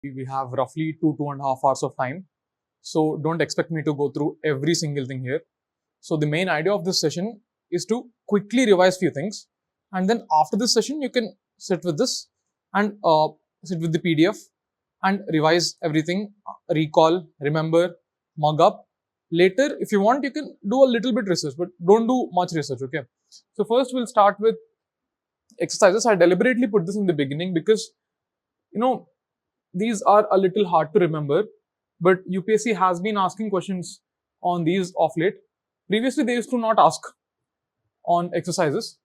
We have roughly 2.5 hours of time. So don't expect me to go through every single thing here. So the main idea of this session is to quickly revise few things. And then after this session, you can sit with this and sit with the PDF and revise everything, recall, remember, mug up. Later, if you want, you can do a little bit research, but don't do much research, okay? So first we'll start with exercises. I deliberately put this in the beginning because, these are a little hard to remember, but UPSC has been asking questions on these of late. Previously, they used to not ask on exercises,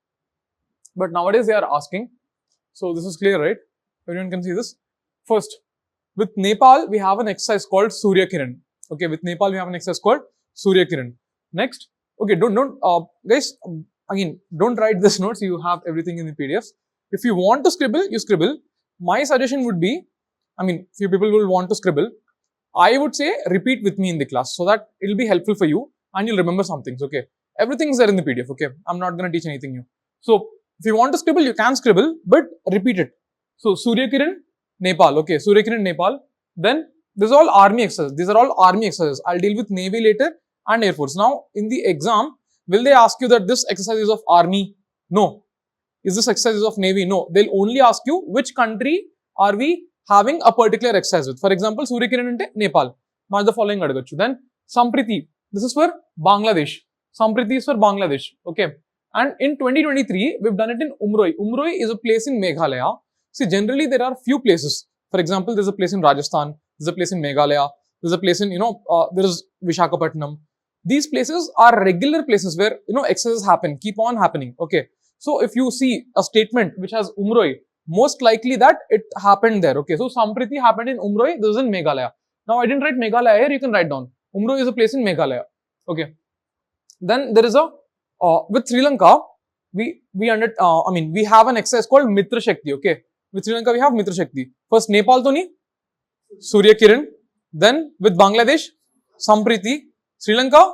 but nowadays they are asking. So this is clear, right? Everyone can see this. First, with Nepal, we have an exercise called Surya Kiran. Okay, with Nepal, we have an exercise called Surya Kiran. Next, okay, guys, again, don't write this notes. You have everything in the PDFs. If you want to scribble, you scribble. My suggestion would be, few people will want to scribble. I would say repeat with me in the class so that it will be helpful for you and you'll remember some things, okay? Everything is there in the PDF, okay? I'm not going to teach anything new. So, if you want to scribble, you can scribble, but repeat it. So, Surya Kiran, Nepal, okay? Surya Kiran, Nepal. Then, this is all army exercises. These are all army exercises. I'll deal with Navy later and Air Force. Now, in the exam, will they ask you that this exercise is of army? No. Is this exercise of Navy? No. They'll only ask you which country are we having a particular exercise with. For example, Surya Kiran ante Nepal. Match the following adagachu. Then Sampriti. This is for Bangladesh. Sampriti is for Bangladesh. Okay. And in 2023, we've done it in Umroi. Umroi is a place in Meghalaya. See, generally there are few places. For example, there's a place in Rajasthan. There's a place in Meghalaya. There's a place in, there is Vishakhapatnam. These places are regular places where, exercises happen, keep on happening. Okay. So if you see a statement which has Umroi, most likely that it happened there. Okay, so Sampriti happened in Umroi, this is in Meghalaya. Now I didn't write Meghalaya here, you can write down. Umroi is a place in Meghalaya. Okay. Then there is a, with Sri Lanka, we have an exercise called Mitra Shakti. Okay. With Sri Lanka, we have Mitra Shakti. First Nepal to ni, Surya Kiran. Then with Bangladesh, Sampriti. Sri Lanka,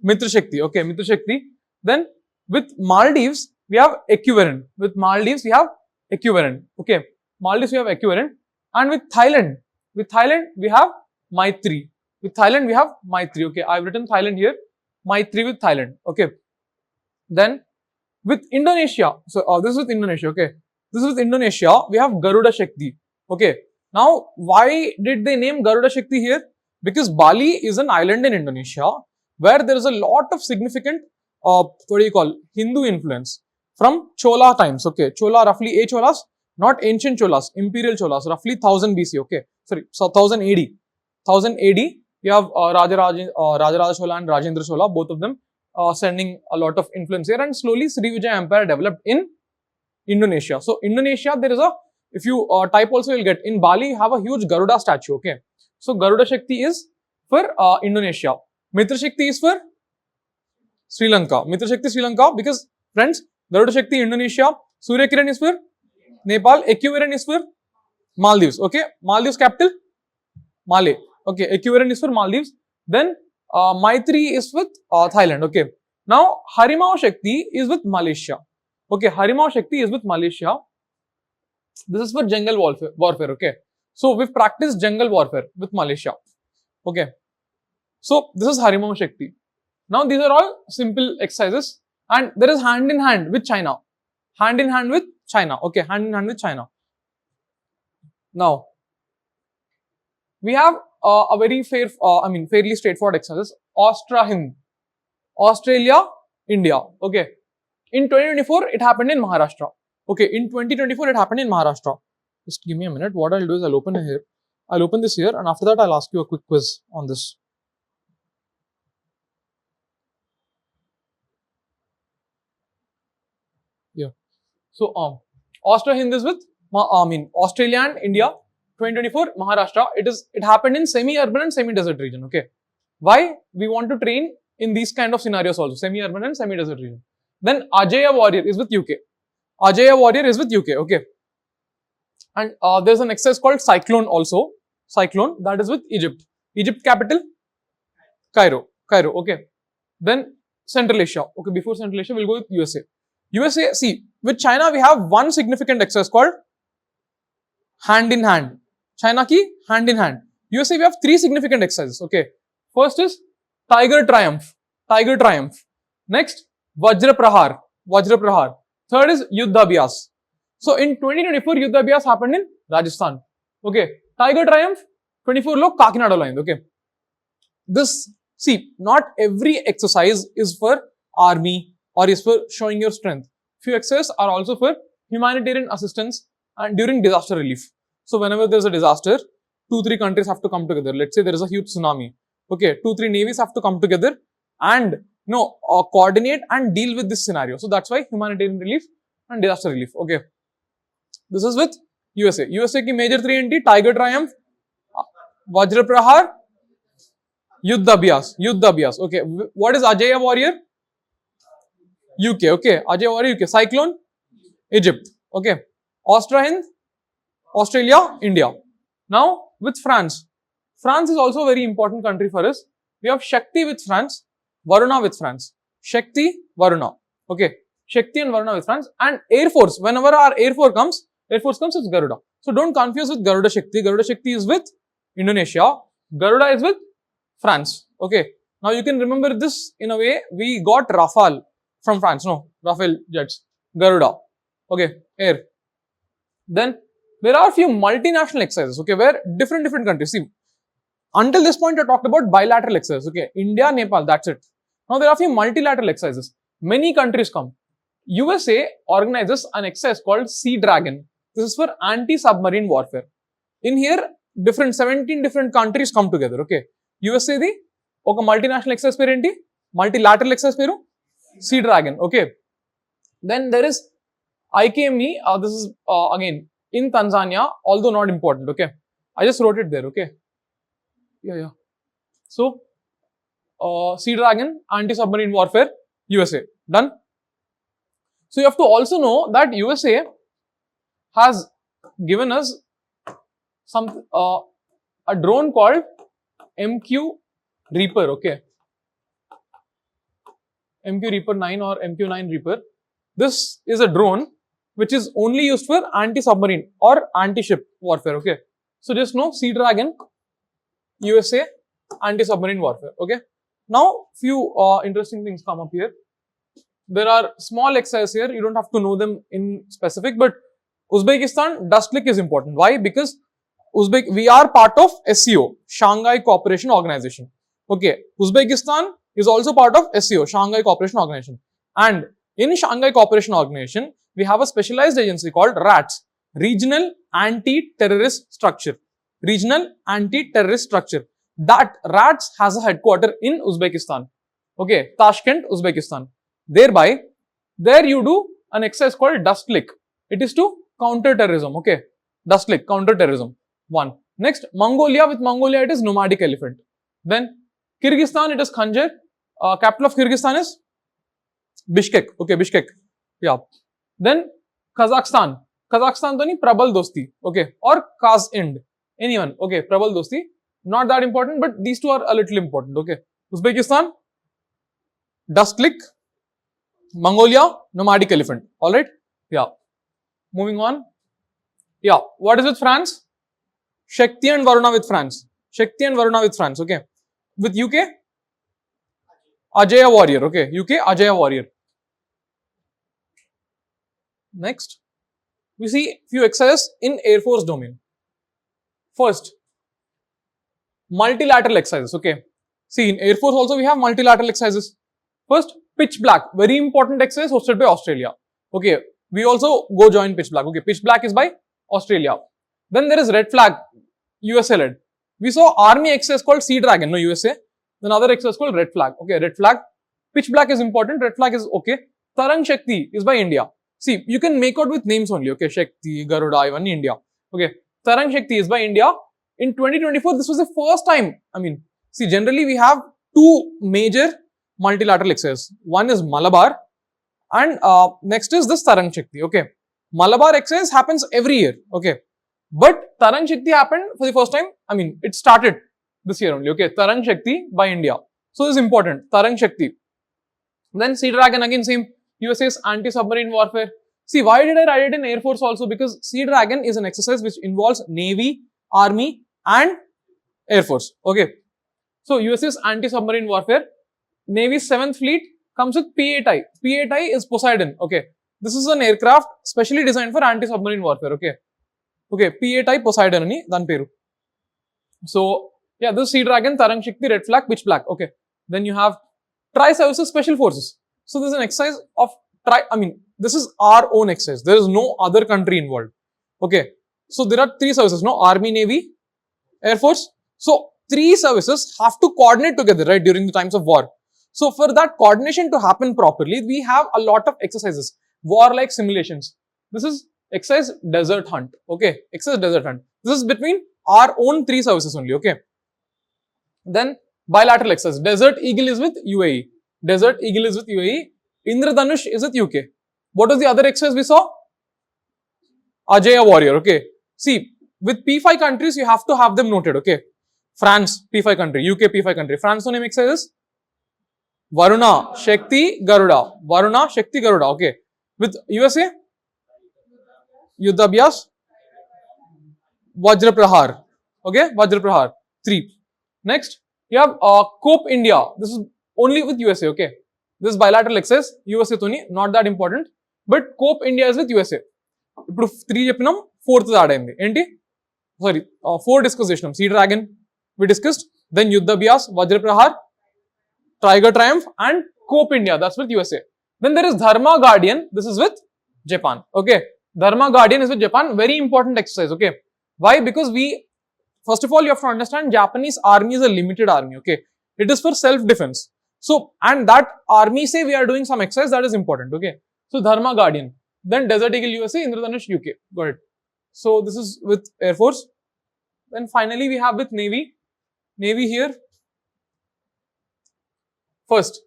Mitra Shakti. Okay, Mitra Shakti. Then with Maldives, we have equivalent. With Maldives, we have equivalent. Okay, Maldives we have equivalent, and with Thailand we have Maitri. With Thailand we have Maitri. Okay, I've written Thailand here. Maitri with Thailand. Okay. Then with Indonesia, so this is with Indonesia. Okay, this is with Indonesia. We have Garuda Shakti. Okay. Now, why did they name Garuda Shakti here? Because Bali is an island in Indonesia where there is a lot of significant Hindu influence from Chola times. Okay, Chola roughly Cholas, not ancient Cholas, imperial Cholas, roughly 1000 BC. Okay, sorry, so 1000 AD. 1000 AD, you have Rajaraja Chola and Rajendra Chola, both of them sending a lot of influence here, and slowly Srivijaya Empire developed in Indonesia. So Indonesia, there is a, if you type also, you'll get in Bali, you have a huge Garuda statue. Okay, so Garuda Shakti is for Indonesia. Mitra Shakti is for Sri Lanka. Mitra Shakti Sri Lanka, because friends, Garuda Shakti Indonesia, Surya Kiran is for Nepal, Equivalent is for Maldives. Okay, Maldives capital Malé. Okay, Equivalent is for Maldives. Then Maitri is with Thailand. Okay, now Harimau Shakti is with Malaysia. Okay, Harimau Shakti is with Malaysia. This is for jungle warfare. Okay, so we've practiced jungle warfare with Malaysia. Okay, so this is Harimau Shakti. Now these are all simple exercises. And there is hand in hand with China. Hand in hand with China. Okay, hand in hand with China. Now, we have a very fairly straightforward exercise. Austra-Hind. Australia, India. Okay. In 2024, it happened in Maharashtra. Okay, in 2024, it happened in Maharashtra. Just give me a minute. What I'll do is I'll open here. I'll open this here, and after that, I'll ask you a quick quiz on this. Yeah. So, Austra-Hind is with, Australia and India, 2024, Maharashtra. It happened in semi-urban and semi-desert region. Okay. Why? We want to train in these kind of scenarios also, semi-urban and semi-desert region. Then, Ajaya Warrior is with UK. Ajaya Warrior is with UK. Okay. And there's an exercise called Cyclone also. Cyclone, that is with Egypt. Egypt capital? Cairo. Okay. Then, Central Asia. Okay, before Central Asia, we'll go with USA. USA, see, with China, we have one significant exercise called hand in hand. China ki hand in hand. USA we have 3 significant exercises. Okay, first is Tiger Triumph. Tiger Triumph. Next, Vajra Prahar. Vajra Prahar. Third is Yuddha Abhyas. So in 2024 Yuddha Abhyas happened in Rajasthan. Okay, Tiger Triumph 24 log Kakinada line. Okay, this, see, not every exercise is for army or is for showing your strength. Few exercises are also for humanitarian assistance and during disaster relief. So whenever there is a disaster, 2-3 countries have to come together. Let's say there is a huge tsunami. Okay, 2-3 navies have to come together and coordinate and deal with this scenario. So that's why humanitarian relief and disaster relief. Okay, this is with USA. USA ki major 3 NT, Tiger Triumph, Vajra Prahar, Yuddha Abhyas. Yuddha Abhyas. Okay, what is Ajaya Warrior? UK. Okay, Ajaya Warrior UK. Cyclone, Egypt. Okay, Austra Hind, Australia, India. Now with France. France is also a very important country for us. We have Shakti with France, Varuna with France. Shakti, Varuna. Okay, Shakti and Varuna with France. And Air Force. Whenever our Air Force comes, it's Garuda. So don't confuse with Garuda Shakti. Garuda Shakti is with Indonesia. Garuda is with France. Okay. Now you can remember this in a way. We got Rafale from France. No, Rafale jets. Garuda. Okay. Air. Then there are a few multinational exercises. Okay, where different countries. See, until this point I talked about bilateral exercises. Okay, India, Nepal. That's it. Now there are a few multilateral exercises. Many countries come. USA organizes an exercise called Sea Dragon. This is for anti-submarine warfare. In here, 17 different countries come together. Okay, USA the oka multinational exercise peru enti, multilateral exercise peru Sea Dragon. Okay, then there is IKME. This is again in Tanzania, although not important. Okay, I just wrote it there. Okay, yeah. So Sea Dragon, anti-submarine warfare, USA. Done. So you have to also know that USA has given us some a drone called MQ Reaper. Okay, MQ Reaper 9 or MQ9 Reaper. This is a drone which is only used for anti-submarine or anti-ship warfare. Okay, so just know Sea Dragon, USA, anti-submarine warfare. Okay, now few interesting things come up here. There are small exercises here. You don't have to know them in specific, but Uzbekistan dust lick is important. Why? Because we are part of SCO, Shanghai Cooperation Organization. Okay, Uzbekistan is also part of SCO, Shanghai Cooperation Organization. And in Shanghai Cooperation Organization, we have a specialized agency called RATS, Regional Anti-Terrorist Structure. Regional Anti-Terrorist Structure. That RATS has a headquarter in Uzbekistan. Okay, Tashkent, Uzbekistan. Thereby, there you do an exercise called dust lick. It is to counter terrorism. Okay, dust lick, counter terrorism. One. Next, Mongolia. With Mongolia, it is nomadic elephant. Then Kyrgyzstan, it is Khanjar. Capital of Kyrgyzstan is Bishkek. Okay, Bishkek. Yeah. Then Kazakhstan. Kazakhstan to nahi, Prabal Dosti. Okay, or Kaz-Ind. Anyone. Okay, Prabal Dosti. Not that important, but these two are a little important. Okay, Uzbekistan, dust lick. Mongolia, nomadic elephant. Alright? Yeah. Moving on. Yeah. What is with France? Shakti and Varuna with France. Shakti and Varuna with France. Okay. With UK? Ajaya Warrior. Okay. UK, Ajaya Warrior. Next. We see few exercises in Air Force domain. First, multilateral exercises. Okay. See, in Air Force also we have multilateral exercises. First, pitch black, very important exercise hosted by Australia. Okay, we also go join pitch black. Okay, pitch black is by Australia. Then there is red flag, USA led. We saw army exercise called Sea Dragon, no USA. Then other exercise called red flag. Okay, red flag. Pitch black is important, red flag is okay. Tarang Shakti is by India. See, you can make out with names only. Okay, Shakti, Garuda, even India. Okay, Tarang Shakti is by India. In 2024, this was the first time. I mean, see, generally we have two major multilateral exercises. One is Malabar and next is this Tarang Shakti. Okay, Malabar exercise happens every year. Okay, but Tarang Shakti happened for the first time. I mean, it started this year only. Okay, Tarang Shakti by India. So this is important. Tarang Shakti. Then Sea Dragon again same. USA's anti-submarine warfare. See, why did I write it in Air Force also? Because Sea Dragon is an exercise which involves Navy, Army and Air Force. Okay. So USS anti-submarine warfare. Navy's 7th fleet comes with P8I. P8I is Poseidon. Okay. This is an aircraft specially designed for anti-submarine warfare. Okay. Okay. P8I Poseidon ani dan peru. So yeah, this Sea Dragon, Tarang Shakti, Red Flag, Pitch Black. Okay. Then you have Tri-Services Special Forces. So this is an exercise of this is our own exercise. There is no other country involved. Okay. So there are 3 services, no? Army, Navy, Air Force. So 3 services have to coordinate together, right, during the times of war. So for that coordination to happen properly, we have a lot of exercises, war-like simulations. This is exercise Desert Hunt. Okay. Exercise Desert Hunt. This is between our own 3 services only. Okay. Then bilateral exercise. Desert Eagle is with UAE. Desert Eagle is with UAE. Indradhanush is with UK. What was the other exercise we saw? Ajaya Warrior. Okay. See, with P5 countries, you have to have them noted. Okay. France, P5 country. UK, P5 country. France name exercises? Varuna, Shakti, Garuda. Varuna, Shakti, Garuda. Okay. With USA? Yuddhabhyas, Vajra Prahar. Okay. Vajra Prahar. 3. Next, you have COPE India. This is only with USA. Okay. This is bilateral exercise. USA toni, not that important. But COPE India is with USA. ఇప్పుడు 3 చెప్పినాం 4th add అయింది ఏంటి sorry 4 discuss చేసినాం Sea Dragon we discussed then Yudh Abhyas Vajra Prahar Tiger Triumph and Cope India that's with USA then there is Dharma Guardian this is with Japan okay Dharma Guardian is with Japan very important exercise okay why because we first of all you have to understand Japanese army is a limited army okay it is for self defense so and that army say we are doing some exercise that is important okay so Dharma Guardian then Desert Eagle USA, Indradhanush UK. Got it. So this is with Air Force. Then finally we have with Navy. Navy here. First,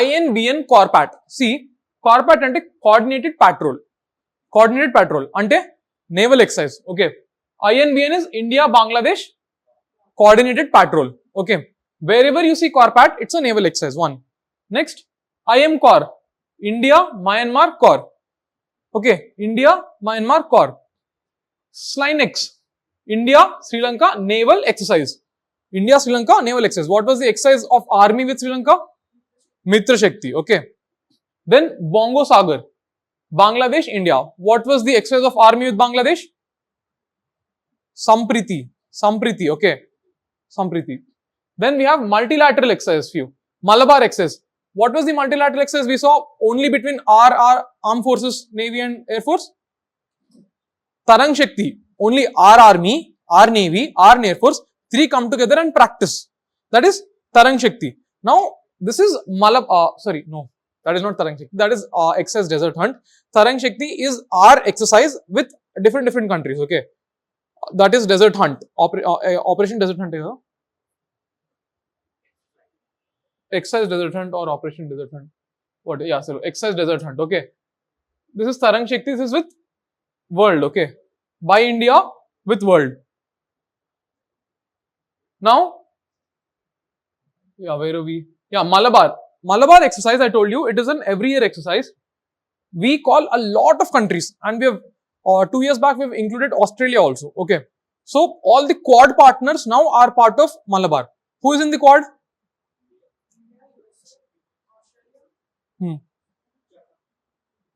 INBN Corpat. See, Corpat ante coordinated patrol. Coordinated patrol ante naval exercise. Okay. INBN is India Bangladesh coordinated patrol. Okay. Wherever you see Corpat, it's a naval exercise. 1. Next, IM Corps. India, Myanmar, Corps. Okay, India, Myanmar, Corps. Slinex, India, Sri Lanka, naval exercise. India, Sri Lanka, naval exercise. What was the exercise of army with Sri Lanka? Mitra Shakti, okay. Then Bongo Sagar, Bangladesh, India. What was the exercise of army with Bangladesh? Sampriti, okay. Sampriti. Then we have multilateral exercise few. Malabar exercise. What was the multilateral exercise we saw only between our armed forces, Navy and Air Force? Tarang Shakti. Only our army, our Navy, our Air Force, 3 come together and practice. That is Tarang Shakti. Now, this is sorry, no, that is not Tarang Shakti. That is exercise Desert Hunt. Tarang Shakti is our exercise with different countries, okay. That is Desert Hunt. Operation Desert Hunt. Exercise Desert Hunt or Operation Desert Hunt. What? Yeah, so Exercise Desert Hunt. Okay. This is Tarang Shakti. This is with world. Okay. By India with world. Now, yeah, where are we? Yeah, Malabar. Malabar exercise, I told you, it is an every year exercise. We call a lot of countries and we have 2 years back we have included Australia also. Okay. So, all the Quad partners now are part of Malabar. Who is in the Quad?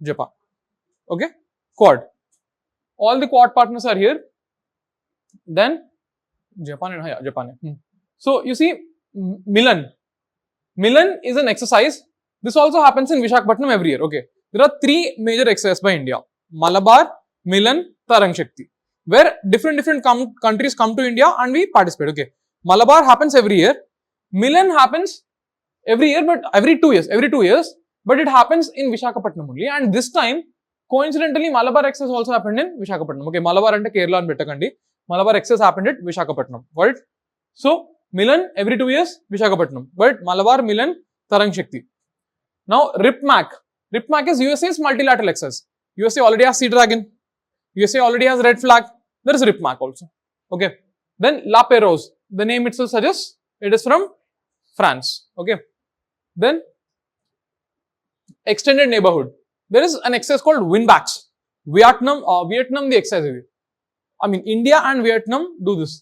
Japan. Okay. Quad. All the Quad partners are here. Then Japan and Japan. So you see Milan. Milan is an exercise. This also happens in Visakhapatnam every year. Okay. There are 3 major exercises by India. Malabar, Milan, Tarang Shakti. Where different countries come to India and we participate. Okay. Malabar happens every year. Milan happens every year but every 2 years. Every 2 years. But it happens in Visakhapatnam only and this time coincidentally Malabar exercise also happened in Visakhapatnam. Okay, Malabar ante Kerala and Bettakandi. Malabar exercise happened at Visakhapatnam. Right? So, Milan every 2 years, Visakhapatnam. But Malabar, Milan, Tarang Shakti. Now, RIPMAC. RIPMAC is USA's multilateral exercise. USA already has Sea Dragon. USA already has Red Flag. There is RIPMAC also. Okay. Then La Pérouse. The name itself suggests it is from France. Okay. Then extended neighborhood. There is an exercise called winbacks. Vietnam the exercise is. I mean, India and Vietnam do this.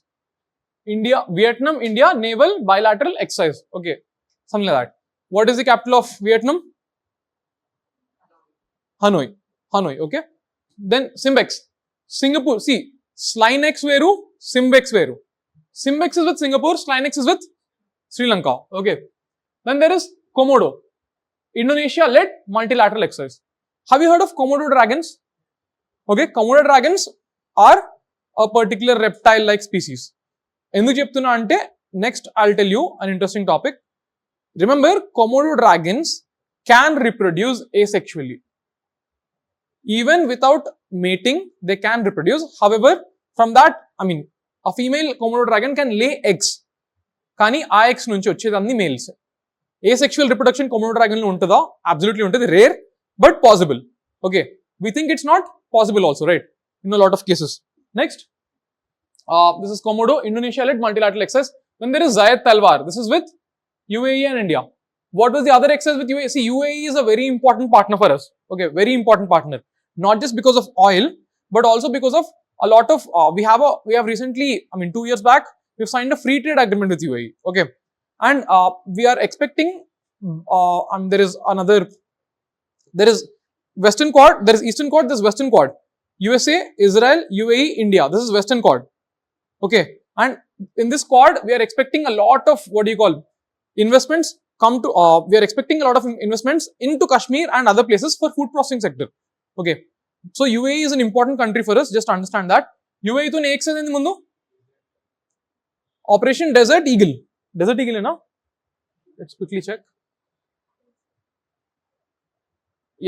Vietnam, India, naval bilateral exercise. Okay, something like that. What is the capital of Vietnam? Hanoi. Okay. Then Simbex. Singapore. See, Slinex veru, Simbex veru. Simbex is with Singapore, Slinex is with Sri Lanka. Okay. Then there is Komodo. Indonesia-led multilateral exercise. Have you heard of Komodo dragons? Okay, Komodo dragons are a particular reptile-like species. ఎందుకు చెప్తున్నా అంటే next I'll tell you an interesting topic. Remember, Komodo dragons can reproduce asexually. Even without mating, they can reproduce. However, from that, I mean, a female Komodo dragon can lay eggs. కానీ ఆ eggs నుంచి వచ్చేది అన్ని males. Asexual reproduction Komodo dragon లో ఉంటుందా? Absolutely ఉంటుంది. Rare, but possible. Okay, we think it's not possible also, right? In a lot of cases. Next, this is Komodo, Indonesia-led multilateral exercise. Then there is Zayed Talwar. This is with UAE and India. What was the other exercise with UAE? See, UAE is a very important partner for us. Okay, very important partner. Not just because of oil, but also because of a lot of, we have recently, I mean 2 years back, we've signed a free trade agreement with UAE. Okay. And we are expecting, there is Western Quad, there is Eastern Quad, there is Western Quad. USA, Israel, UAE, India. This is Western Quad. Okay. And in this quad, we are expecting a lot of, investments we are expecting a lot of investments into Kashmir and other places for food processing sector. Okay. So UAE is an important country for us. Just understand that. UAE to ne exercise endi mundu? Operation Desert Eagle. Desert Eagle hai na? Let's quickly check.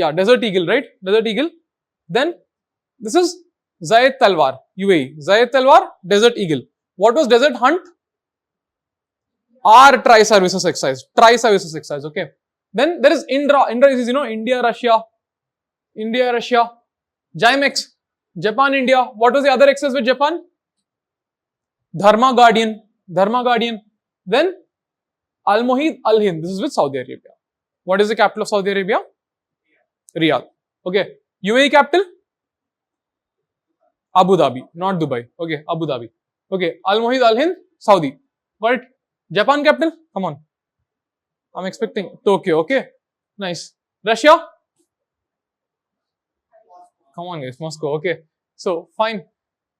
Yeah, Desert Eagle, right? Desert Eagle. Then this is Zayed Talwar, UAE. Zayed Talwar, Desert Eagle. What was Desert Hunt? Our tri-services exercise. Tri-services exercise, okay. Then there is Indra. Indra is, India, Russia. Gymex. Japan, India. What was the other exercise with Japan? Dharma Guardian. Then Al-Mohid Al-Hind. This is with Saudi Arabia. What is the capital of Saudi Arabia? Riyadh. Okay. UAE capital? Abu Dhabi, not Dubai. Okay, Abu Dhabi. Okay, Al-Mohid Al-Hind, Saudi. But Japan capital? Come on. I'm expecting Tokyo. Okay, nice. Russia? Come on guys, Moscow. Okay, so fine.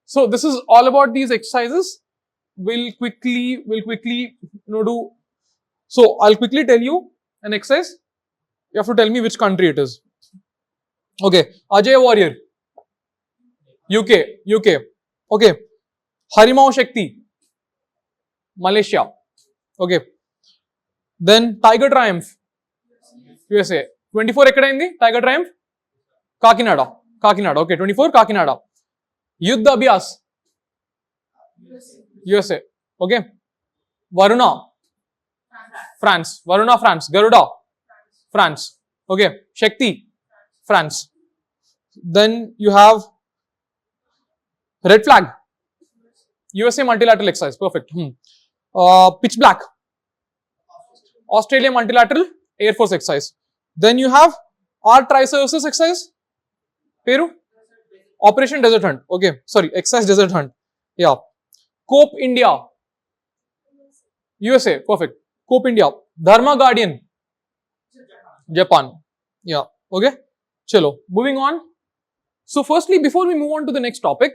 So this is all about these exercises. We'll quickly do. So I'll quickly tell you an exercise. You have to tell me which country it is. Okay, Ajay Warrior. UK. Okay. Harimau Shakti. Malaysia. Okay. Then Tiger Triumph. USA. 24 ekkada indi? Tiger Triumph? Kakinada. Okay, 24 Kakinada. Yuddha Abhyas. USA. Okay. Varuna. France. Garuda. France. Okay. Shakti. France. Then you have Red Flag. USA multilateral exercise. Perfect. Pitch Black. Australia multilateral Air Force exercise. Then you have our tri-services exercise. Peru. Operation Desert Hunt. Okay. Sorry. Exercise Desert Hunt. Yeah. Cope India. USA. Perfect. Cope India. Dharma Guardian. Japan. Yeah. Okay. Chalo. Moving on. So firstly, before we move on to the next topic,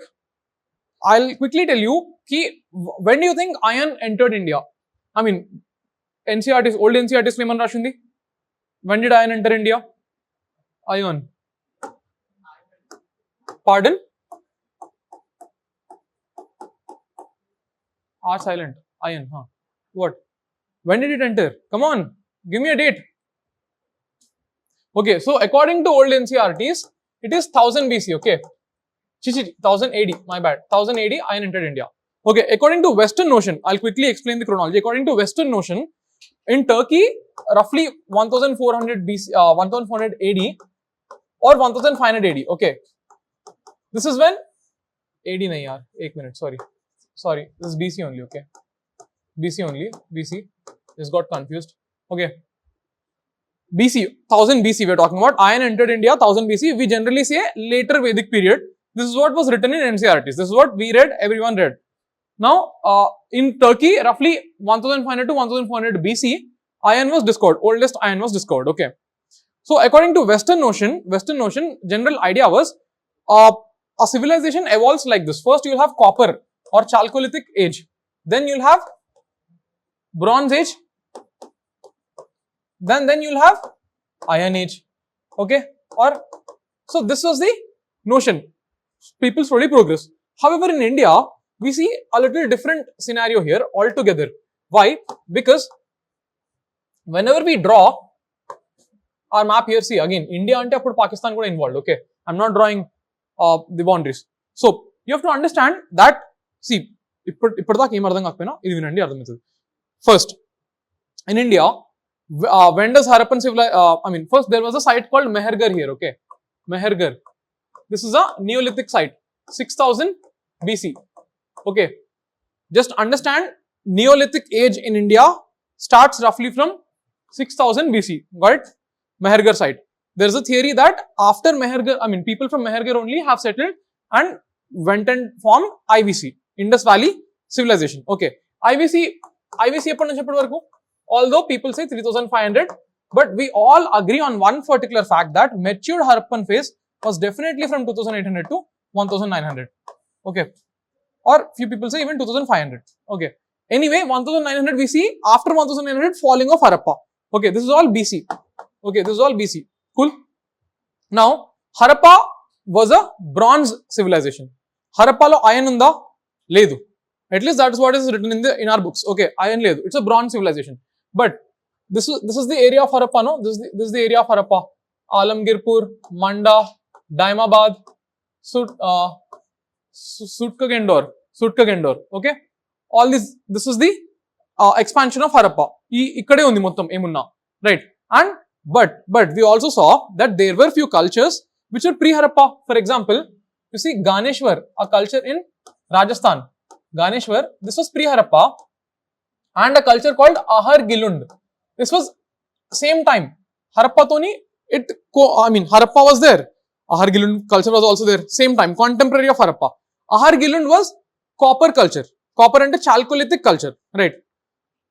I'll quickly tell you, when do you think iron entered India? I mean, NCRTs, old NCRTs Leman Rashundi. When did iron enter India? Iron. Pardon? R silent. Iron. Huh? What? When did it enter? Come on, give me a date. Okay, so according to old NCRTs, it is 1000 BC. Okay. 1000 AD, my bad. 1000 AD, iron entered India. Okay, according to Western notion, I'll quickly explain the chronology. According to Western notion, in Turkey, roughly 1400 BC, 1400 AD or 1500 AD. Okay, this is when AD nahi yaar. 1 minute, sorry. This is BC only. Okay, BC. Just got confused. Okay, BC, 1000 BC. We're talking about iron entered India. 1000 BC. We generally say later Vedic period. This is what was written in NCERTs. This is what we read, everyone read. Now, in Turkey, roughly 1500 to 1400 BC, iron was discovered. Oldest iron was discovered. Okay. So, according to Western notion, general idea was a civilization evolves like this. First, you will have copper or Chalcolithic age. Then you will have Bronze Age. Then you will have Iron Age. Okay. Or so this was the notion. People slowly progress. However, in India, we see a little different scenario here altogether. Why? Because whenever we draw our map here, see again, India ante appudu Pakistan kuda involved. Okay. I'm not drawing the boundaries. So, you have to understand that, see, first, in India, when does Harappan civilization, first there was a site called Mehergarh here, okay. Mehergarh. This is a Neolithic site, 6000 BC. Okay. Just understand, Neolithic age in India starts roughly from 6000 BC. Got it? Mehergarh site. There is a theory that after Mehergarh, people from Mehergarh only have settled and went and formed IVC, Indus Valley Civilization. Okay. IVC although people say 3500, but we all agree on one particular fact that matured Harappan phase was definitely from 2800 to 1900. Okay. Or few people say even 2500. Okay. Anyway, 1900 we see after 1900 falling of Harappa. Okay. This is all BC. Okay. This is all BC. Cool. Now, Harappa was a bronze civilization. Harappa lo iron unda? Ledu. At least that is what is written in our books. Okay. Iron ledu. It's a bronze civilization. But this is the area of Harappa, no? This is the area of Harappa. Alamgirpur, Manda, Daimabad, Sutkagendor. Okay. All this is the expansion of Harappa. Ikkade undi mottam emunna. Right. And but we also saw that there were few cultures which were pre-Harappa. For example, you see Ganeshwar, a culture in Rajasthan. Ganeshwar, this was pre-Harappa, and a culture called Ahar Gilund. This was same time. Harappa Toni, Harappa was there. Ahar Gilund culture was also there. Same time, contemporary of Harappa. Ahar Gilund was copper culture. Copper and Chalcolithic culture. Right.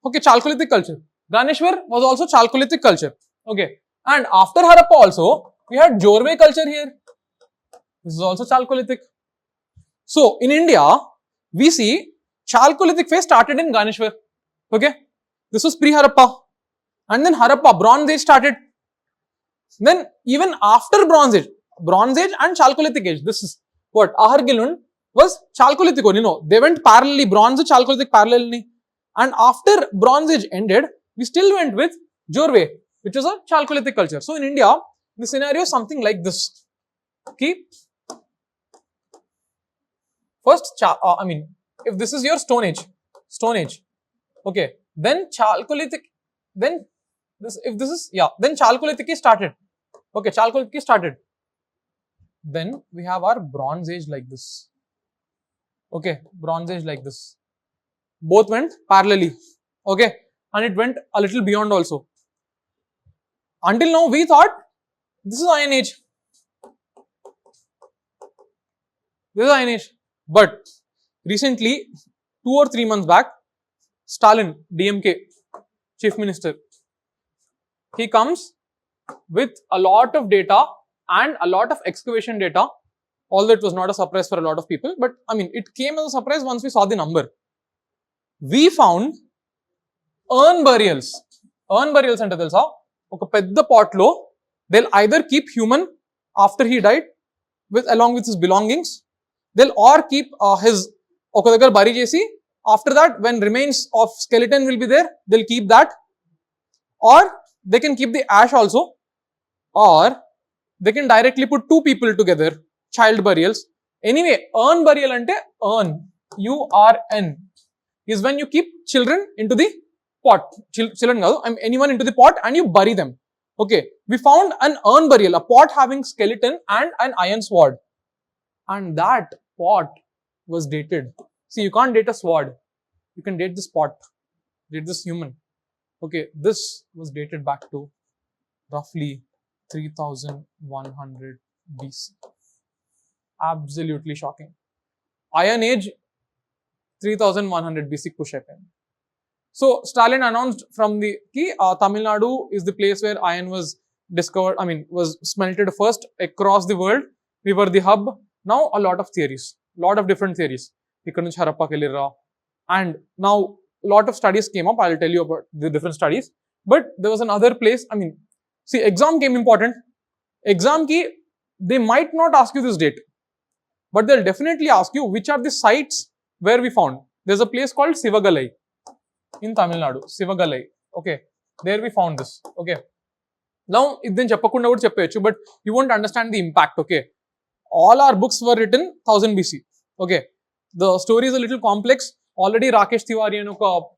Okay, Chalcolithic culture. Ganeshwar was also Chalcolithic culture. Okay. And after Harappa also, we had Jorve culture here. This is also Chalcolithic. So, in India, we see Chalcolithic phase started in Ganeshwar. Okay. This was pre-Harappa. And then Harappa, Bronze Age started. Then even after Bronze Age and Chalcolithic age, this is what Ahar Gilund was Chalcolithic only. No, they went parallelly, Bronze Chalcolithic parallelly. And after Bronze Age ended, we still went with Jorve, which was a Chalcolithic culture. So in India, the scenario is something like this. Okay. First, if this is your Stone Age, okay, then Chalcolithic, then Chalcolithic is started. Okay, Chalcolithic is started. Then we have our Bronze Age like this. Okay, Bronze Age like this. Both went parallelly. Okay, and it went a little beyond also. Until now, we thought this is Iron Age. This is Iron Age. But recently, 2 or 3 months back, Stalin, DMK, Chief Minister, he comes with a lot of data and a lot of excavation data, although it was not a surprise for a lot of people, but it came as a surprise once we saw the number. We found urn burials ante telusa, oka pedda pot lo they'll either keep human after he died along with his belongings, they'll or keep his oka daggara bury chesi, after that when remains of skeleton will be there, they'll keep that, or they can keep the ash also, or they can directly put 2 people together, child burials. Anyway, urn burial ante urn, URN, is when you keep children into the pot, children anyone into the pot and you bury them. Okay, we found an urn burial, a pot having skeleton and an iron sword, and that pot was dated. See, you can't date a sword, you can date this pot, date this human. Okay, this was dated back to roughly 3100 BC. Absolutely shocking. Iron Age 3100 BC push happened. So Stalin announced from the Tamil Nadu is the place where iron was discovered, was smelted first across the world. We were the hub. Now a lot of theories, lot of different theories. And now a lot of studies came up. I'll tell you about the different studies. But there was another place. See, exam came important. Exam key, they might not ask you this date, but they'll definitely ask you which are the sites where we found. There's a place called Sivagalai in Tamil Nadu. Sivagalai. Okay. There we found this. Okay. Now, but you won't understand the impact. Okay. All our books were written 1000 BC. Okay. The story is a little complex. Already Rakesh Tiwari,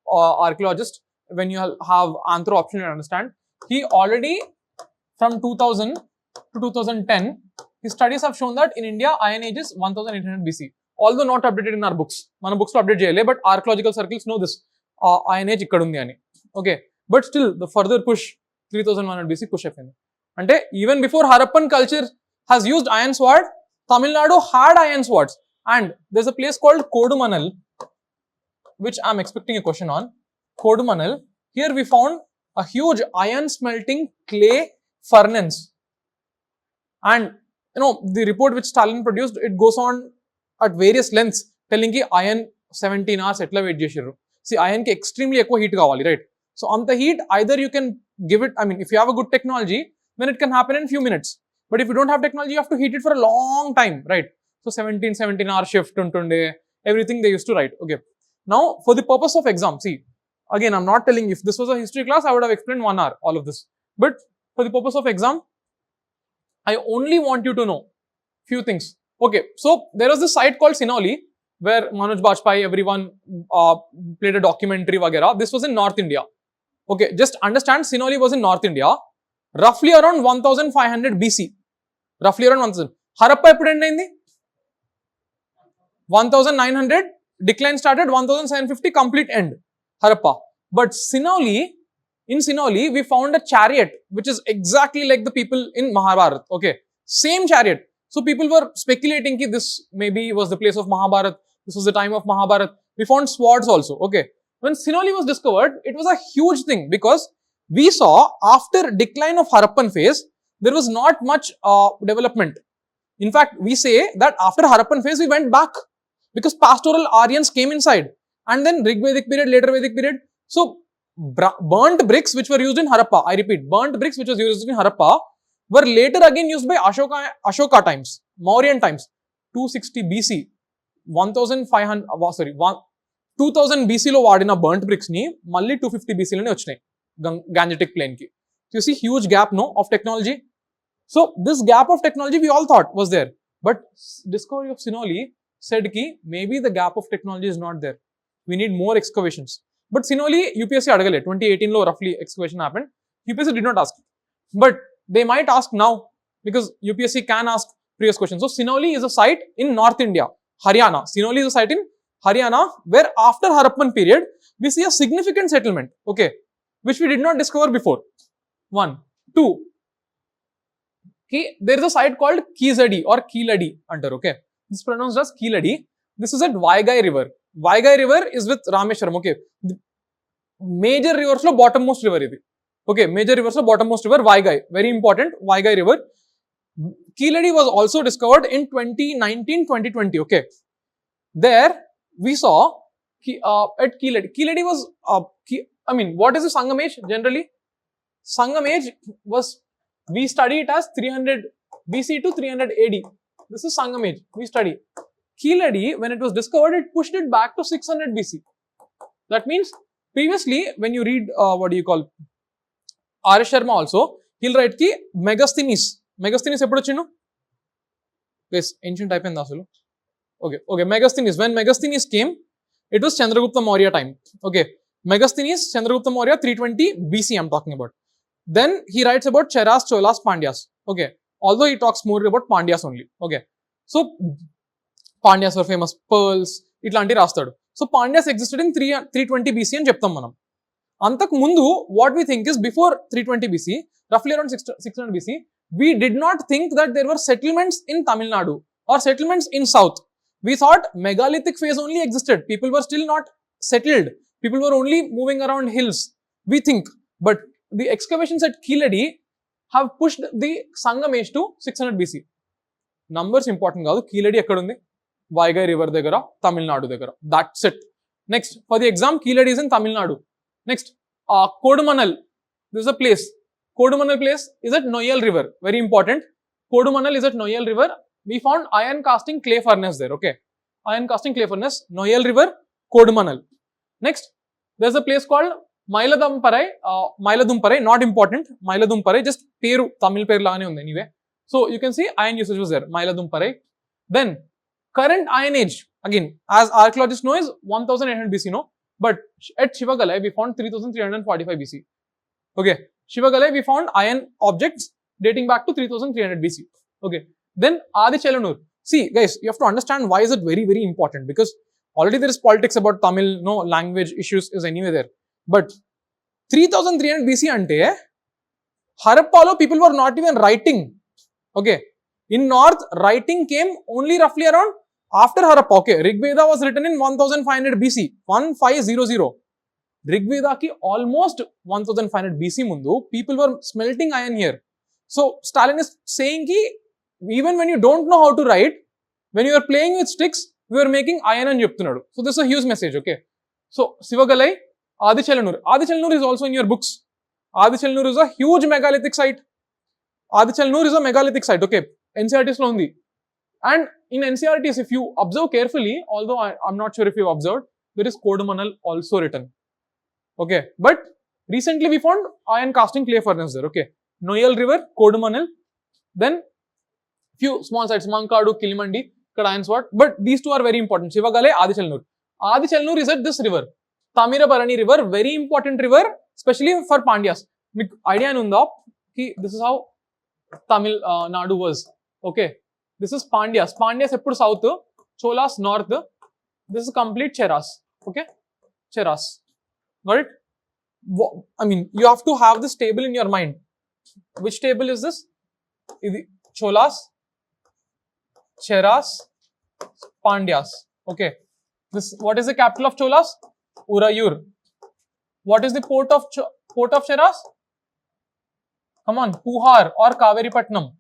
archaeologist, when you have anthro option, you understand. He already from 2000 to 2010, his studies have shown that in India, Iron Age is 1800 BC. Although not updated in our books. Mana books to update cheyale, but archaeological circles know this. Iron Age ikkadundi ani. Okay. But still, the further push, 3100 BC push happened. And even before Harappan culture has used iron sword, Tamil Nadu had iron swords. And there's a place called Kodumanal, which I'm expecting a question on. Kodumanal. Here we found a huge iron smelting clay furnace. And the report which Stalin produced, it goes on at various lengths telling ki iron 17 hours etla wait chesirru. See, iron ki extremely ekko heat kavali, right? So on the heat, either you can give it, if you have a good technology, then it can happen in few minutes. But if you don't have technology, you have to heat it for a long time, right? So 17 hour shift untunde, everything they used to write. Okay. Now, for the purpose of exam, see, again, I'm not telling, if this was a history class, I would have explained 1 hour, all of this. But for the purpose of exam, I only want you to know few things. Okay, so there was this site called Sinoli, where Manoj Bajpayee, everyone played a documentary, vagera. This was in North India. Okay, just understand, Sinoli was in North India, roughly around 1500 BC. Roughly around 1000. Harappa eppudu end ayindi? 1900, decline started, 1750, complete end. Harappa. But in Sinoli, we found a chariot, which is exactly like the people in Mahabharata. Okay, same chariot. So people were speculating that this maybe was the place of Mahabharata. This was the time of Mahabharata. We found swords also. Okay. When Sinoli was discovered, it was a huge thing because we saw after decline of Harappan phase, there was not much development. In fact, we say that after Harappan phase, we went back because pastoral Aryans came inside, and then Rigvedic period, later Vedic period. So burnt bricks which were used in Harappa, I repeat, burnt bricks which was used in Harappa were later again used by Ashoka times, Mauryan times, 260 BC, 2000 BC lo vaadina burnt bricks ni malli 250 BC lone vachnayi Gangetic plain ki. So you see huge gap of technology. So this gap of technology we all thought was there, but discovery of Sinoli said ki maybe the gap of technology is not there. We need more excavations. But Sinoli, UPSC adagale, 2018 lo roughly excavation happened. UPSC did not ask. But they might ask now because UPSC can ask previous questions. So Sinoli is a site in North India, Haryana. Sinoli is a site in Haryana where after Harappan period, we see a significant settlement, okay, which we did not discover before. 1. 2. There is a site called Kizadi or Kiladi under, okay. This is pronounced as Kiladi. This is at Vaigai River. Vaigai River is with Rameshwaram, okay. The major rivers lo bottommost river idi. Okay, major rivers lo bottommost river, Vaigai. Very important, Vaigai River. Kiladi was also discovered in 2019-2020, okay. There, we saw at Kiladi. Kiladi was, what is the Sangam age generally? Sangam age was, we study it as 300 BC to 300 AD. This is Sangam age, we study. Kiladi, when it was discovered, it pushed it back to 600 BC. That means, previously, when you read, R. Sharma also, he'll write ki Megasthenes. Megasthenes eppudu vachinu? Yes, ancient type and asulu. Okay, Megasthenes. When Megasthenes came, it was Chandragupta Maurya time. Okay, Megasthenes, Chandragupta Maurya, 320 BC I'm talking about. Then he writes about Cheras, Cholas, Pandyas. Okay, although he talks more about Pandyas only. Okay, so Pandyas were famous, pearls, itlanti rastadu. So Pandyas existed in 320 BC and cheptam manam. Antak mundu, what we think is before 320 BC, roughly around 600 BC, we did not think that there were settlements in Tamil Nadu or settlements in south. We thought megalithic phase only existed. People were still not settled. People were only moving around hills. We think. But the excavations at Kiladi have pushed the Sangam age to 600 BC. Numbers important kaadu. Kiladi ekkadundi? Vaigai river దగ్గర, Tamil Nadu దగ్గర. That's it. Next, for the exam, Kiladi is in Tamil Nadu. Next, Kodumanal. This is a place. Kodumanal place is at Noyal River. Very important. Kodumanal is at Noyal River. We found iron casting clay furnace there. Okay. Iron casting clay furnace, Noyal River, Kodumanal. Next, there's a place called Mailadumparai. Mailadumparai, not important. Mailadumparai, just Peru, Tamil Peru lagane undi anyway. So you can see iron usage was there. Mailadumparai. Then, current iron age. Again, as archaeologists know, is 1800 BC, no? But at Shivagalai, we found 3345 BC. Okay. Shivagalai, we found iron objects dating back to 3300 BC. Okay. Then, Adichelanur. See, guys, you have to understand why is it very, very important. Because already there is politics about Tamil, no language issues is anyway there. But 3300 BC ante, Harappalo people were not even writing. Okay. In north, writing came only roughly around after Harappa. Okay. Rigveda was written in 1500 BC. 1500. Rigveda ki almost 1500 BC mundu, people were smelting iron here. So, Stalin is saying ki, even when you don't know how to write, when you are playing with sticks, we are making iron and cheptunnadu. So, this is a huge message, okay. So, Sivagalai, Adichelanur. Adichelanur is also in your books. Adichelanur is a huge megalithic site. Adichelanur is a megalithic site, okay. NCERTs lo undi. And in NCERTs, if you observe carefully, although I'm not sure if you've observed, there is Kodumanal also written. Okay. But recently we found iron casting clay furnace there, okay. Noyal River, Kodumanal. Then few small sites, Mankadu, Kilimandi, iron sword. But these two are very important. Sivagalai, Adichelanur. Adichelanur is at this river. Tamirabarani river, very important river, especially for Pandyas. Idea anunda ki this is how Tamil Nadu was. Okay. This is Pandyas. Pandyas eppudu south, Cholas north. This is complete Cheras. Okay. Cheras. Got it? I mean, you have to have this table in your mind. Which table is this? Cholas, Cheras, Pandyas. Okay. This, what is the capital of Cholas? Urayur. What is the port of Cheras? Come on, Puhar or Kaveripatnam.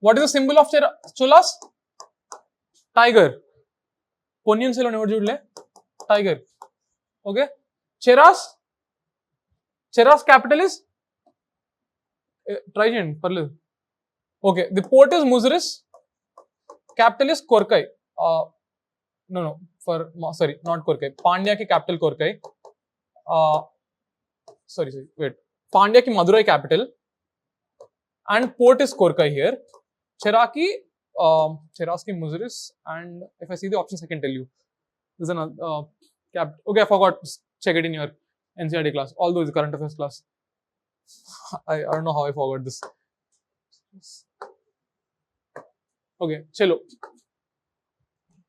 What is the symbol of Cholas? Tiger. Ponniyin Selvan evaru chudle? Tiger. Okay. Cheras capital is Trajan. Okay. The port is Muziris. Capital is Korkai. Sorry, not Korkai. Pandya ki capital Korkai. Sorry, wait. Pandya ki Madurai capital. And port is Korkai here. Cheras ki Muziris. And if I see the options, I can tell you. There's another okay, I forgot. Check it in your NCERT class. Although it's current affairs class. I don't know how I forgot this. Okay, chalo.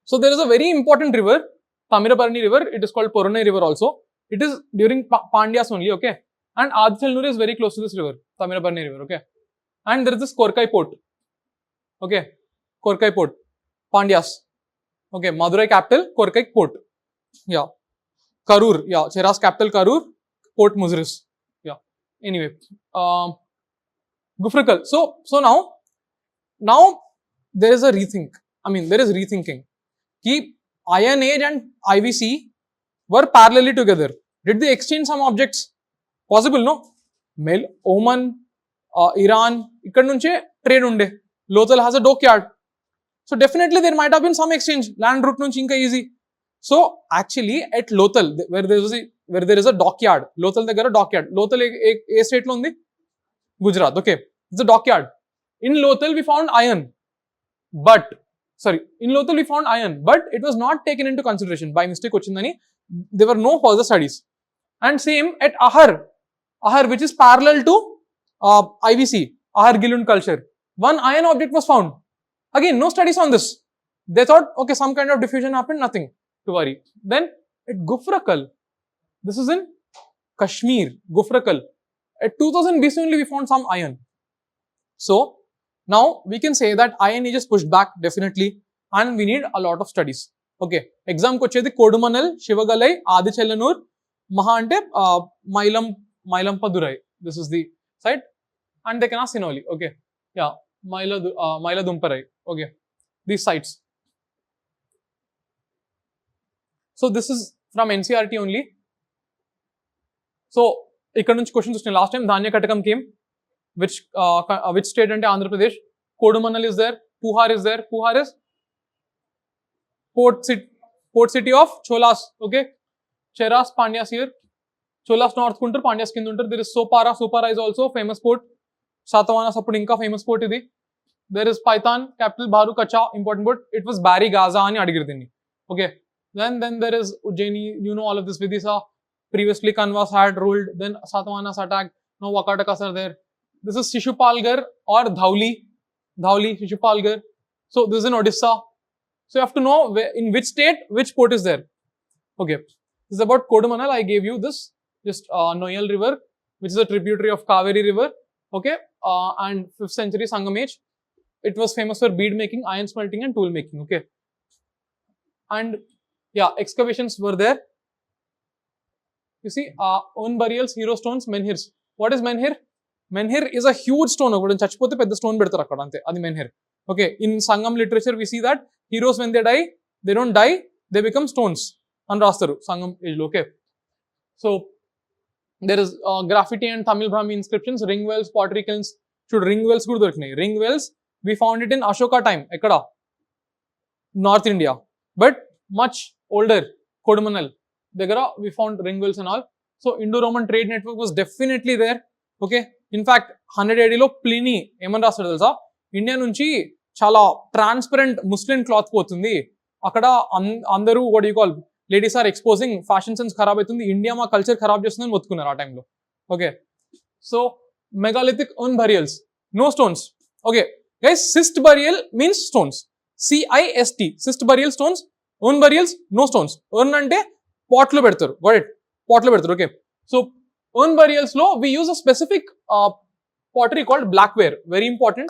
So there is a very important river, Tamirabarani river. It is called Porunai river also. It is during Pandyas only, okay. And Adichelanur is very close to this river, Tamirabarani river, okay. And there is this Korkai port. Okay, Korkai port, Pandyas. Okay, Madurai capital, Korkai port. Yeah. Karur, yeah, Cheras capital Karur, Port Muziris. Yeah. Anyway, Gufrakal. So now there is a rethink. I mean, there is rethinking. Ki Iron Age and IVC were parallelly together. Did they exchange some objects? Possible, no? Oman, Iran, ikkad nunche trade unde. Lothal has a dockyard. So definitely there might have been some exchange. Land route nunchi inka easy. So actually at Lothal, where there is a dockyard, Lothal దగ్గర dockyard. Lothal ఏ state లో ఉంది? Gujarat. Okay, it's a dockyard. In Lothal we found iron, but it was not taken into consideration. By mistake వచ్చిందని. There were no further studies. And same at Ahar, which is parallel to IVC, Ahar Gilund culture. One iron object was found. Again, no studies on this. They thought, okay, some kind of diffusion happened, nothing to worry. Then at Gufrakal, this is in Kashmir, Gufrakal. At 2000 BC only we found some iron. So Now we can say that Iron Age is pushed back definitely, and we need a lot of studies. Okay, exam kochedi Kodumanal, Shivagalai, Adichellanur, Maha ante Mailampadurai. This is the site, and they can ask Sinoli. Okay, yeah, Mailadumparai. Okay, these sites. So this is from NCERT only. So ఇక్కడ నుంచి questions వచ్చినాయి. Last time ధాన్య కటకం came, which state అంటే Andhra Pradesh. Kodumanal is there, Puhar is there. Puhar is port city of Cholas. Okay, Cheras, Pandyas here. Cholas north kuntar, Pandyas కింద ఉంటారు. There is Sopara is also famous port. Satavahanas అప్పుడు ఇంకా famous port ఇది. There is Paitan, capital Bharu Kacha, important port. It was Bari Gaza అని అడిగారు దీన్ని. Okay, then there is Ujjaini, you know all of this. Vidisha, previously Kanvas had ruled, then Satavahanas attacked. Now Vakatakas are there. This is Shishupalgarh or Dhauli, Shishupalgarh. So this is in Odisha. So you have to know in which state which port is there. Okay, this is about Kodumanal. I gave you this, just Noyal River, which is a tributary of Kaveri River. Okay, and 5th century Sangam age. It was famous for bead making, iron smelting, and tool making. Okay, and yeah, excavations were there. You see, own burials, hero stones, menhirs. What is menhir? Menhir is a huge stone. Chachipothe pedda stone bedtaru akkada ante. Adi menhir. Okay, in Sangam literature we see that heroes, when they die, they don't die, they become stones. An rastaru Sangam age lo. Okay, so there is graffiti and Tamil Brahmi inscriptions, ring wells, pottery kilns. Should ring wells kuda dorkinayi. Ring wells, we found it in Ashoka time. Ekkada? North India, but much older. Kodumanal దగ్గర we found ring wells and all. So Indo-Roman trade network was definitely there. Okay, in fact 100 AD లో ప్లినీ ఏమని రాస్తాడు తెలుసా? India నుంచి చాలా transparent ముస్లిం cloth పోతుంది, అక్కడ అందరూ what you call ladies are exposing, fashion sense ఖరాబ్ అవుతుంది, ఇండియా మా కల్చర్ ఖరాబ్ చేస్తుందని మొత్తుకున్నారు ఆ టైంలో. Okay, so megalithic urn burials, no stones. Okay guys, cyst burial means stones. CIST, cyst burial stones. Urn burials, no stones. Urn అంటే pot లో పెడతారు. Got it? Pot లో పెడతారు. Okay, so urn burials లో we use a specific pottery called blackware. Very important.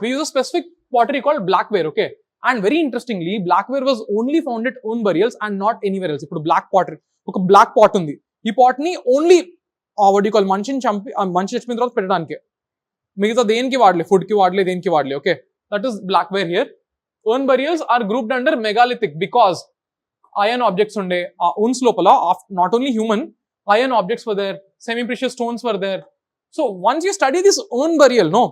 We use a specific pottery called blackware. Okay, and very interestingly, blackware was only found at urn burials and not anywhere else. ఇప్పుడు black pottery, ఒక black pot ఉంది. ఈ pot ని only what do you call మనిషిని చచ్చిపోయిన తర్వాత పెట్టడానికే, మిగతా దేనికి వాడలే, ఫుడ్ కి వాడలే, దేనికి వాడలే. Okay, that is blackware here. urn burials are grouped under megalithic because iron objects unde urns lopala, not only human, iron objects were there, semi precious stones were there. So once you study this urn burial, no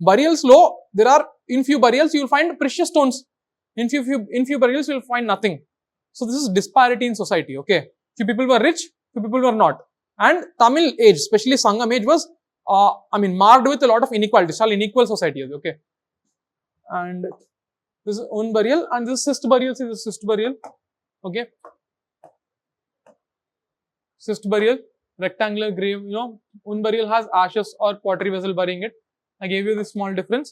burials lo, there are in few burials you will find precious stones, in few burials you will find nothing. So this is disparity in society. Okay, few people were rich, few people were not. And Tamil age, especially Sangam age, was marked with a lot of inequalities, all unequal society. Okay, and this is urn burial, and this is cyst burial. See, this is cyst burial. Okay, cyst burial, rectangular grave. You know, urn burial has ashes or pottery vessel burying it. I gave you this small difference.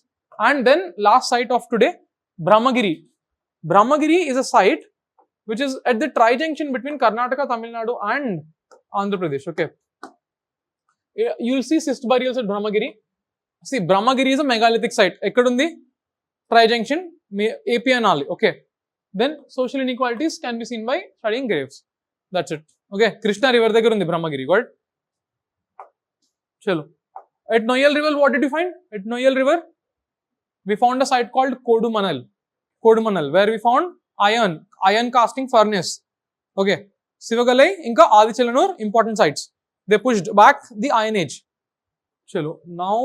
And then last site of today, Brahmagiri. Brahmagiri is a site which is at the tri-junction between Karnataka, Tamil Nadu and Andhra Pradesh. Okay, you will see cyst burials at Brahmagiri. See, Brahmagiri is a megalithic site. Ekkadundi? Tri-junction, AP and all. Okay, then social inequalities can be seen by studying graves. That's it. Okay, Krishna river దగ్గర ఉంది Brahmagiri. Got it? Chalo. At Noyal river, what did you find? At Noyal river, we found a site called Kodumanal, where we found iron casting furnace. Okay, Sivagalai inka Adichellanur, important sites. They pushed back the Iron Age. Chalo. Now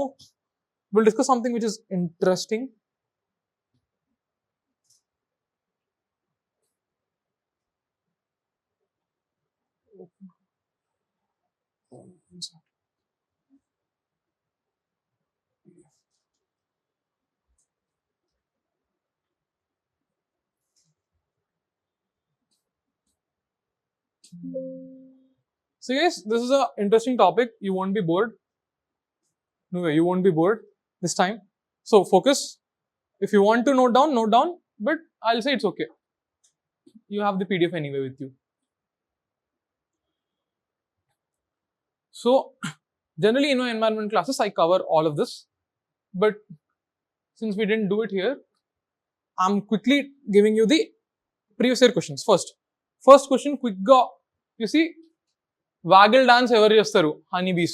we'll discuss something which is interesting. So guys, this is an interesting topic. You won't be bored. No way, you won't be bored this time. So focus. If you want to note down, but I'll say it's okay. You have the PDF anyway with you. So generally in my environment classes, I cover all of this. But since we didn't do it here, I'm quickly giving you the previous year questions. First question, quick ga, you see, waggle dance ever chestaru honeybees.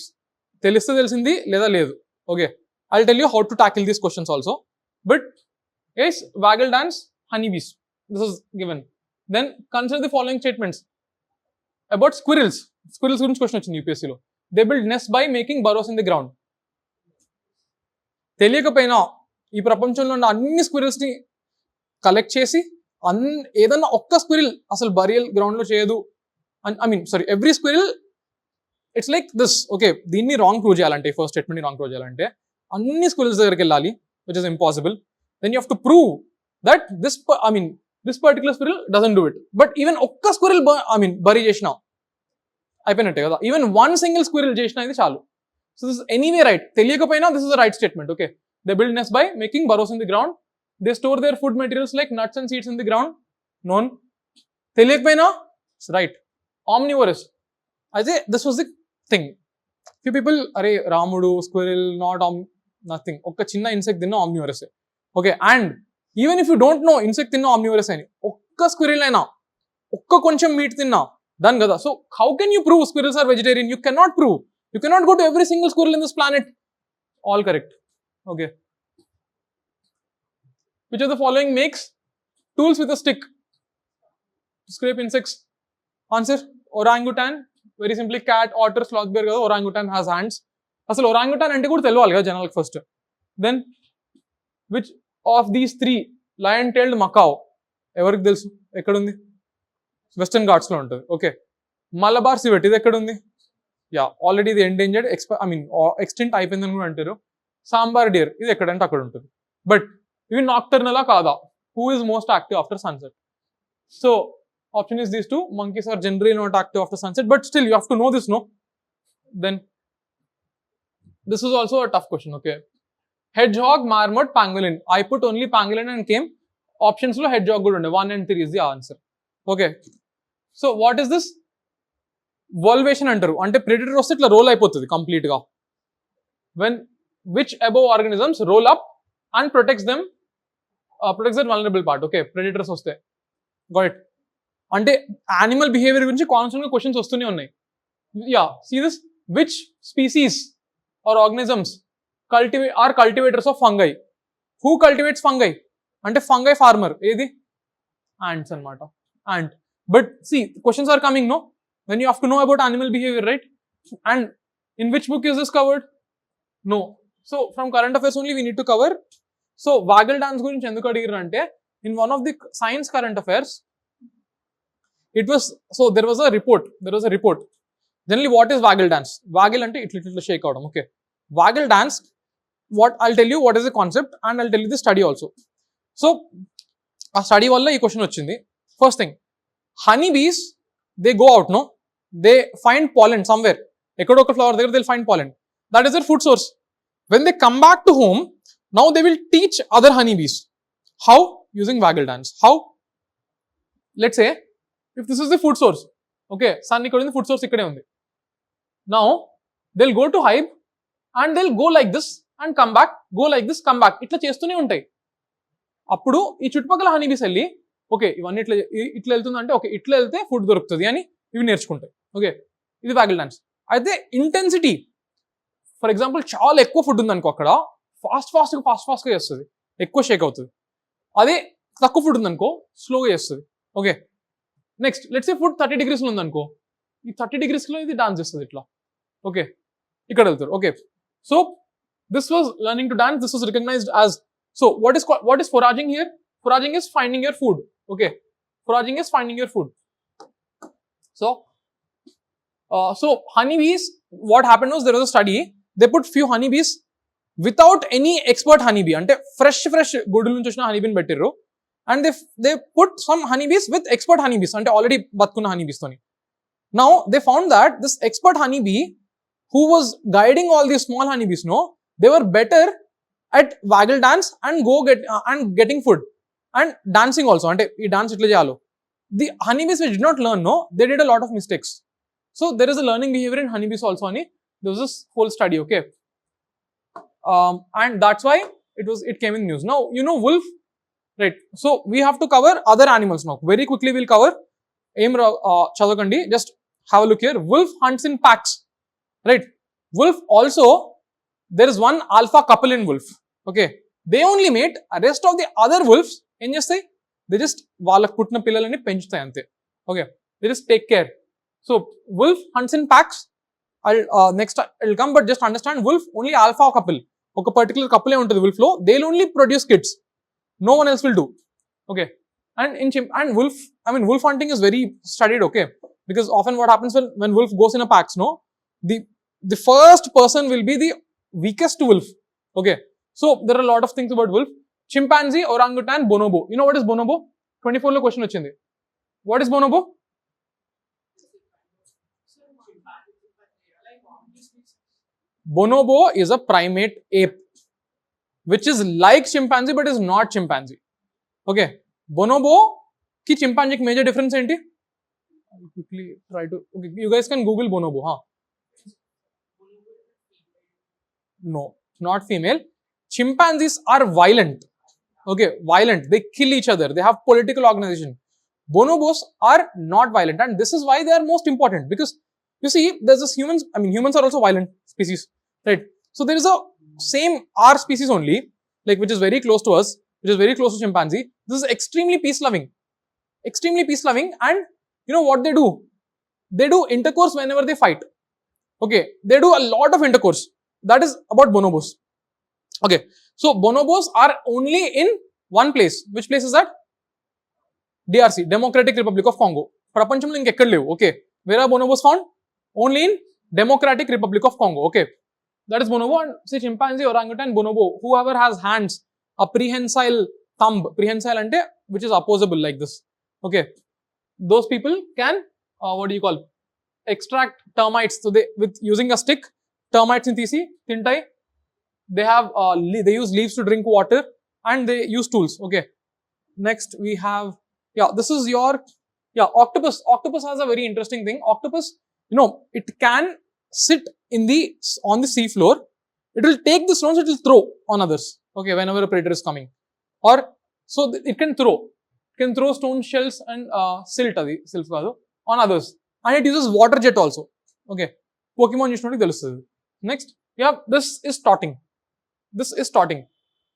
Teliste telisindi leda ledu. Okay, I'll tell you how to tackle these questions also. But yes, waggle dance, honeybees. This is given. Then consider the following statements about squirrels. Squirrels question వచ్చింది UPSC లో. They build nests by making burrows in the ground. తెలియకపోయినా ఈ ప్రపంచంలో ఉన్న అన్ని squirrels ని collect చేసి ఏదన్నా ఒక్క స్క్విరిల్ అసలు బరియల్ గ్రౌండ్ లో చేయదు. I mean, sorry, every squirrel, it's like this. Okay, దీన్ని రాంగ్ ప్రూవ్ చేయాలంటే, ఫస్ట్ స్టేట్మెంట్ ని రాంగ్ ప్రూవ్ చేయాలంటే అన్ని స్క్విరిల్స్ దగ్గరికి వెళ్ళాలి, which is impossible. Then you have to prove that this particular squirrel doesn't do it. But even ఒక్క squirrel bury చేసినా అయిపోయినట్టే కదా. ఈవెన్ వన్ సింగిల్ స్క్విరిల్ చేసినా ఇది చాలు. So this anyway right. తెలియకపోయినా this is the right statement. Okay, they build nest by making burrows in the ground. They store their food materials like nuts and seeds in the ground. Known. తెలియకపోయినా right. Omnivorous. అయితే this was the thing. Few people, అరే రాముడు squirrel not nothing, ఒక్క చిన్న insect తిన్నా omnivorous. Okay, and even if you don't know insect తిన్నా omnivorous అని, ఒక్క స్క్విరిల్ అయినా ఒక్క కొంచెం మీట్ తిన్నా done కదా. So how can you prove squirrels are vegetarian? You cannot prove. You cannot go to every single squirrel in this planet. All correct. Okay. Which of the following makes tools with a stick to scrape insects? Answer, orangutan. Very simply, cat, otter, sloth bear కదా, orangutan has hands. అసలు orangutan అంటే కూడా తెలియాలి కదా జనాలకు first. Then which of these three lion tailed macaque ఎవరికి తెలుసు ఎక్కడ ఉంది? వెస్టర్న్ ఘాట్స్ లో ఉంటుంది. ఓకే, మలబార్ సివెట్ ఇది ఎక్కడ ఉంది? యా, ఆల్రెడీ ఇది ఎండేంజర్డ్ ఎక్స్టెంట్ అయిపోయిందని కూడా అంటారు. సాంబార్ డియర్ ఇది ఎక్కడంటే అక్కడ ఉంటుంది. బట్ ఇవి నాక్టర్నలా కాదా? Who is most active after sunset? So option is these two. Monkeys are generally not active after sunset, but still you have to know this, no? Then this is also a tough question. Okay, hedgehog, marmot, pangolin. I put only pangolin and came. Options lo hedgehog good unde. 1 and 3 is the answer. Okay, so what is this? Volvation antaru. Ante predator vaste itla roll అయిపోతది complete గా. When which above organisms roll up and protects their vulnerable part. Okay, predators వస్తే. Got it. అంటే animal behaviour గురించి constant గా questions వస్తూనే ఉన్నాయి. Yeah, see this. Which species or organisms are cultivators of fungi? Who cultivates fungi? అంటే fungi farmer ఏది? Ants అనమాట. Ant. But see questions are coming, no, when you have to know about animal behaviour, right? And in which book is this covered? No. So from current affairs only we need to cover. So waggle dance గురించి ఎందుకు అడిగారు అంటే, in one of the science current affairs it was, so there was a report. Generally, what is waggle dance? Waggle ante itla shake avadam. Okay, waggle dance, what I'll tell you what is the concept and I'll tell you the study also. So a study valla ee question vachindi. First thing, honeybees, they go out, no, they find pollen somewhere, ekkodo oka flower దగ్గర they'll find pollen. That is their food source. When they come back to home, now they will teach other honeybees. How? Using waggle dance. How? Let's say if this is the food source, okay, sun ikkada undi, food source ikkade undi. Now they'll go to hive and they'll go like this and come back, go like this, come back, itla chestune untai. Appudu ee chuttupakala honeybees elli, okay, ivanni itla వెళ్తుంది అంటే, okay, itla వెళ్తే food దొరుకుతుంది అని ఇవి నేర్చుకుంటాయి. Okay, ఇది waggle dance. అయితే intensity, for example చాలా ఎక్కువ ఫుడ్ ఉంది అనుకో, అక్కడ ఫాస్ట్ గా చేస్తుంది, ఎక్కువ షేక్ అవుతుంది. అదే తక్కువ ఫుడ్ ఉంది అనుకో, స్లోగా చేస్తుంది. Okay, next let's say food 30 degrees లో ఉందనుకో, ఈ 30 degrees లో ఇది డాన్స్ చేస్తుంది ఇట్లా. ఓకే, ఇక్కడ వెళ్తారు. Okay, so this was learning to dance. This was recognised as, so what is foraging here? Foraging is finding your food. Okay, foraging is finding your food. So honeybees, what happened was there was a study. They put few honeybees without any expert honeybee, ante fresh గూడుల నుంచి వచ్చిన honeybees పెట్టిర్రు. And they put some honeybees with expert honeybees, ante already బతుకున్న honeybees తోని. Now they found that this expert honeybee who was guiding all these small honeybees, no, they were better at waggle dance and getting food and dancing also. Ante ee dance itla cheyalo. The honeybees which did not learn, no, they did a lot of mistakes. So there is a learning behavior in honeybees also ani. There was this whole study. Okay, and that's why it came in news. Now you know wolf, right? So we have to cover other animals now. Very quickly we'll cover. Chadakandi, just have a look here. Wolf hunts in packs, right? Wolf also, there is one alpha couple in wolf. Okay, they only mate. Rest of the other wolves ఏం చేస్తాయి? They just వాళ్ళకు పుట్టిన పిల్లలని పెంచుతాయి అంతే. Okay, they just take care. So wolf hunts in packs. Next I'll come, but just understand wolf only alpha couple. ఒక particular couple ఏ ఉంటుంది wolf లో. They'll only produce kids. No one else will do. Okay, and wolf, I mean wolf hunting is very studied. Okay, because often what happens when wolf goes in a packs, no, the first person will be the weakest wolf. Okay, so there are a lot of things about wolf. Chimpanzee, orangutan, bonobo. You know what is bonobo? 24 lo question వచ్చింది. What is bonobo? Bonobo is a primate ape which is like chimpanzee but is not chimpanzee. Okay, bonobo ki chimpanzee ki major difference enti? I'll quickly try to, okay, you guys can google bonobo, huh? No, not female. Chimpanzees are violent. Okay, violent. They kill each other. They have political organization. Bonobos are not violent, and this is why they are most important, because you see, there's this humans. I mean, humans are also violent species, right? So there is a same R species only, like which is very close to us, which is very close to chimpanzee. This is extremely peace loving, and you know what they do? They do intercourse whenever they fight. Okay, they do a lot of intercourse. That is about bonobos. Okay, so bonobos are only in one place. Which place is that? DRC, Democratic Republic of Congo. Prapanchamlo inkekkada levu. Okay, where are bonobos found? Only in Democratic Republic of Congo. Okay, that is bonobo. And see, chimpanzee, orangutan, bonobo, whoever has hands, a prehensile thumb, prehensile ante which is opposable like this. Okay, those people can what do you call, extract termites. So they, with using a stick, termites in తీసి తింటాయి. They have they use leaves to drink water, and they use tools. Okay, next we have, yeah, this is your, yeah, octopus. Octopus has a very interesting thing. Octopus, you know, it can sit on the sea floor. It will take the stones, it will throw on others. Okay, whenever a predator is coming, or so it can throw stone shells and silt on others, and it uses water jet also. Okay, Pokemon చూసినోడికి తెలుస్తుంది. Next, yeah, this is trotting.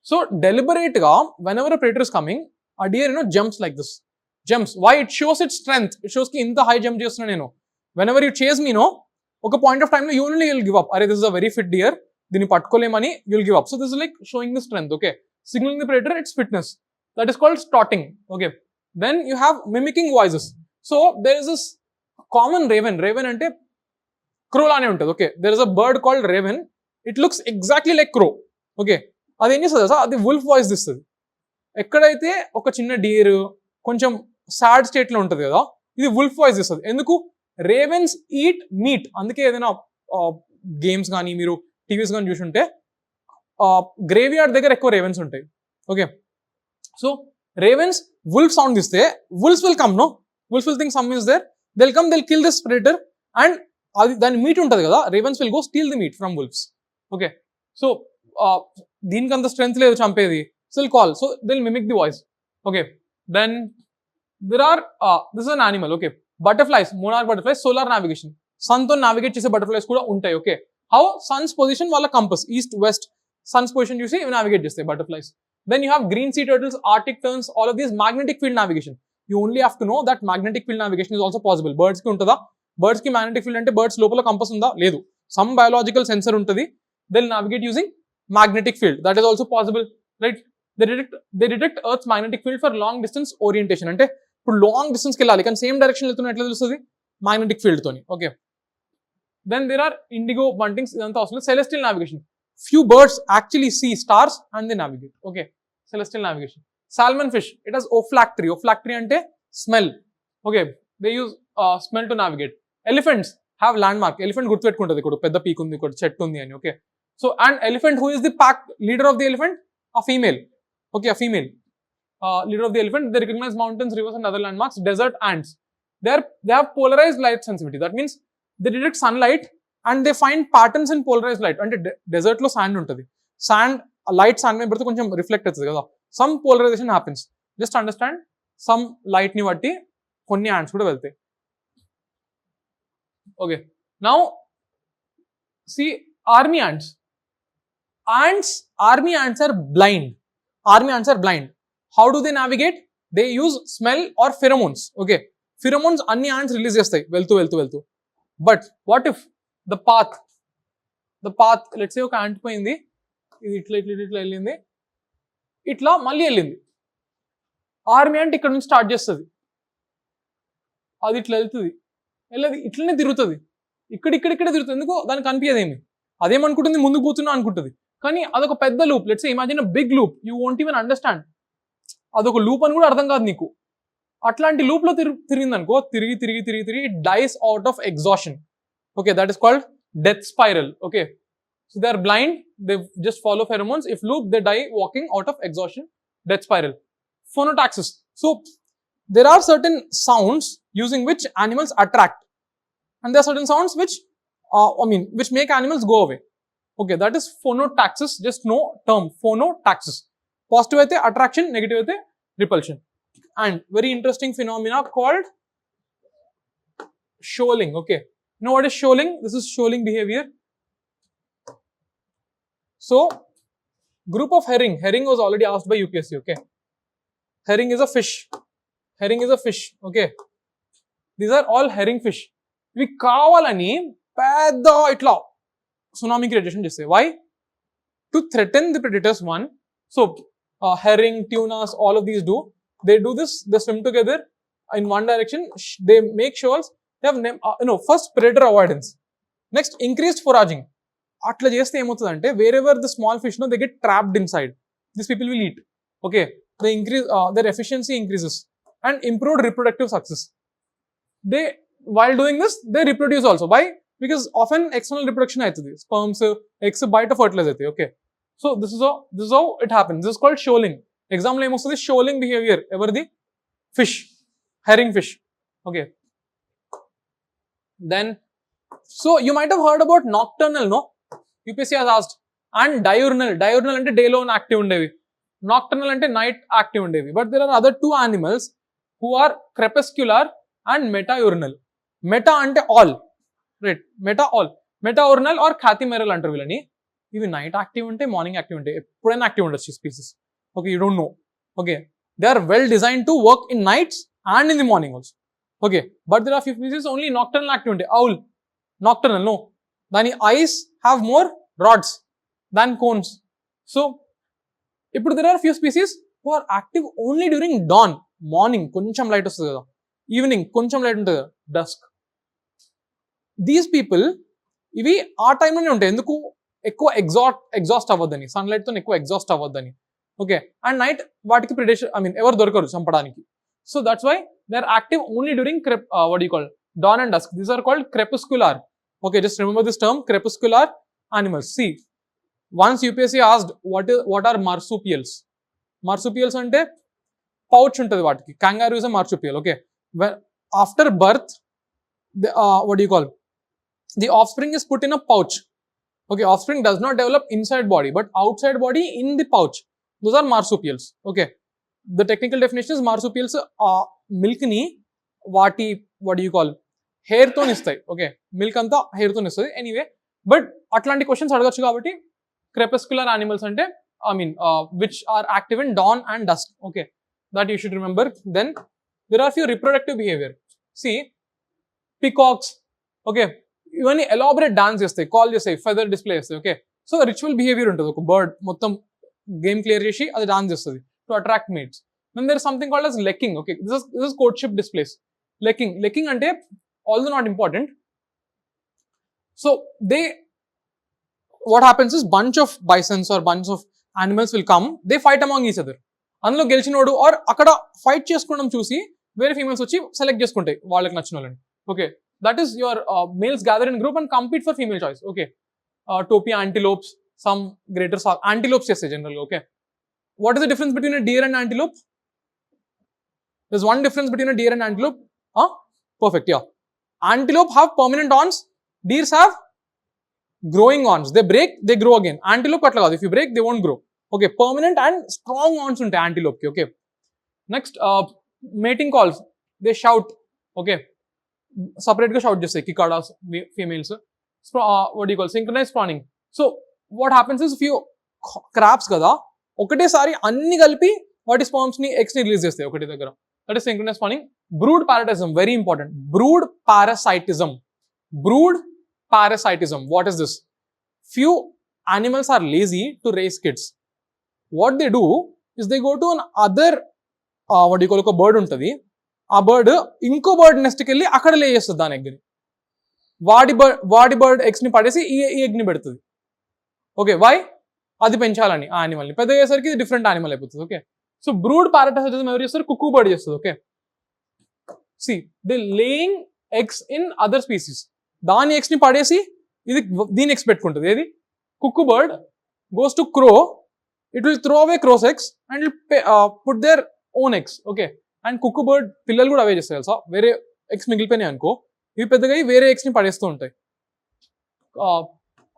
So deliberate ga, whenever a predator is coming, a deer, you know, jumps like this. Jumps. Why? It shows its strength. It shows ki inta high jump chestunna nenu. Whenever you chase me, no, oka point of time lo you only will give up. Are, this is a very fit deer. Dini pattukolemani, you will give up. So this is like showing the strength. Okay, signaling the predator its fitness. That is called trotting. Okay, then you have mimicking voices. So there is this common raven. Raven ante crow lane untadi. Okay, there is a bird called raven. It looks exactly like crow. Okay, అది ఏం చేస్తుంది sir, అది wolf voice ఇస్తుంది. ఎక్కడైతే ఒక చిన్న Deere కొంచెం sad స్టేట్లో ఉంటుంది కదా, ఇది వుల్ఫ్ వాయిస్ ఇస్తుంది. ఎందుకు? రేవెన్స్ ఈట్ మీట్. అందుకే ఏదైనా గేమ్స్ కానీ మీరు టీవీస్ కానీ చూసుంటే గ్రేవ్ యార్డ్ దగ్గర ఎక్కువ రేవెన్స్ ఉంటాయి. Okay, so ravens wolf sound ఇస్తే wolfs will come, no, wolf will think some is there, they'll come, they'll kill this predator, and అది దాని మీట్ ఉంటుంది కదా, ravens will go steal the meat from wolfs. Okay, so దీనికి అంత strength లేదు చంపేది, so will call, so they'll mimic the voice. Okay, then there are this is an animal. Okay, butterflies, monarch butterflies, solar navigation, sun తో navigate చేసే butterflies కూడా ఉంటాయి. Okay, how Sons position వాళ్ళ compass east west, Sons position చూసి navigate చేస్తాయి butterflies. Then you have green sea turtles, arctic terns, all of these magnetic field navigation. You only have to know that magnetic field navigation is also possible. Birds ki untada, birds ki magnetic field ante birds lopala compass unda ledu, some biological sensor untadi, they'll navigate using magnetic field. That is also possible, right? They detect earth's magnetic field for long distance orientation. Ante ఇప్పుడు long distance కి వెళ్ళాలి కానీ same direction వెళ్తున్నా ఎట్లా తెలుస్తుంది? Magnetic field తోని. Okay, then there are indigo buntings, ఇదంతా అవసరం. Celestial navigation, few birds actually see stars and they navigate. Okay, celestial navigation. Salmon fish, it has olfactory. Olfactory అంటే smell. Okay, they use smell to navigate. Elephants have landmark. Elephant గుర్తుపెట్టుకుంటుంది, ఇక్కడ పెద్ద peak ఉంది, ఇక్కడ చెట్టు ఉంది అని. Okay, so and elephant, who is the pack leader of the elephant? A female. Okay, a female leader of the elephant. They recognize mountains, rivers and other landmarks. Desert ants, they have polarized light sensitivity. That means they detect sunlight and they find patterns in polarized light. And desert lo sand untadi. Sand light sun మీద పడితే కొంచెం reflect అవుతుంది కదా, some polarisation happens. Just understand, some light ని బట్టి కొన్ని ants కూడా వెళ్తాయి. Okay, now see army ants. Army ants are blind. Army ants are blind. How do they navigate? They use smell or pheromones. Okay, pheromones అన్ని ants release చేస్తాయి వెళ్తూ. But what if the path, let's say ఒక ant పోయింది, ఇది ఇట్లా వెళ్ళింది, ఇట్లా మళ్ళీ వెళ్ళింది. ఆర్మీ ant ఇక్కడ నుంచి స్టార్ట్ చేస్తుంది, అది ఇట్లా వెళ్తుంది, ఇట్లనే తిరుగుతుంది, ఇక్కడ తిరుగుతుంది. ఎందుకు? దానికి కనిపించదేమి, అదేమనుకుంటుంది, ముందుకు పోతున్నా అనుకుంటుంది. కానీ అదొక పెద్ద loop. Let's say imagine a big loop, you won't even understand. అదొక లూప్ అని కూడా అర్థం కాదు నీకు. అట్లాంటి లూప్ లో తిరిగింది అనుకో, తిరిగి it dies out of exhaustion. Okay, that is called death spiral. Okay, so they are blind, they just follow pheromones. If loop, they die walking out of exhaustion, death spiral. Phonotaxis. So there are certain sounds using which animals attract, and there are certain sounds which which make animals go away. Okay, that is phonotaxis. Just know term phonotaxis. Positive aithe attraction, negative aithe repulsion. And very interesting phenomena called shoaling. Okay, you know what is shoaling? This is shoaling behavior. So group of herring was already asked by UPSC. Okay, herring is a fish. Okay, these are all herring fish. ఇవి కావాలని పెద్ద ఇట్లా tsunami creation చేస్తాయి. Why? To threaten the predators. One, so herring, tunas, all of these do this. They swim together in one direction. They make sure they have first predator avoidance, next increased foraging. అట్లా చేస్తే ఏమవుతుందంటే, wherever the small fish they get trapped inside, these people will eat. Okay, they increase their efficiency increases and improved reproductive success. They, while doing this, they reproduce also. Why? Because often external reproduction aitadi, sperms, eggs bite fertilize aitadi. Okay, so this is how it happens. This is called shoaling. Example em ostadi, shoaling behavior everdi fish, herring fish. Okay, then so you might have heard about nocturnal, no? UPSC has asked. And diurnal ante day lo active undevi, nocturnal ante night active undevi. But there are other two animals who are crepuscular and metaurnal. Meta ante all, right? Metaurnal or cathimeral antaru villani. Ivi night active unte, morning active unte, eppudaina active undachu species. Okay, you don't know. Okay, they are well designed to work in nights and in the morning also. Okay, but there are few species only nocturnal active unte. Owl, nocturnal, no. Dani eyes have more rods than cones. So ఇప్పుడు there are few species who are active only during dawn, morning కొంచెం light వస్తుంది కదా, evening కొంచెం light ఉంటుంది కదా, dusk. These people ఇవి ఆ టైంలోనే ఉంటాయి. ఎందుకు? ఎక్కువ ఎగ్జాస్ట్ అవ్వద్దని, సన్లైట్ తో ఎక్కువ ఎగ్జాస్ట్ అవ్వద్దని. ఓకే, అండ్ నైట్ వాటికి ప్రిడేషన్ ఎవరు దొరకరు చంపడానికి. So that's why they are active only during what you call dawn and dusk. These are called crepuscular. Okay, just remember this term, crepuscular animals. See, once UPSC asked what are marsupials. Marsupials ante pouch untadi vaatiki. Kangaroo is a marsupial. Okay, when after birth, what do you call, the offspring is put in a pouch. Okay, offspring does not develop inside body but outside body in the pouch. Those are marsupials. Okay, the technical definition is marsupials milk ni vaati, what do you call, hair తో ఇస్తాయి. Okay, milk అంతా hair తో ఇస్తుంది. Anyway, but అట్లాంటి questions అడగచ్చు కాబట్టి crepuscular animals ante which are active in dawn and dusk. Okay, that you should remember. Then there are few reproductive behavior. See, peacocks. Okay, ఇవన్నీ elaborate dance చేస్తాయి, call చేస్తాయి, feather display చేస్తాయి. Okay, so ritual behaviour ఉంటుంది. ఒక bird మొత్తం game clear చేసి అది dance చేస్తుంది to attract mates. Then there is something called as lecking. Okay, this is courtship displays. Lecking ante although not important. So what happens is bunch of bisons or bunch of animals will come, they fight among each other. అందులో గెలిచినోడు are అక్కడ fight చేసుకోవడం చూసి వేరే females వచ్చి select చేసుకుంటాయి వాళ్ళకి నచ్చిన వాళ్ళని. Okay, that is your males gather in group and compete for female choice. Okay, టోపీ, యాంటీలోప్స్, సమ్ గ్రేటర్ యాంటీలోప్స్ చేస్తాయి జనరల్గా. Okay, what is the difference between a dear and antelope? There's one difference between a deer and antelope. Perfect, yeah. Antelope have permanent horns, deers have growing horns. They break, they grow again. Antelope atla kaadu, if you break they won't grow. Okay, permanent and strong horns ఉంటాయి antelope కి. Okay, next mating calls, they shout. Okay, separate గా shout చేస్తాయి cicadas females. What do you call synchronized spawning. So what happens is few crabs కదా ఒకటేసారి అన్ని కలిపి వాటి spams ని ఎగ్స్ ని రిలీజ్ చేస్తాయి ఒకటి దగ్గర. That is synchronized spawning. Brood parasitism, very important. Brood parasitism. Brood parasitism. What is this? Few animals are lazy to raise kids. What they do is they go to an other what do you call ఒక bird ఉంటుంది. ఆ bird ఇంకో bird నెస్ట్కి వెళ్ళి అక్కడ లే చేస్తుంది దాని ఎగ్ని. వాడి బర్డ్ ఎగ్స్ ని పడేసి ఈ ఎగ్ ని పెడుతుంది. Okay, why? అది పెంచాలని ఆ యానిమల్ని. పెద్ద అయ్యేసరికి ఇది డిఫరెంట్ యానిమల్ అయిపోతుంది. ఓకే, సో బ్రూడ్ పారాసిటిజం ఎవరు చేస్తారు? కుక్కూ బర్డ్ చేస్తుంది. Okay, see they laying eggs in other species. దాని ఎగ్స్ ని పడేసి ఇది దీని ఎగ్స్ పెట్టుకుంటుంది. ఏది? Cuckoo bird goes to crow, it will throw away crow's eggs and put their own eggs. Okay, and cuckoo bird పిల్లలు కూడా అవే చేస్తాయి తెలుసా. వేరే ఎగ్స్ మిగిలిపోయినాయి అనుకో, ఇవి పెద్దగా వేరే ఎగ్స్ ని పడేస్తూ ఉంటాయి.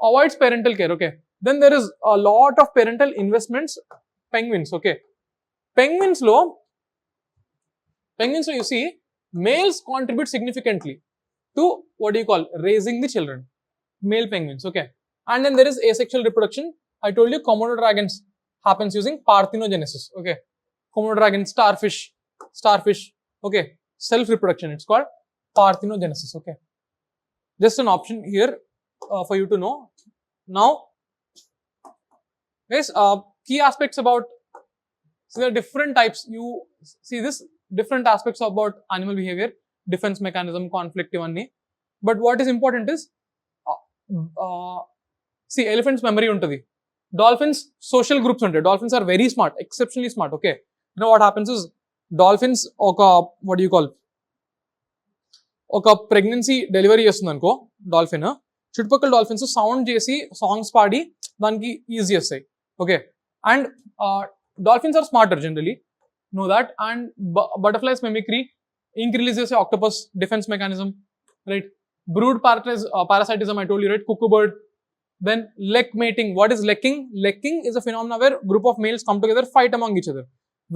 Avoids parental care. Okay, then there is a lot of parental investments. Penguins. Okay, penguins lo you see males contribute significantly to what do you call raising the children. Male penguins. Okay, and then there is asexual reproduction. I told you Komodo dragons happens using parthenogenesis. Okay, Komodo dragon, starfish. Okay, self reproduction, it's called parthenogenesis. Okay, just an option here for you to know. Now guys, key aspects about, so there are different types. You see this different aspects about animal behavior, defense mechanism, conflict ivanni. But what is important is see elephants memory untadi. Dolphins social groups untayi. Dolphins are very smart, exceptionally smart. Okay, you know what happens is dolphins oka what do you call oka pregnancy delivery చేస్తుంది అనుకో dolphin, చుట్టుపక్కల dolphins sound చేసి songs పాడి దానికి easy చేస్తాయి. Okay, and dolphins are smarter generally, know that. And butterflies mimicry, ink releases octopus, defense mechanism, right? Brood parasitism, I told you, right? Cuckoo bird. Then lek mating. What is lekking? Lekking is a phenomenon where group of males come together, fight among each other.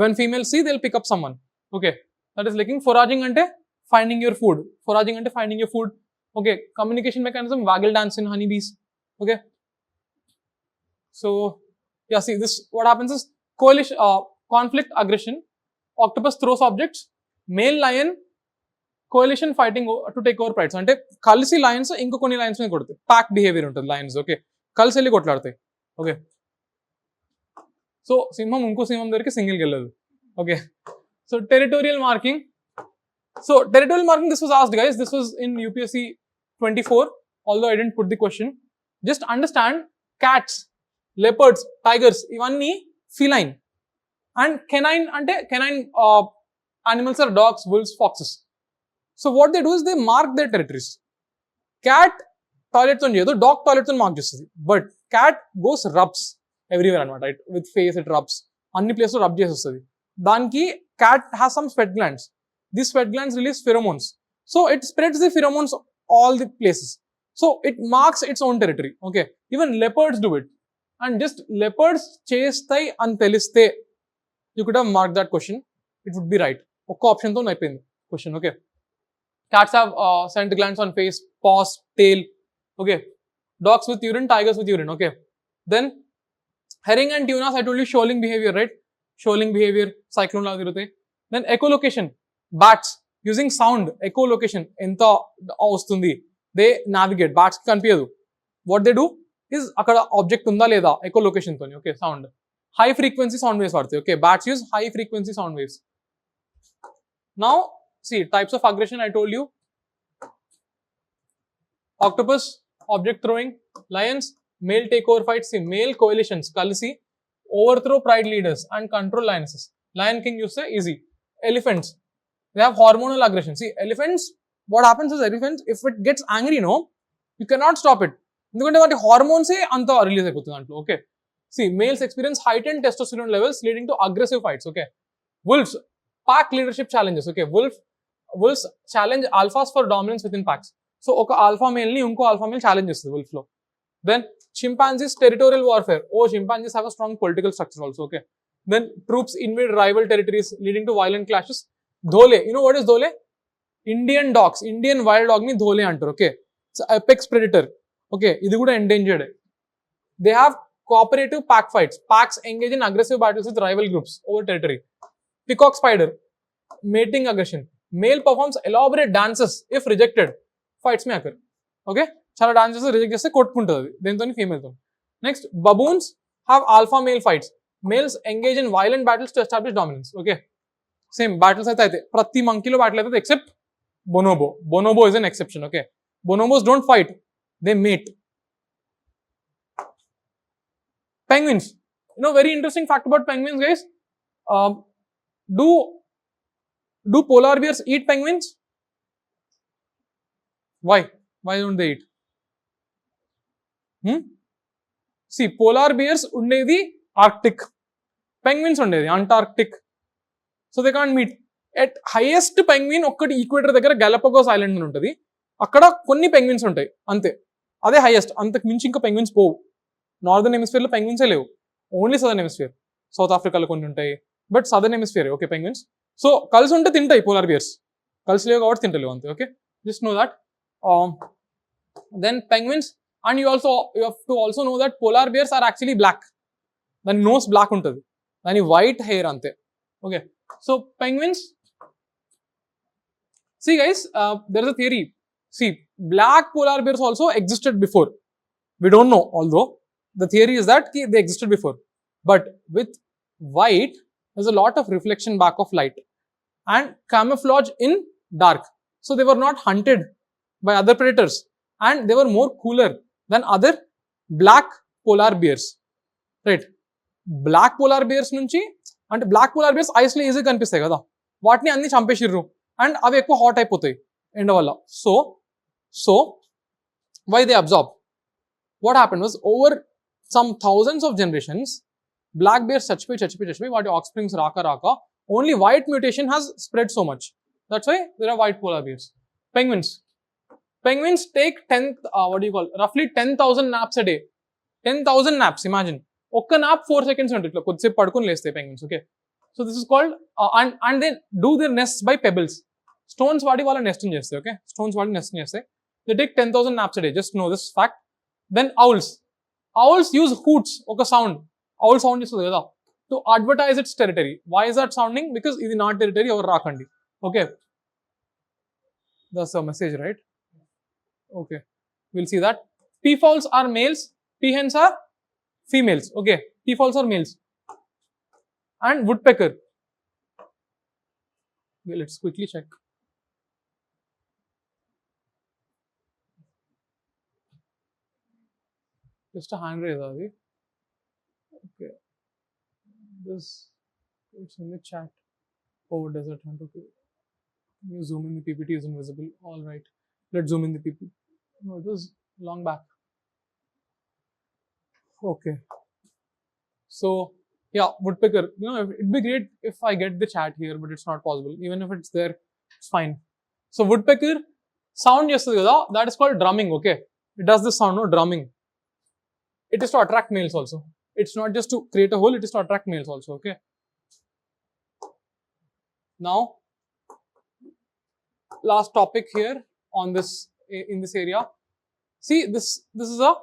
When females see, they'll pick up someone. Okay, that is lekking. Foraging ante finding your food. Foraging ante finding your food. Okay, communication mechanism, waggle dance in honeybees. Okay, so yeah, see this, what happens is coalition, conflict, aggression. Octopus throws objects. Male lion, coalition fighting to take over prides. Ante kalisi lions inko konni lions ni koduతాయి. Pack behavior untadi lions. Okay, kalisi elli koట్లాడతాయి. Okay, so సింహం ఇంకో సింహం దగ్గరికి single వెళ్ళదు. Okay, so territorial marking. So territorial marking, this was asked guys, this was in UPSC 24, although I didn't put the question. Just understand, cats, leopards, tigers, ivanni feline, and canine ante canine animals are dogs, wolves, foxes. So what they do is they mark their territories. Cat toilet ton cheyadu, dog toilet ton mark chestadi, but cat goes rubs everywhere anamata, right? With face it rubs, anni places lo rub chestadi. Daniki cat has some sweat glands. These sweat glands release pheromones, so it spreads the pheromones all the places, so it marks its own territory. Okay, even leopards do it. And just leopards చేస్తాయి అని తెలిస్తే you could have marked that question, it would be right. ఒక్క option తో అయిపోయింది question. Okay, cats have scent glands on face, paws, tail. Okay, dogs with urine, tigers with urine. Okay, then herring and tunas, I told you shoaling behavior, right? Shoaling behavior, cyclone లాగా తిరుగుతాయి. Then echolocation, bats using sound, echolocation ఎంత వస్తుంది, they navigate. Bats కనిపించదు, what they do is అక్కడ object ఉందా లేదా echolocation తోని. Okay, sound, high frequency sound waves వాడతాయి. Okay, bats use high frequency sound waves. Now see types of aggression, I told you, octopus object throwing, lions male takeover fights, see male coalitions kalisi overthrow pride leaders and control lionesses. Lion king you say easy. Elephants, they have hormonal aggression. See elephants, what happens is elephants, if it gets angry, no, you cannot stop it, ఎందుకంటే వాటి hormones అంతా release అయిపోతుంది దాంట్లో. Okay, see males experience heightened testosterone levels leading to aggressive fights. Okay, wolves, pack leadership challenges. Okay, wolves challenge alphas for dominance within packs. So oka alpha male ni inko alpha male challenge chestadi wolf lo. Then chimpanzees territorial warfare. Oh, chimpanzees have a strong political structure also. Okay. Then troops invade rival territories leading to violent clashes. Dhole. You know what is dhole? Indian dogs. Indian wild dog ni dhole antar. Okay. It's an apex predator. Okay. Idu kuda endangered. They have cooperative pack fights. Packs engage in aggressive battles with rival groups over territory. Peacock spider. Mating aggression. Male performs elaborate dances. If rejected, fights may occur. Okay. Chala dances reject చేస్తే కొట్టుకుంటది దేంతో female తో. Next, baboons have alpha male fights. Males engage in violent battles to establish dominance. Okay. Same battles అయితే ప్రతి monkey లో battle అయితే except bonobo. Bonobo is an exception. Okay. Bonobos don't fight. They mate. Penguins. You know, very interesting fact about penguins, guys. Do polar bears eat penguins? Why? Why don't they eat? See, polar bears undedi Arctic. Penguins undedi Antarctic. So they can't meet. At highest penguin okkati equator దగ్గర Galapagos island అని ఉంటది. అక్కడ కొన్ని penguins ఉంటాయి అంతే. అదే highest. అంతకు మించి ఇంకా penguins పోవు. నార్దర్న్ హెమిస్ఫియర్ లో పెంగ్విన్స్ లేవు. Only southern hemisphere. సౌత్ ఆఫ్రికాలో కొన్ని ఉంటాయి. But southern hemisphere okay penguins. So కలిసి ఉంటే తింటాయి పోలార్ బియర్స్. కలిసి లేవు కాబట్టి తింటలేవు అంతే. Okay, just know that. Then penguins and you have to also know that polar bears are actually black. దాని నోస్ బ్లాక్ ఉంటుంది, దాని వైట్ హెయిర్ అంతే. Okay, so penguins, see guys, there is a theory. See, black polar bears also existed before. We don't know, although the theory is that they existed before. But with white, there's a lot of reflection back of light and camouflage in dark. So they were not hunted by other predators and they were more cooler than other black polar bears. Right? Black polar bears nunchi, and black polar bears ice lo easy kanipistayi kada. Vaatni anni champesirru and avi ekku hot అయిపోతాయి ఎండ వల్ల. So why they absorb? What happened was, over some thousands of generations, black bears చచ్చిపోయి వాటి offsprings రాక only white mutation has spread so much. That's why there are white polar bears. Penguins take roughly 10,000 naps a day. 10,000 naps, imagine. ఒక్క nap 4 seconds ఉంటుంది, ఇట్లా కొద్దిసేపు పడుకొని లేస్తాయి penguins. Okay, so this is called and they do their nests by pebbles. Stones వాడి వాళ్ళ nesting చేస్తాయి. Okay, stones వాడి nesting చేస్తాయి. They take 10,000 naps a day. Just know this fact. Then owls use hoots, oka sound. Owl sound is kada to advertise its territory. Why is that sounding? Because ఇది నా territory, ఎవరు రాకండి. Okay, that's a message, right? Okay, we'll see that. Peafowls are males, peahens are females. Okay, peafowls are males. And woodpecker, okay, let's quickly check. Just a hand raise, Adi. Okay. It's in the chat. Oh, does it hand? Okay. You zoom in, the PPT is invisible. All right. Let's zoom in the PPT. No, it was long back. Okay. So, yeah, woodpecker. You know, it'd be great if I get the chat here, but it's not possible. Even if it's there, it's fine. So, woodpecker sound yesterday, that is called drumming. Okay. It does this sound, no, drumming. It is to attract males also. It's not just to create a hole, it is to attract males also. Okay. Now, last topic here on this, in this area. See, this is a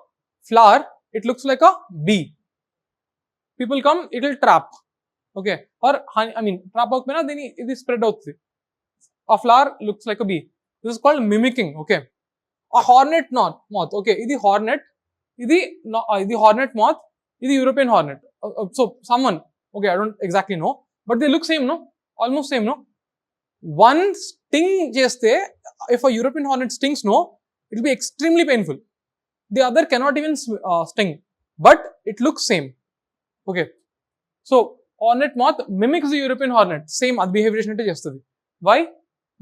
flower. It looks like a bee. People come, it will trap. Okay. Or trap out mein na, then it is spread out. A flower looks like a bee. This is called mimicking. Okay. A hornet moth. Okay. This hornet. The hornet moth, this European hornet. So someone, okay, I don't exactly know, but they look same, no? Almost same, no? One sting cheste, if a European hornet stings, no, it will be extremely painful. The other cannot even sting, but it looks same. Okay, so hornet moth mimics the European hornet, same behavior chestadi. Why?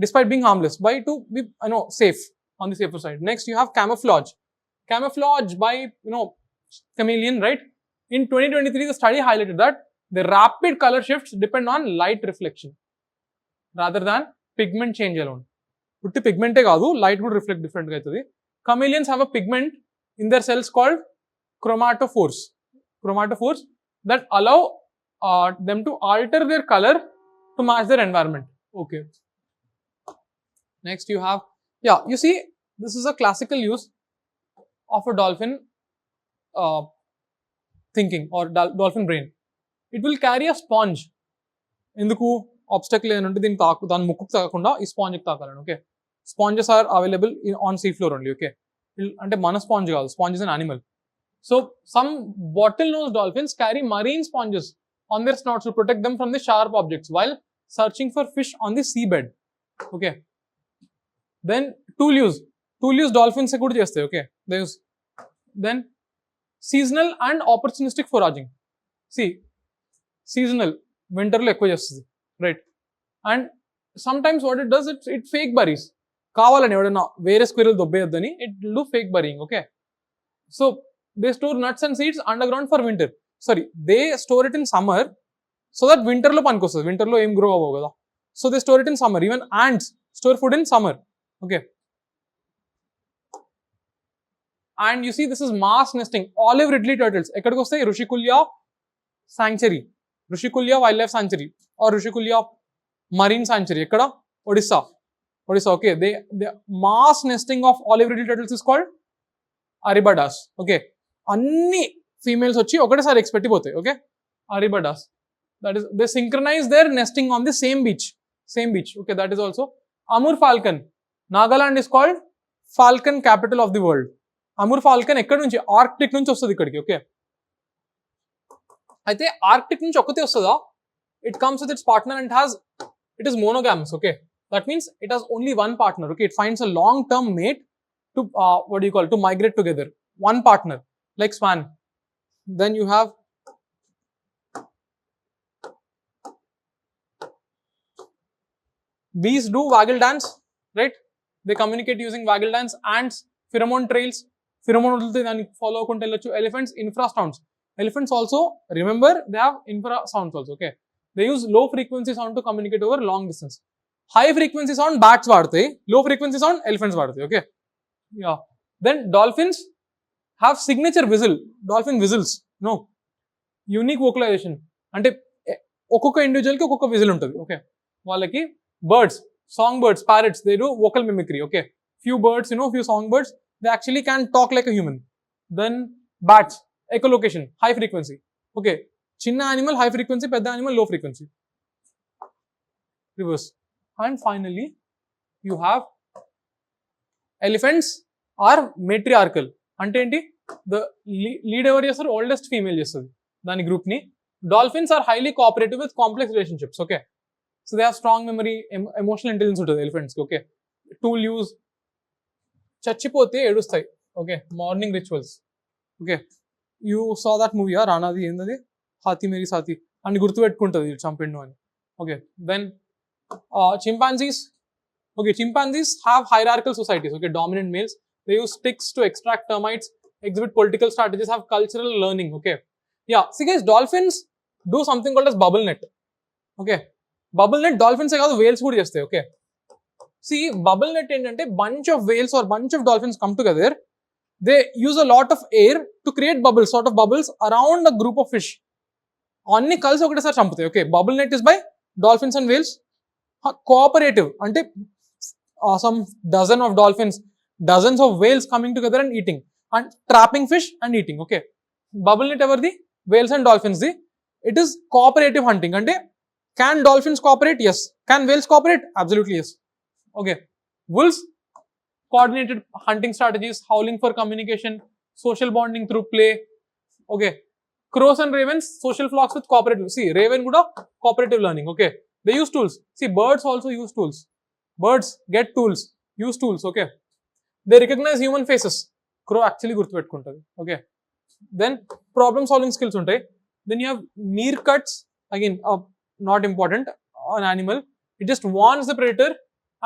Despite being harmless. Why? To be safe, on the safer side. Next, you have camouflage. Camouflage by chameleon, right? In 2023, the study highlighted that the rapid color shifts depend on light reflection rather than pigment change alone. Putti pigment e kaadu, light would reflect different ga aitadi. Chameleons have a pigment in their cells called chromatophores. Chromatophores that allow them to alter their color to match their environment. Okay. Next you have, you see this is a classical use of a dolphin thinking or dolphin brain. It will carry a sponge. ఎందుకు obstacle ఏంటంటే దీన్ని దాని ముక్కుకు తాగకుండా ఈ స్పాంజ్కి తాకాలని. Okay, sponges are available on sea floor only. Okay, అంటే మన స్పాంజ్ కాదు, sponge is an animal. So some bottlenose dolphins carry marine sponges on their snouts to protect them from the sharp objects while searching for fish on the seabed. Okay, then tool use dolphins కూడా చేస్తాయి. Okay, they use. Then seasonal and opportunistic foraging. See, seasonal winter లో ఎక్కువ చేస్తుంది, right? And sometimes what it does, it fake buries. కావాలని ఎవడన్నా వేరే squirrel దొబ్బేయద్దని it do fake burying. Okay, so they store nuts and seeds underground for winter. Sorry, they store it in summer so that winter లో పనికి వస్తుంది. Winter లో ఏం grow అవ్వవు కదా, so they store it in summer. Even ants store food in summer. Okay, and you see this is mass nesting. Olive ridley turtles ekkadiki vastayi? Rushikulya sanctuary, Rushikulya wildlife sanctuary or Rushikulya marine sanctuary. Ekkada? Odisha. Okay, they mass nesting of olive ridley turtles is called Aribadas. Okay, anni females vachi okatesari eggs pettipotayi. Okay, Aribadas, that is they synchronize their nesting on the same beach. Okay, that is also Amur falcon. Nagaland is called falcon capital of the world. Amur falcon ఎక్కడి నుంచి? Arctic నుంచి వస్తుంది ఇక్కడికి. Okay, అయితే Arctic నుంచి ఒక్కతే వస్తుందా? It comes with its partner and it is monogamous. Okay, that means it has only one partner. Okay, it finds a long term mate to what do you call, to migrate together. One partner, like swan. Then you have bees do waggle dance, right? They communicate using waggle dance. Ants pheromone trails, pheromone వదిలితే దాన్ని follow అవ్వకుండా వెళ్ళొచ్చు. Elephants infrasounds. Elephants also remember they have infrasounds also. Okay, they use low frequency sound to communicate over long distance. High frequency sound bats వాడతాయి, low frequency sound elephants వాడతాయి. Okay, yeah. Then dolphins have signature whistle. Dolphin whistles know unique vocalisation, అంటే ఒక్కొక్క individual కి ఒక్కొక్క whistle ఉంటుంది. Okay, వాళ్ళకి birds, song birds, parrots, they do vocal mimicry. Okay, few birds, few songbirds, they actually can talk like a human. Then bats, echolocation, high frequency. Okay, chinna animal high frequency, pedda animal low frequency. Reverse. And finally you have elephants are matriarchal. Ante enti, the lead ever chesaru, oldest female chestadi dani group ni. Dolphins are highly cooperative with complex relationships. Okay, so they have strong memory, emotional intelligence untadi elephants. Okay, tool use, చచ్చిపోతే ఏడుస్తాయి. Okay, morning rituals. Okay, you saw that movie రానాది, ఏంటది, హాతీ మేరీ సాతి అని గుర్తుపెట్టుకుంటుంది చంపిండు అని. Okay, then chimpanzees. Okay, chimpanzees have hierarchical societies. Okay, dominant males, they use sticks to extract termites, exhibit political strategies, have cultural learning. Okay, yeah, see guys, dolphins do something called as bubble net. Okay, bubble net dolphins కాదు, whales కూడా చేస్తాయి. Okay, see, bubble net ఏంటంటే bunch of whales or bunch of dolphins come together, they use a lot of air to create bubbles, sort of bubbles around a group of fish. అన్ని కలిసి ఒకటేసారి చంపుతాయి. Okay, bubble net is by dolphins and whales. Cooperative అంటే some dozen of dolphins, dozens of whales coming together and eating and trapping fish and eating. Okay, bubble net everdi, whales and dolphins di. It is cooperative hunting. అంటే can dolphins cooperate? Yes. Can whales cooperate? Absolutely yes. Okay, wolves, coordinated hunting strategies, howling for communication, social bonding through play. Okay, crows and ravens, social flocks with cooperative. See, raven kuda cooperative learning. Okay, they use tools. See, birds also use tools. Birds get tools, use tools. Okay, they recognize human faces. Crow actually gurtu pettukuntadi. Okay, then problem solving skills untai. Then you have meerkats, again not important, an animal. It just warns the predator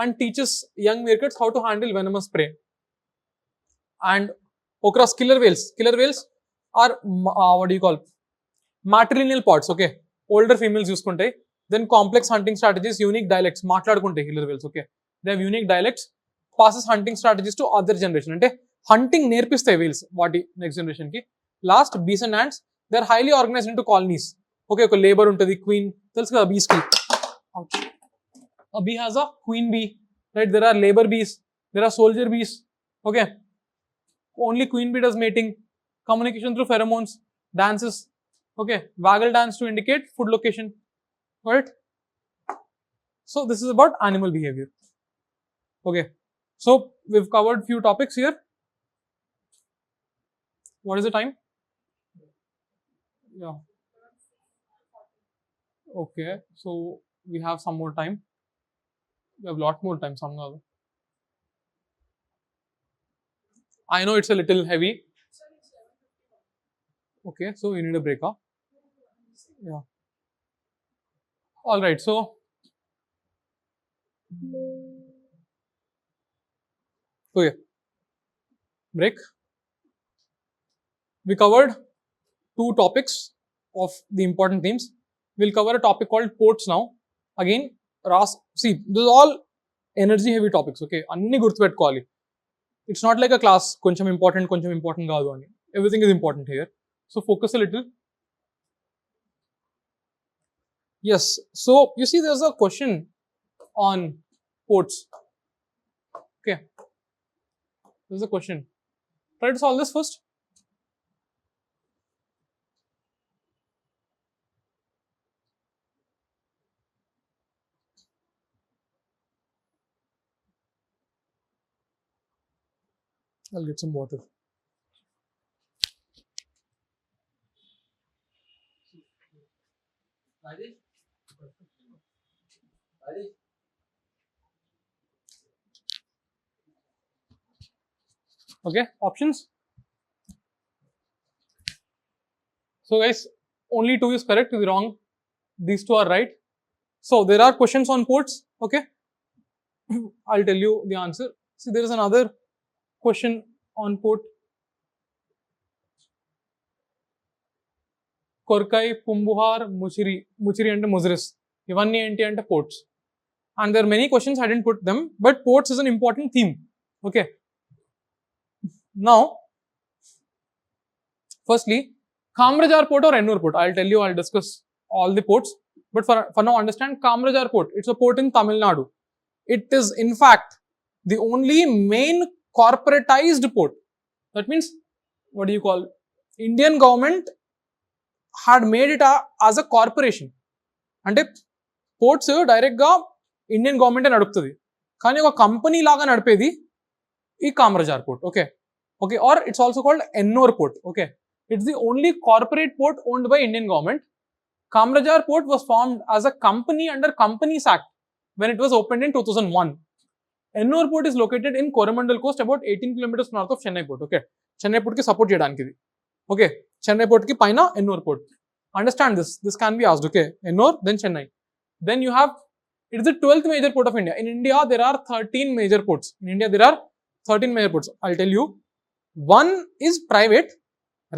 and teaches young meerkats how to handle venomous prey. And okras, killer whales. Killer whales are what do you call, matrilineal pods. Okay, older females uskuntai. Then complex hunting strategies, unique dialects, మాట్లాడుకుంటాయి killer whales. Okay, they have unique dialects, passes hunting strategies to other generation. అంటే hunting నేర్పిస్తాయి whales వాటి next generation కి. Last bees and ants, they are highly organised into colonies. Okay, ఒక labour ఉంటుంది, queen తెలుసు కదా బీస్ కి. A bee has a queen bee, right? There are labor bees, there are soldier bees. Okay, only queen bee does mating, communication through pheromones, dances. Okay, waggle dance to indicate food location. Right? So this is about animal behavior. Okay, so we've covered few topics here. What is the time? Yeah. Okay, so we have some more time. We have a lot more time somehow. I know it's a little heavy. Okay, so we need a break, huh? Yeah. All right, so okay, break. We covered two topics of the important themes. We'll cover a topic called ports now. Again, see, this is all energy heavy topics. Okay, anni gurtupeట్టుకోవాలి. It's not like a class, కొంచెం important కాదు అని. Everything is important here. So focus a little. Yes, so you see there's a question on ports. Okay, there's a question. Try to solve this first. I'll get some water. Okay, options. So guys, only 2 is correct, is wrong. These 2 are right. So there are questions on ports. Okay, I'll tell you the answer. See, there is another question on port. Korkai, Pumbuhar, Muchiri and Muziris. Ivanni enti ante ports. And there are many questions, I didn't put them, but ports is an important theme. Okay. Now, firstly, Kamrajar port or Ennur port. I'll tell you, I'll discuss all the ports. But for now, understand Kamrajar port. It's a port in Tamil Nadu. It is, in fact, the only main corporatized port. That means, what do you call? Indian government had made it as a corporation. అంటే ports డైరెక్ట్గా Indian గవర్నమెంటే నడుపుతుంది, కానీ ఒక company లాగా నడిపేది ఈ Kamarajar port. Okay okay, or it's also called Ennore port. Okay, it's the only corporate port owned by Indian government. Kamrajar port was formed as a company under Companies Act when it was opened in 2001. Ennore port is located in Coromandel coast about 18 kilometers north of Chennai port. Okay, Chennai port ki support cheyadaniki idi. Okay, Chennai port ki paina Ennore port. Understand this. This can be asked. Okay, Ennore, then Chennai. Then you have, it is the 12th major port of India. In India, there are 13 major ports. In India, there are 13 major ports. I'll tell you. One is private,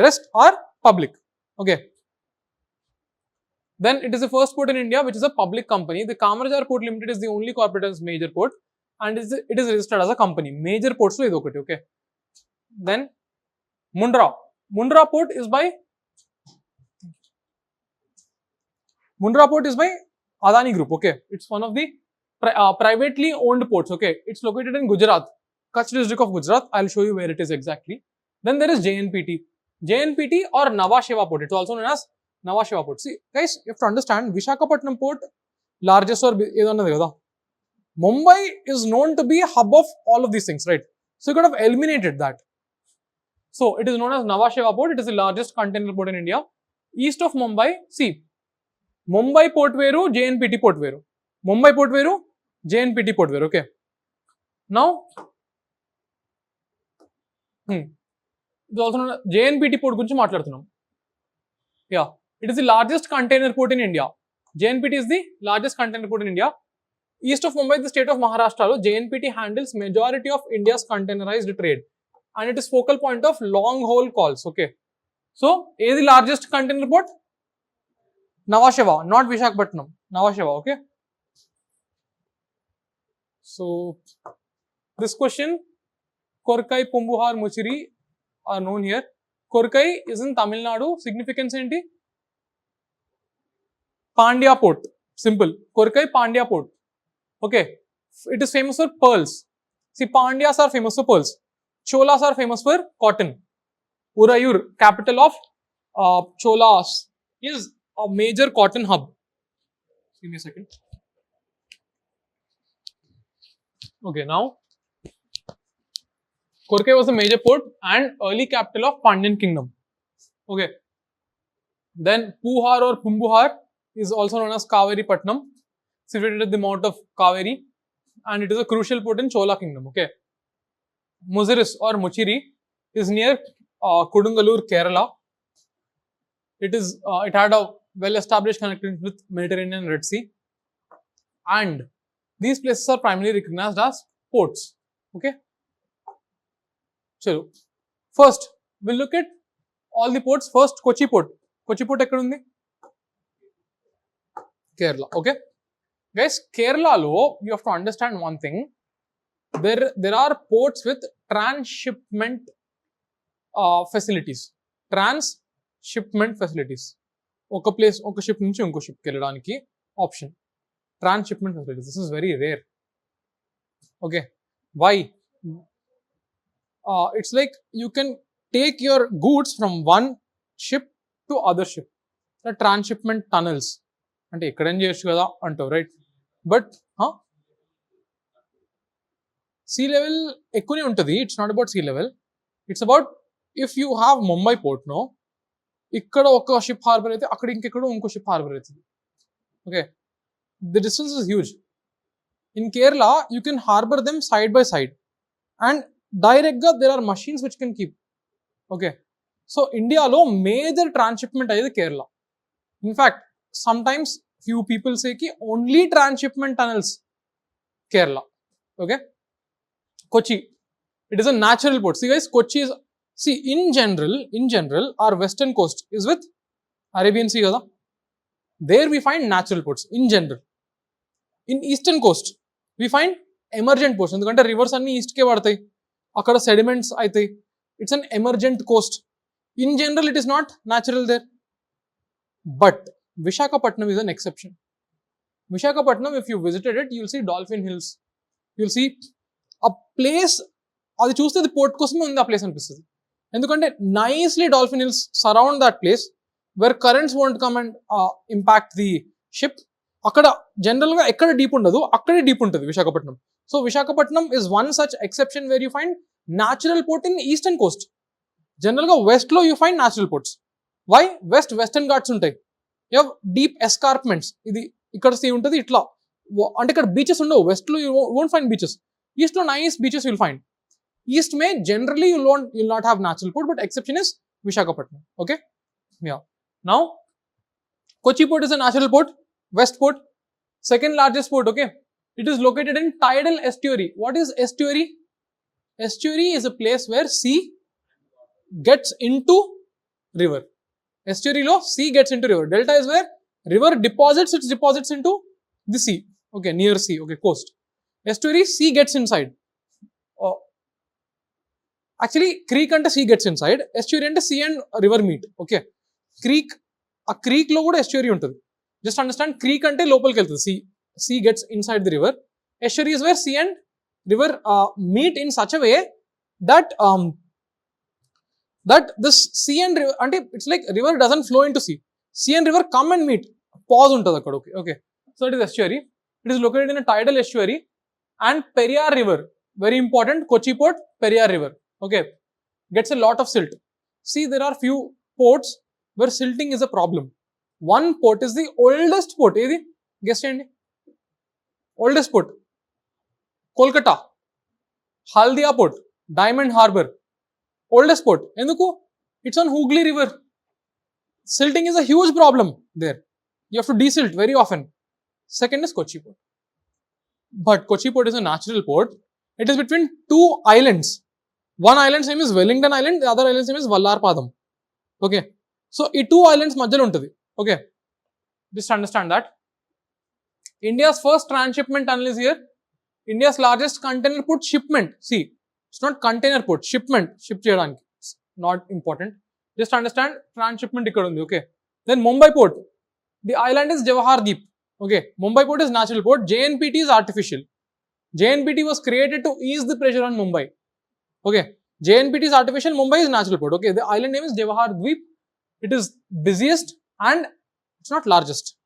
rest are public. Okay. Then it is the first port in India which is a public company. The Kamarajar Port Limited is the only corporate's major port and it is registered as a company. Major ports lo ido okati. Okay. Then Mundra port is by Adani Group. Okay, it's one of the privately owned ports. Okay, it's located in Gujarat, Kutch district of Gujarat. I'll show you where it is exactly. Then there is JNPT or Nhava Sheva port. It's also known as Nhava Sheva port. See guys, you have to understand Visakhapatnam port largest or edo annadi kada. Mumbai is known to be a hub of all of these things, right? So you could have eliminated that. So it is known as Nhava Sheva port. It is the largest container port in India. East of Mumbai, see, Mumbai port veru, JNPT port veru. Mumbai port veru, JNPT port veru. Okay. Now, it is also known as JNPT port gurinchi maatladutunnam. Yeah, it is the largest container port in India. JNPT is the largest container port in India. East of Mumbai, the state of Maharashtra, JNPT handles majority of India's containerized trade, and it is focal point of long haul calls. Okay. So, is the largest container port? Nhava Sheva, not Visakhapatnam. Nhava Sheva. Okay. So, this question Korkai, Pumbuhar, Muchiri are known here. Korkai is in Tamil Nadu. Significance enti? Pandya port. Simple. Korkai, Pandya port. Okay. It is famous for pearls. See, Pandyas are famous for pearls. Cholas are famous for cotton. Urayur, capital of Cholas, is a major cotton hub. Give me a second. Okay, now Korkai was a major port and early capital of Pandyan kingdom. Okay. Then Puhar or Pumbuhar is also known as Kaveri Patnam, situated at the mouth of Kaveri, and it is a crucial port in Chola kingdom. Okay. Muziris or Muchiri is near Kodungalur, Kerala. It had a well-established connection with Mediterranean Red Sea, and these places are primarily recognized as ports. Okay. So first we'll look at all the ports. First, Kochi port. Kochi port ekkada undi? Kerala. Okay. Guys, Kerala lo, you have to understand one thing. There are ports with transshipment facilities. Transshipment facilities. Oka place, oka ship nunchi inko ship ki velladడానికి option. Transshipment facilities. This is very rare. Okay. Why? It's like you can take your goods from one ship to other ship. The transshipment tunnels. అంటే ఎక్కడైనా చేయొచ్చు కదా అంటావు, right? But see level ఎక్కువనే ఉంటుంది. It's not about sea level. It's about if you have Mumbai port no, ఇక్కడ ఒక ship harbour అయితే అక్కడ ఇంకెక్కడో ఇంకో షిప్ హార్బర్ అవుతుంది. Okay, the distance is huge. In Kerala you can harbour them side by side and direct గా there are machines which can keep. Okay, so ఇండియాలో major transhipment అయ్యేది Kerala. In fact sometimes few people say ki only transshipment tunnels Kerala. Okay, Kochi, it is a natural port. See guys, Kochi is, see in general our western coast is with Arabian Sea kada. There we find natural ports in general. In eastern coast we find emergent ports endukante rivers anni east ke vadtayi, akkada sediments aitayi. It's an emergent coast. In general it is not natural there. But Visakhapatnam is an exception. Visakhapatnam, if you visited it, you will see Dolphin Hills. You will see a place, అది చూస్తే అది port కోసమే ఉంది ఆ place అనిపిస్తుంది. ఎందుకంటే nicely dolphin hills surround that place where currents won't come and impact the ship. అక్కడ general గా ఎక్కడ డీప్ ఉండదు, అక్కడే డీప్ ఉంటుంది Visakhapatnam. So Visakhapatnam is one such exception where you find natural port in eastern coast. General గా west లో you find natural ports. Why? Western Ghats ఉంటాయి, you have deep ఎస్కార్ప్మెంట్స్. ఇది ఇక్కడ సీ ఉంటుంది ఇట్లా, అంటే ఇక్కడ బీచెస్ ఉండవు. వెస్ట్ లో you won't find beaches. East లో nice beaches will find. East may generally you'll not have natural port, but exception is Visakhapatnam. Okay, yeah. Now Kochi port is a natural port, west port, second largest port. Okay, it is located in tidal estuary. What is estuary? Estuary is a place where sea gets into river. Estuary lo sea gets into river. Delta is where river deposits its deposits into the sea. Okay, near sea. Okay, coast. Estuary, sea gets inside. Actually creek ante sea gets inside, estuary ante sea and river meet. Okay, creek, a creek lo kuda estuary untadi. Just understand, creek ante lopaliki veltadi, sea gets inside the river. Estuary is where sea and river meet in such a way that this sea and river, అంటే it's like river doesn't flow into sea. Sea and river come and meet. Pause ఉంటుంది అక్కడ. Okay, so it is estuary. It is located in a tidal estuary. And Periyar river, very important. Kochi port, Periyar river. Okay, gets a lot of silt. See, there are few ports where silting is a problem. One port is the oldest port. Edi guess cheyandi. Oldest port, Kolkata. Haldia port, Diamond Harbour. Oldest port. Enduku? It's on Hooghly river. Silting is a huge problem there. You have to desilt very often. Second is Kochi port. But Kochi port is a natural port. It is between two islands. One island's name is Wellington Island, the other island's name is Vallarpadam. Okay, so ఈ two islands మధ్యలో ఉంటుంది. Okay, just understand that. India's first transshipment tunnel is here. India's largest container port shipment. See, It's not container port. Shipment. Ship cheyadaniki. It's not important. Just understand transshipment ikkada undi. Okay. Then Mumbai port. The island is Jawahar Deep. Okay. Mumbai port is natural port. JNPT is artificial. JNPT was created to ease the pressure on Mumbai. Okay. JNPT is artificial. Mumbai is natural port. Okay. The island name is Jawahar Deep. It is busiest and it's not largest,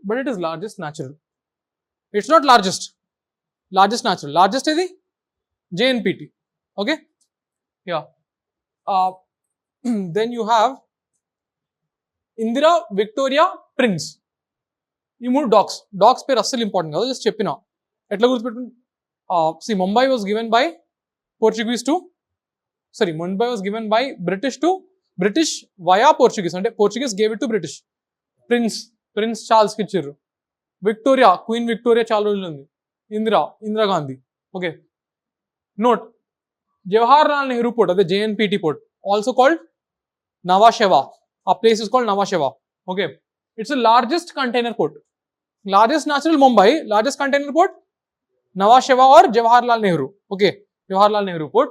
but it is largest natural. It's not largest. Largest natural. Largest is the JNPT. Okay. Yeah. Then you have Indira, Victoria, Prince. You move docks. Docks pair asal important. Just cheppina. See, Mumbai was given by Portuguese to, sorry, Mumbai was given by British to British via Portuguese. And Portuguese gave it to British. Prince Charles Kichirru. Victoria, Queen Victoria Charles. Indira Gandhi. Okay. Note, Jawaharlal Nehru port, the JNPT port, also called Nhava Sheva. A place is called Nhava Sheva. Okay. It's the largest container port. Largest natural Mumbai, largest container port, Nhava Sheva or Jawaharlal Nehru. Okay. Jawaharlal Nehru port.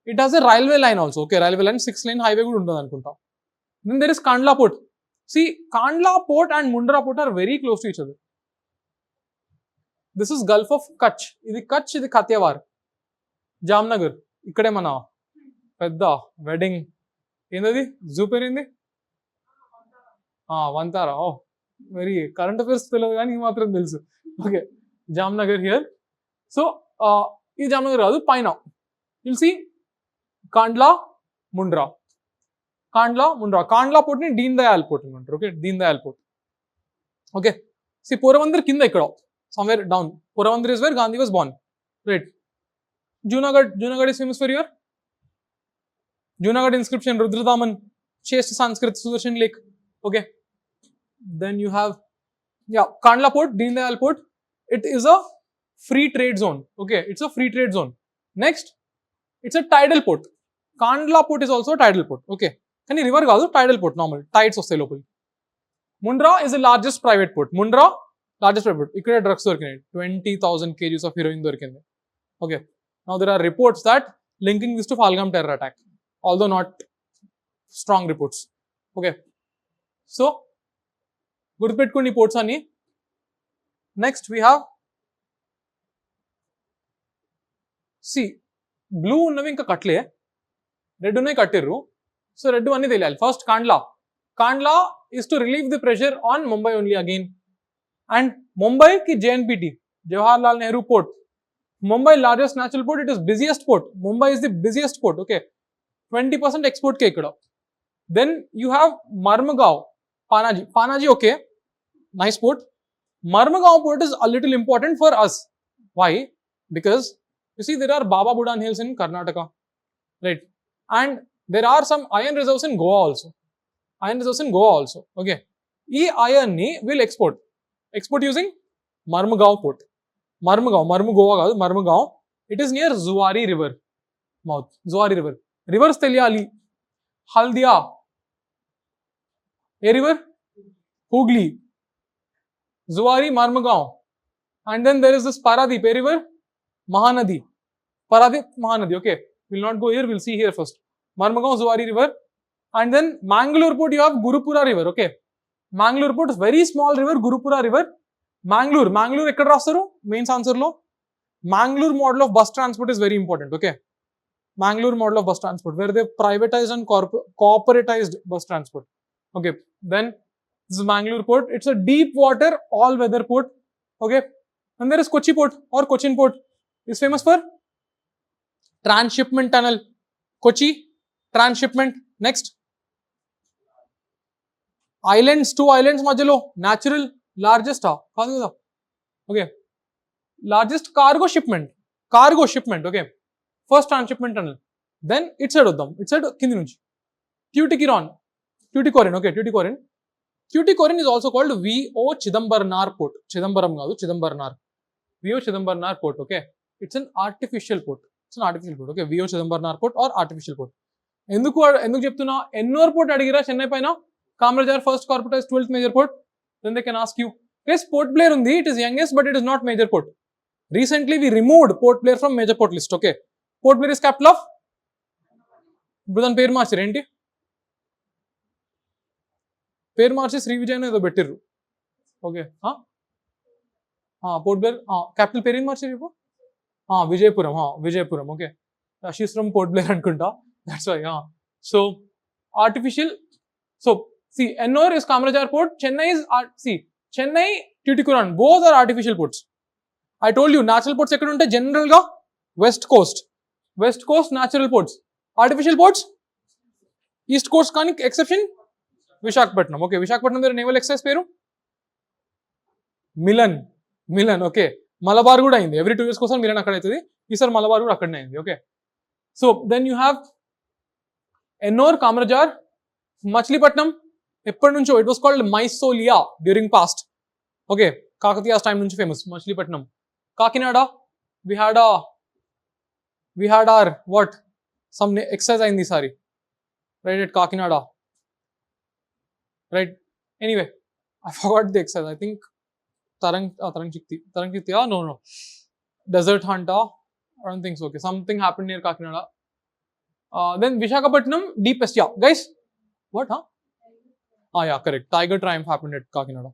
It has a railway line also. Okay. Railway line, 6-lane highway. Then there is Kandla port. See, Kandla port and Mundra port are very close to each other. This is Gulf of Kutch. This is Kutch, this is Kathiawar. Jamnagar. Ikkade mana pedda wedding. Endadi? Zoo perindi? Vantara. Oh, very current affairs teladu gaani matram telusu. Okay. Jamnagar here. So, this Jamnagar radu paina. You'll see Kandla, Mundra. Kandla, Mundra. Kandla port ni Deen Dayal port. Okay. Deen Dayal port. Okay. See, Poravandir kinda ikkada. Somewhere down. Poravandir is where Gandhi was born. Right. Junagadh is famous for your Junagadh inscription, Rudradaman, chaste Sanskrit, Sudarshan Lake. Okay. Then you have, yeah, Kandla port, Deen Dayal port. It is a free trade zone. Okay. It's a free trade zone. Next, it's a tidal port. Kandla port is also a tidal port. Okay. Can you river kaadu? Tidal port, normal. Tides of locally. Mundra is the largest private port. Mundra, largest private port. Ikkada drugs dorkinayi. 20,000 kgs of heroin dorkindi. Okay. Now there are reports that linking this to Falgam terror attack, although not strong reports. Okay. So, gurupettukondi ports ani. Next we have, see, blue unnavi inka katle, red unnavi kattirru. So red anni teliyali. First Kandla. Kandla is to relieve the pressure on Mumbai only again. And Mumbai ki JNPT, Jawaharlal Nehru port. Mumbai largest natural port, it is busiest port. Mumbai is the busiest port. Okay. 20% export ke ikkada. Then you have Marmagaon, Panaji. Panaji, okay. Nice port. Marmagaon port is a little important for us. Why? Because you see there are Baba Budan hills in Karnataka. Right. And there are some iron reserves in Goa also. Iron reserves in Goa also. Okay. This iron ni will export. Export using Marmagaon port. Marmagaon. It is near Zuari river mouth. Zuari river. Rivers Telyali, Haldia. A river? Hooghly. Zuari, Marmagaon. And then there is this Paradip. A river? Mahanadi. Paradip, Mahanadi. Okay. We'll not go here. We'll see here first. Marmagaon, Zuari river. And then Mangalore port, you have Gurupura river. Okay. Mangalore port is very small river. Gurupura river. Mangalore ekkada rastaru mains answer lo. Mangalore model of bus transport is very important. Okay. Mangalore model of bus transport where they privatized and corporatized bus transport. Okay. Then this is Mangalore port. It's a deep water all weather port. Okay. And there is Kochi port or Cochin port. It's famous for transshipment tunnel. Kochi transshipment. Next. Islands, 2 islands majalo natural largest okay, largest cargo shipment, okay, first transshipment tunnel. Then it side oddam, it side kindi nunchi Tuticorin, okay, Tuticorin is also called V.O. Chidambarnar port. Chidambaram kaadu, Chidambarnar. V.O. Chidambarnar port. Okay, it's an artificial port. Okay, V.O. Chidambarnar port or artificial port. Enduku cheptuna Ennore port adigira Chennai paina. Kamarajar first corporatized 12th major port. Then they can ask you, yes, Port Blair undi, it is youngest but it is not major port. Recently, we removed Port Blair from major port list. Okay. Port Blair is capital of? ఇప్పుడు దాని పేరు మార్చారు ఏంటి? పేరు మార్చి శ్రీ విజయన్ ఏదో పెట్టిర్రు. Okay. Port Blair capital పేరు ఏం మార్చారు ఇప్పుడు? Vijayapuram. Vijayapuram. Okay. She's from Port Blair అనుకుంటా. That's why. So artificial. So see, Ennore is Kamarajar port. Chennai is Chennai, Tuticorin. Both are artificial ports. I told you natural ports ekkada unte general ga west coast natural ports. Artificial ports east coast kani exception Visakhapatnam. Okay, Visakhapatnam there naval exercise peru Milan. Okay, Malabar kuda ayindi. Every 2 years kosam Milan akkada aitadi. Isar Malabar kuda akkadne ayindi. Okay, so then you have Ennore, Kamarajar, Machilipatnam. ఎప్పటి నుంచో it was called Mysolia during past. Okay, Kakatiya's time నుంచి famous. Machilipatnam. Kakinada, we had our what? Some exercise ayindi sari. Right at Kakinada. Right. Anyway, I forgot the exercise. I think Tarang Chikti. No. Desert Hunter. I don't think so. Okay, something happened near Kakinada. Then Visakhapatnam, deepest. Yeah, guys. What? Yeah, correct. Tiger triumph happened at Kakinada.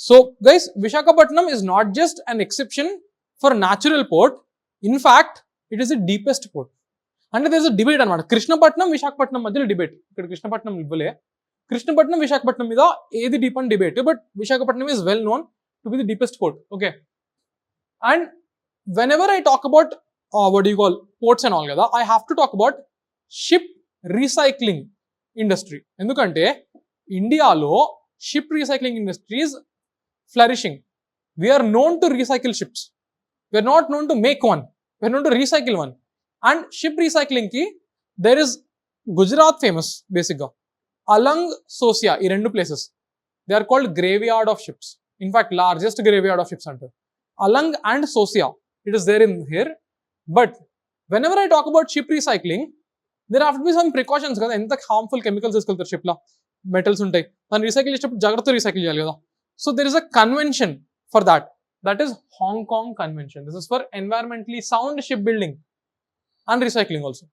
So, guys, Visakhapatnam is not just an exception for natural port. In fact, it is the deepest port. And there is a debate on Krishnapatnam, Visakhapatnam madhyalo debate. Krishnapatnam ivvale. Krishnapatnam, Visakhapatnam mida edi deep and debate, but Visakhapatnam is well known to be the deepest port. Okay. And whenever I talk about ports and all kada, I have to talk about ship recycling industry. Endukante Indialo ship recycling industry is flourishing. We are known to recycle ships. We are not known to make one. We are known to recycle one. And ship recycling ki there is Gujarat famous basically. Along Sosia, ee rendu places. They are called graveyard of ships. In fact, largest graveyard of ships under. Along and Sosia, it is there in here. But whenever I talk about ship recycling, there have to be some precautions kada enta harmful chemicals iskeltaru ship la. Metals ఉంటాయి దాన్ని recycle చేసేటప్పుడు జాగ్రత్తగా recycle చేయాలి కదా. So there is a convention for that is Hong Kong convention. This is for environmentally sound ship building and recycling also.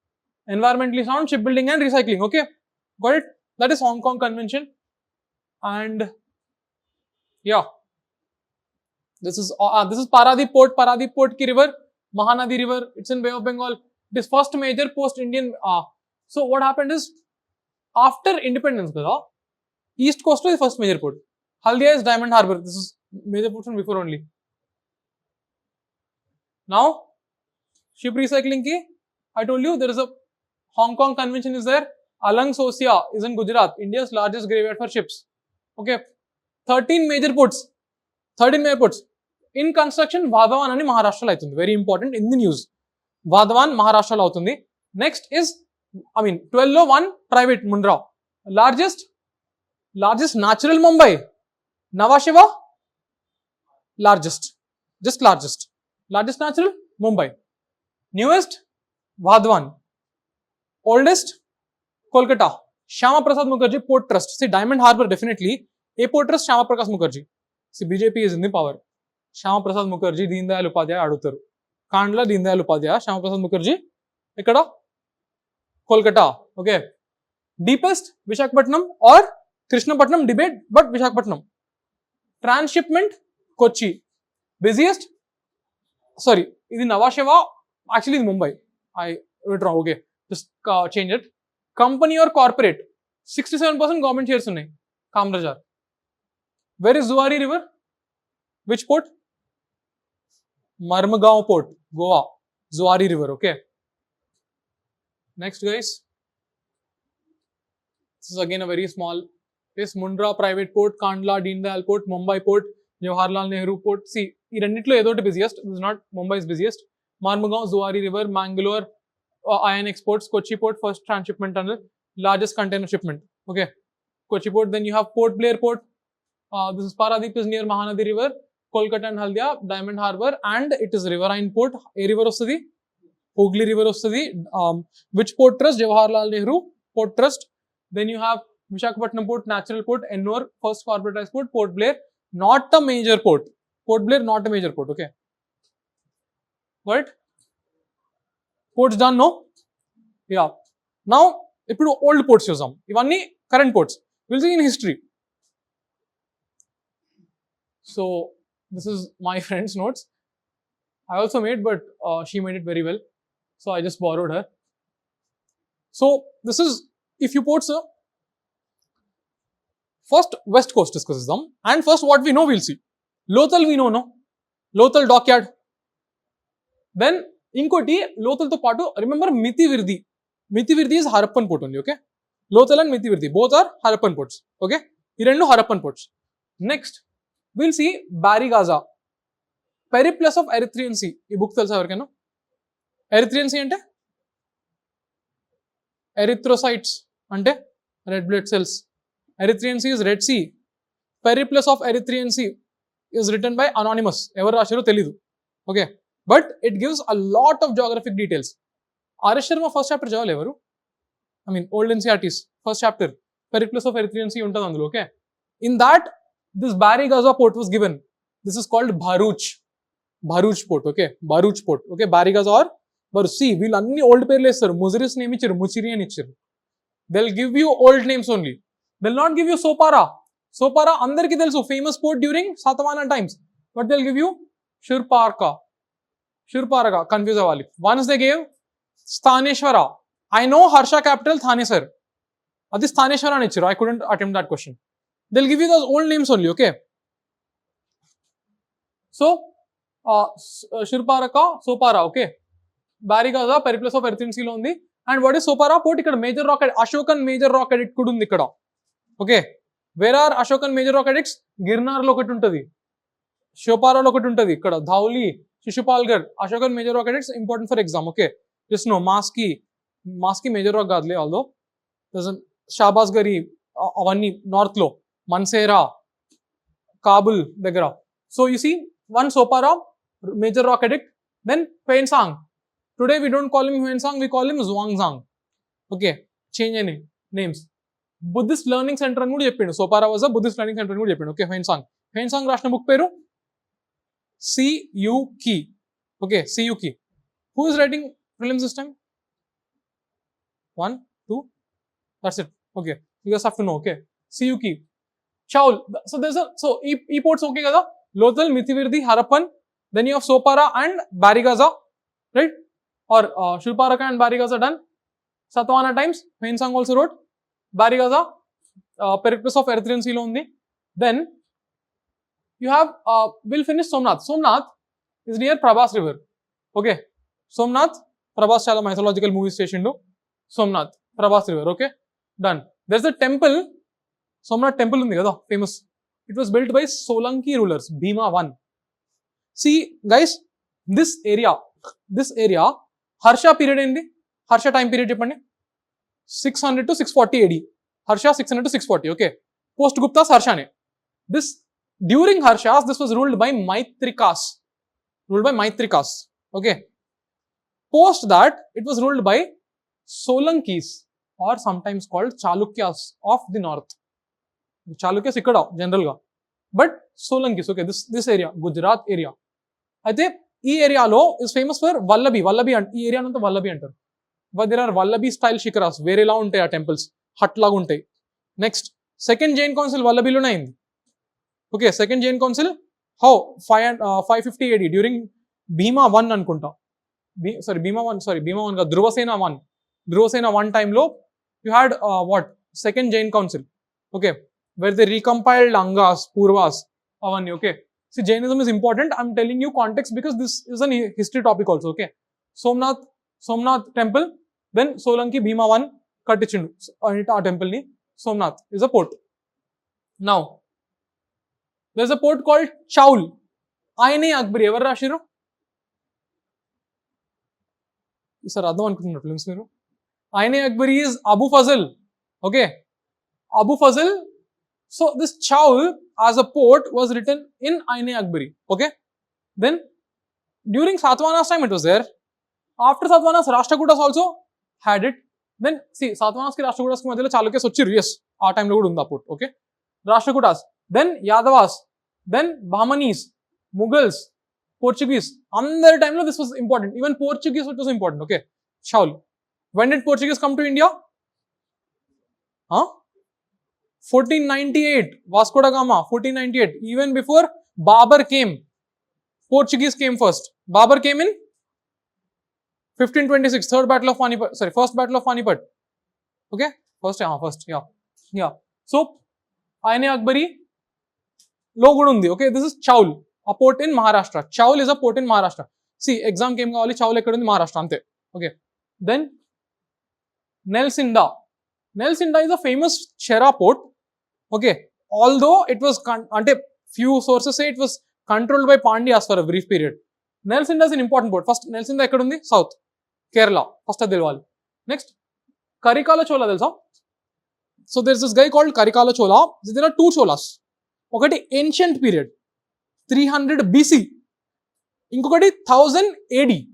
Environmentally sound ship building and recycling. Okay, got it. That is Hong Kong convention. And yeah, this is Paradip port ki river, Mahanadi river, it's in Bay of Bengal. It is first major post Indian. So what happened is, after independence, East Coast is the first major port. Haldia is Diamond Harbour. This is major port from before only. Now, ship recycling ki, I told you there is a Hong Kong convention is there. Alang Sosia is in Gujarat, India's largest graveyard for ships. Okay, 13 major ports. In construction, Vadhavan ani Maharashtra lo aitundi. Very important in the news. Vadhavan Maharashtra lo aitundi. Next is 1201 private Mundra. Largest natural Mumbai. Navashiva, largest natural Mumbai. Newest Vadhavan. Oldest Kolkata. Shyama Prasad Mukherjee Port Trust. See, Diamond Harbour definitely. A port trust Shyama Prasad Mukherjee. See, BJP is in the power. Shyama Prasad Mukherjee, Deen Dayal Upadhyaya adutaru. Kandla, Deen Dayal Upadhyaya, Shyama Prasad Mukherjee. Ekkada? Kolkata. Okay. Deepest Visakhapatnam or Krishnapatnam debate, but Visakhapatnam. Transshipment Kochi. Busiest? Sorry, this is Navashiva. Actually, it's Mumbai. I wrote wrong. Okay, just change it. Company or corporate? 67% government shares unnai. Kamarajar. Where is Zuari River? Which port? Marmagaon Port, Goa. Zuari River. Okay. Next, guys. This is again a very small place. Mundra private port, Kandla, Deen Dayal Port, Mumbai Port, Jawaharlal Nehru Port. See, ee renditlo edo otti busiest. This is not Mumbai's busiest. Marmagaon, Zuari River, Mangalore, iron exports, Kochi Port, first transshipment tunnel, largest container shipment. Okay, Kochi Port. Then you have Port Blair Port. This is Paradip is near Mahanadi River, Kolkata and Haldia, Diamond Harbour, and it is riverine port. A river ostadi, Hooghly River ostadi. Which port trust? Jawaharlal Nehru Port Trust. Then you have Visakhapatnam Port, natural port. Ennore, first corporatized port. Port Blair, not a major port. Port Blair, not a major port. Okay. What? Ports done, no? Yeah. Now, ఇప్పుడు old ports చూసాం, ఇవన్నీ current ports. Will see in history. So this is my friend's notes. I also made, but she made it very well, so I just borrowed her. So this is if you ports. First west coast discuss them, and first what we know we'll see. Lothal we know, no? Lothal dockyard. Then inkoti Lothal to paatu remember Mithivirdi. Mithivirdi is Harappan port only, okay? Lothal and Mithivirdi both are Harappan ports, okay? Ee rendu Harappan ports. Next we'll see Barigaza. Periplus of Erythraean Sea. ఈ book తెలుసా ఎవరికైనా? Erythraean Sea అంటే erythrocytes అంటే red blood cells. Erythraean Sea is Red Sea. Periplus of Erythraean Sea is written by anonymous. ఎవరు రాశారో తెలీదు, okay? But it gives a lot of Geographic details. RS Sharma first chapter చదవాలి ఎవరు? I mean old NCERTs first chapter Periplus of Erythraean Sea ఉంటుంది అందులో, okay? In that this Barigaza port was given. This is called Bharuch port, okay? Bharuch port, okay? Barigaza or Bharuch. See, వీళ్ళు అన్ని old పేర్లు వేస్తారు. Muziris name ఇచ్చారు, ముచిరి అని ఇచ్చారు. They'll give you old names only. They'll not give you Sopara. Sopara అందరికి తెలుసు, famous port during Satavahana times. But they'll give you Shurparka. Confuse అవ్వాలి. Once they gave Sthaneshwara. I know Harsha capital Thanesar. అది Sthaneshwara అని ఇచ్చారు. I couldn't attempt that question. They'll give you those old names only, okay? So Shurparka, Sopara, okay? Barigaza, Periplus of Erythraean Sea లో ఉంది. And what is Sopara port? ఇక్కడ major rock Ashokan major rock edict కూడా ఉంది ఇక్కడ, okay? Where are Ashokan major rock edicts? Girnar లో ఒకటి ఉంటుంది, షోపారాలో ఒకటి ఉంటుంది, ఇక్కడ Dhauli, Shishupalgarh. Ashokan major rock edicts important for exam, okay? Just know Maski major rock కాదులే, ఆల్దో షాబాజ్ గరి అవన్నీ నార్త్ లో, మన్సేరా, కాబుల్ దగ్గర. So you see one Sopara major rock edict. Then Huensang. Today we don't call him Huensang, we call him Zhuangzang, okay? Change any names. Buddhist learning center అని కూడా చెప్పిండు. Sopara was a Buddhist learning center అని కూడా చెప్పిండు, okay? Huensang రాసిన book పేరు CUK, okay? CUK. Who is writing prelims this time? 1, 2, that's it, okay? You guys have to know, okay? CUK. Chaul. So there's a, so e ports okay kada? Lothal, Mithivirdi, Harappan. Then you have Sopara and Barigaza, right? Or Shurparaka and Barigaza done. Satavahana times, Huensang also wrote. Barigaza, Periplus of Erythraean Sea lo undi. Then you have, we'll finish Somnath. Somnath is near Prabhas river, okay? Somnath, Prabhas chala mythological movie station lo. Somnath, Prabhas river, okay? Done. There's a temple, Somnath temple undi kada, famous. It was built by Solanki rulers, Bhima I. See guys, this area, Harsha period endi? Harsha time period cheppandi. 600 to 640 AD. Harsha 600 to 640, okay? Post Gupta's Harsha ne. This during Harshas, this was ruled by Maitrikas. Okay? Post that, it was ruled by Solankis, or sometimes called Chalukyas of the north. Chalukyas ikkada general ga, but Solankis, okay? This area, Gujarat area. అయితే ఈ ఏరియాలో is famous for Vallabi అంటే ఈ area అంతా Vallabi అంటారు. But there are Vallabi style shikaras, వేరేలా ఉంటాయి ఆ టెంపుల్స్, హట్ లాగా ఉంటాయి. నెక్స్ట్ సెకండ్ జైన్ కౌన్సిల్ వల్లబీలోనే అయింది, okay? Second Jain council how 550 AD during Bhima 1 అనుకుంటా. భీమా 1 కాదు, ధ్రువసేన 1 టైంలో you had what second Jain council, okay? where they recompiled Angas, Purvas, avani, okay? See, Jainism is important. I'm telling you context because this is a history topic also, okay? Somnath temple, then Solanki Bhima 1 kattichindu aa temple ni. Somnath is a port. Now there's a port called Chaul. Aine Akbari evaru rashiru? Sir adham anukuntunnaru films meeru. Aine Akbari is Abu Fazl, okay? Abu Fazl. So this Chaul as a port was written in Aine Akbari, okay? Then during Satavahana's time it was there. After Satavahana's, Rashtrakutas also had it. Then see, Satavahana's ki Rashtrakutas ki madhyalo Chalukyas vachiru, yes, aa time lo kuda undi aa port, okay? Rashtrakutas, then Yadavas, then Bahmanis, Mughals, Portuguese. Under time, this was important. Even Portuguese, it was important. Okay. Chaul. When did Portuguese come to India? 1498. Vasco da Gama, 1498. Even before Babur came, Portuguese came first. Babur came in 1526. Third battle of Panipat. Sorry, first battle of Panipat. Okay. First. Yeah. So, Aine Akbari. Logudundi. Okay. This is Chaul. A port in Maharashtra. Chaul is a port in Maharashtra. See, exam came kavali Chaul ekkada undi Maharashtra ante. Okay. Then Nelsinda. Nelsinda is a famous Chera port. Okay. Although it was ante few sources say it was controlled by Pandyas for a brief period. Nelsinda is an important port. First Nelsinda ekkada undi? South. Kerala. First adi telvali. Next Karikala Chola telusa. So there is this guy called Karikala Chola. There are two cholas. Okati ancient period. 300 BC. Inkokati 1000 AD.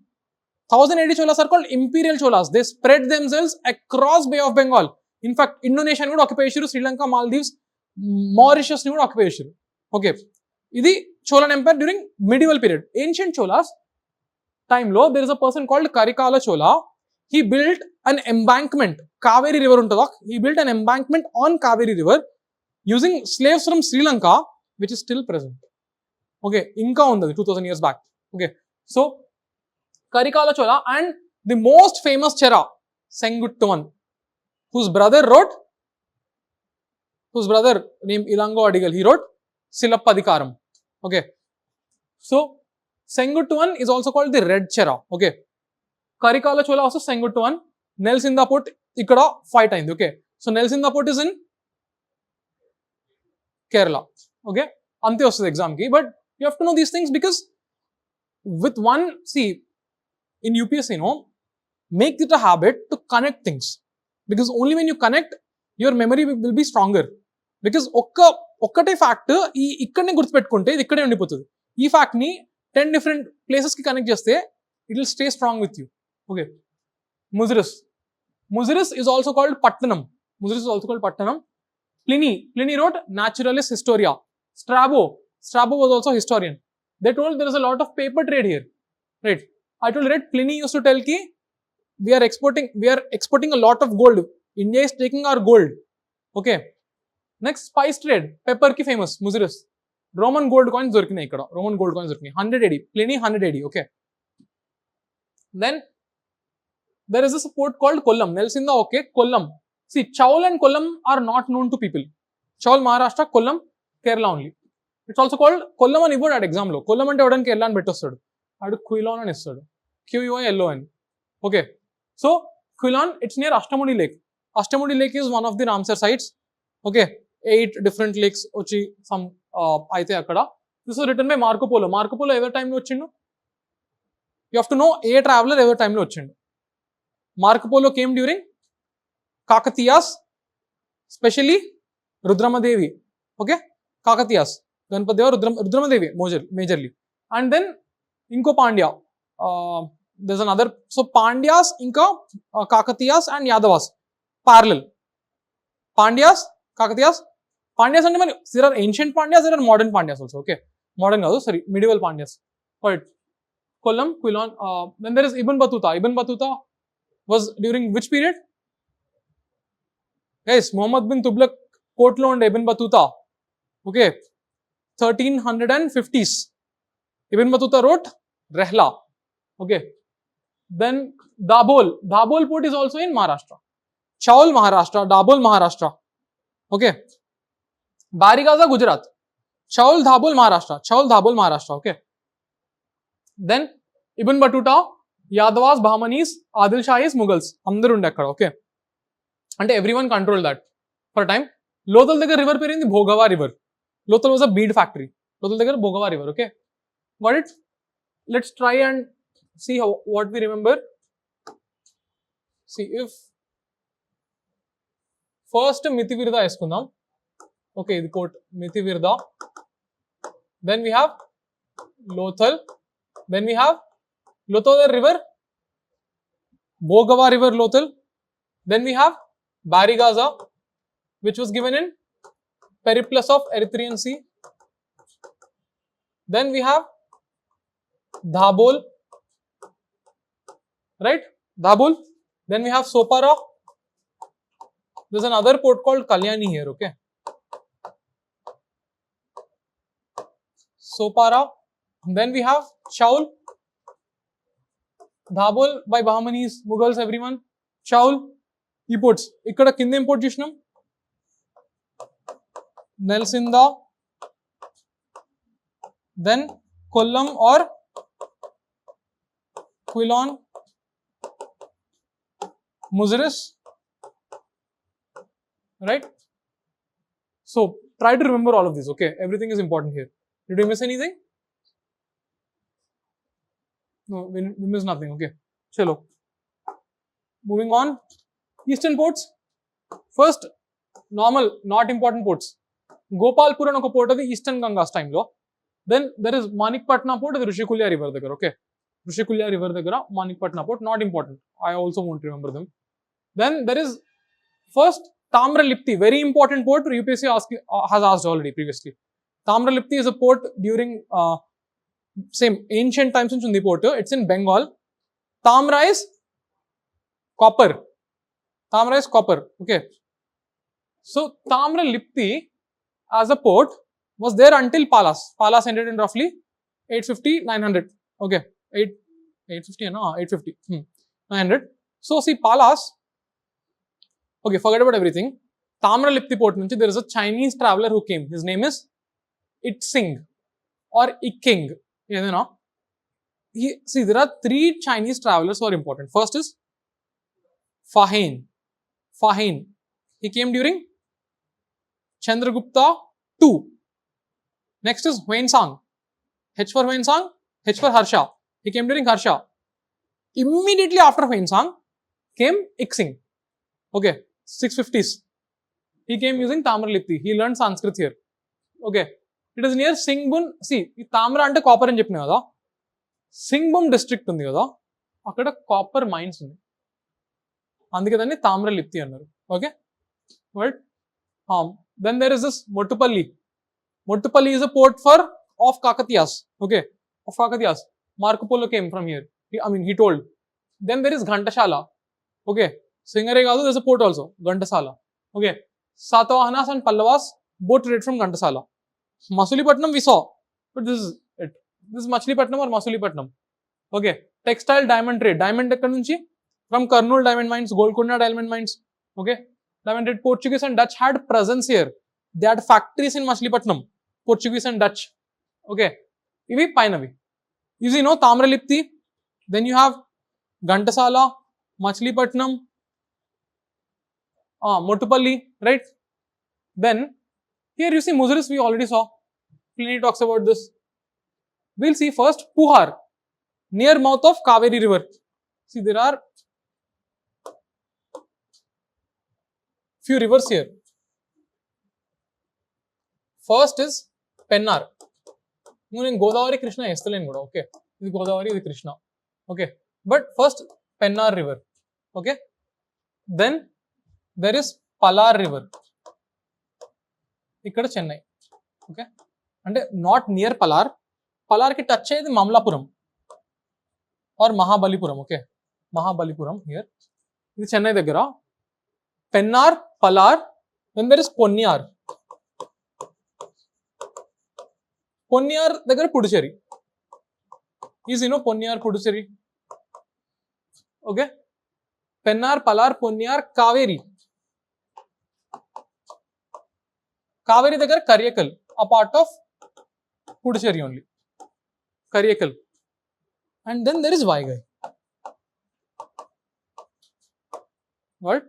1000 AD cholas are called imperial cholas. They spread themselves across Bay of Bengal. In fact, Indonesia would occupy Sri Lanka, Maldives, Mauritius would occupy. Okay. This is Cholan Empire during medieval period. Ancient cholas time low, there is a person called Karikala Chola. He built an embankment. Kaveri river untadha. He built an embankment on Kaveri river using slaves from Sri Lanka, which is still present. Okay, Inca undadi 2000 years back. Okay, so Karikala Chola and the most famous Chera, Senguttuvan, whose brother named Ilango Adigal, he wrote Silappadikaram. Okay, so Senguttuvan is also called the Red Chera. Okay, Karikala Chola also Senguttuvan. Nelsinda Port ikkada fight ayindi. Okay, so Nelsinda Port is in Kerala. Okay, ante vastadi exam ki, but you have to know these things because with one, see, in UPSC, make it a habit to connect things. Because only when you connect, your memory will be stronger. Because okkate fact, ikkadne gurtupettukunte, idi ikkade undipotadi. Ee fact ni 10 different places ki connect cheste, it will stay strong with you. Okay. Muziris is also called Pattanam. Pliny wrote Naturalis Historia. Strabo was also historian. They told there is a lot of paper trade here. Right. I told right, Pliny used to tell ki we are exporting a lot of gold. India is taking our gold. Okay. Next, spice trade. Pepper ki famous. Muziris. Roman gold coins dorkinayi ikkada. 100 AD. Pliny 100 AD. Okay. Then there is a port called Kollam. Nelsinda, okay. Kollam. See, Chaul and Kollam are not known to people. Chaul, Maharashtra, Kollam, Kerala only. It's also called Kollam and Ibod at exam lo. Kollam ante evadan Kerala and bettostadu. Adu Quilon and istadu. QUILON. Okay. So, Quilon, it's near Ashtamudi Lake. Ashtamudi Lake is one of the Ramsar sites. Okay. 8 different lakes ochi some aithe akkada. This was written by Marco Polo. Marco Polo ever time lo vachindu? You have to know a traveler ever time lo vachindu. Marco Polo came during Kakatiyas, especially Rudramadevi. Okay, Kakatiyas, Ganpadeva, Rudramadevi majorly, and then Inko Pandya. There's another. So Pandyas, Inka, Kakatiyas, and Yadavas parallel. Pandyas, Kakatiyas, Pandyas, and there are ancient Pandyas, there are modern Pandyas also. Okay, modern also. Sorry, medieval Pandyas. But Kollam, Quilon. Then there is Ibn Battuta. Ibn Battuta was during which period? Guys, Muhammad bin Tughlaq court lo unde Ibn Battuta. Okay, 1350s. Ibn Battuta wrote Rehla. Okay, then Dabhol port is also in Maharashtra. Chaul, Maharashtra. Dabhol, Maharashtra. Okay, Barigaza, Gujarat. Chaul, Dabhol, Maharashtra. Okay, then Ibn Battuta, Yadavas, Bahmanis, Adil Shahis, Mughals. Andaru unde akkada. Okay, ante everyone controlled that for a time. Lothal దగ్గర river పేరు ఏంది? Bhogava river. Lothal was a bead factory. Lothal దగ్గర Bhogava river. Okay, got it? Let's try and see what we remember. See, if first Mithivirda eskundaam. Okay, the quote Mithivirda. Then we have Lothal. Then we have Lothal river, Bhogava river, Lothal. Then we have Barigaza, which was given in Periplus of Erythraean Sea. Then we have Dabhol, right? Dabhol. Then we have Sopara. There's another port called Kalyan here, okay? Sopara. Then we have Chaul. Dabhol by Bahmanis, Mughals, everyone. Chaul. He ports. Ikkada kinde import chusnam. Nelsinda. Then Kollam or Quilon. Muziris. Right? So try to remember all of these, okay? Everything is important here. Did we miss anything? No, we missed nothing, okay? Chalo. Moving on. Eastern ports. First, normal, not important ports. Gopalpur and port of the Eastern Ganga's time law. Then there is Manikpatna port of the Rishikulya river, okay? Rishikulya river, Manikpatna port, not important. I also won't remember them. Then there is first Tamralipti, very important port. UPSC has asked already previously. Tamralipti is a port during same ancient times in Chundi port. It's in Bengal. Tamra is copper. Tamra is copper. Okay. So Tamralipti as a port was there until Palas. Palas ended in roughly 850-900. Okay. 850, no, 850. 900. So see Palas. Okay, forget about everything. Tamralipti port nunchi there is a Chinese traveler who came. His name is Itzing or Iking. You know. See, there are three Chinese travelers who are important. First is Phani. He came during Chandragupta II. Next is Huensang. H for Huensang, H for Harsha. He came during Harsha. Immediately after Huensang came Ixing. Okay, 650s. He came using Tamralipti. He learned Sanskrit here. Okay. It is near Singbun. See, Tamra ante copper అని చెప్పినా కదా. Singbum district ఉంది కదా. అక్కడ copper mines ఉంది. అందుకే దాన్ని Tamralipti అన్నారు. Okay. Right. Then there is this Mottupalli. Mottupalli is a port of Kakatiyas. Okay. Of Kakatiyas. Marco Polo came from here. He told. Then there is Ghantashala. Okay. Singare Gadu, there's a port also. Ghantasala. Okay. Satavahanas and Pallavas both trade from Ghantasala. Masulipattnam we saw. But this is it. This is Machilipatnam or Masulipattnam. Okay. Textile diamond trade. Diamond ekkadi nunchi? From Kurnool diamond mines, Golconda diamond mines. Okay. Diamond trade. Portuguese and Dutch had presence here. They had factories in Machilipatnam. Portuguese and Dutch. Okay. Ivi painavi. You see, no, Tamralipti. Then you have Ghantasala, Machilipatnam, Mottupalli, right? Then here you see Muziris, we already saw. Pliny talks about this. We'll see first Puhar, near mouth of Kaveri river. See, there are few rivers here. First is Pennar. Godavari Krishna Estalen Goda. Okay. This is Godavari, this is Krishna. Okay. But first Pennar river. Okay. Then there is Palar river. ఇక్కడ Chennai. Okay, అంటే not near Palar. పలార్కి touch అయ్యేది Mamallapuram or Mahabalipuram. Okay, Mahabalipuram here. ఇది చెన్నై దగ్గర. Pennar, Palar. Then there is Ponnaiyar. Ponnaiyar దగ్గర Puducherry. Is no Ponnaiyar, Puducherry. Okay, Pennar, Palar, Ponnaiyar, Kaveri. Kaveri దగ్గర Karyakal, a part of Puducherry only. Karyakal. And then there is Vaigai. What?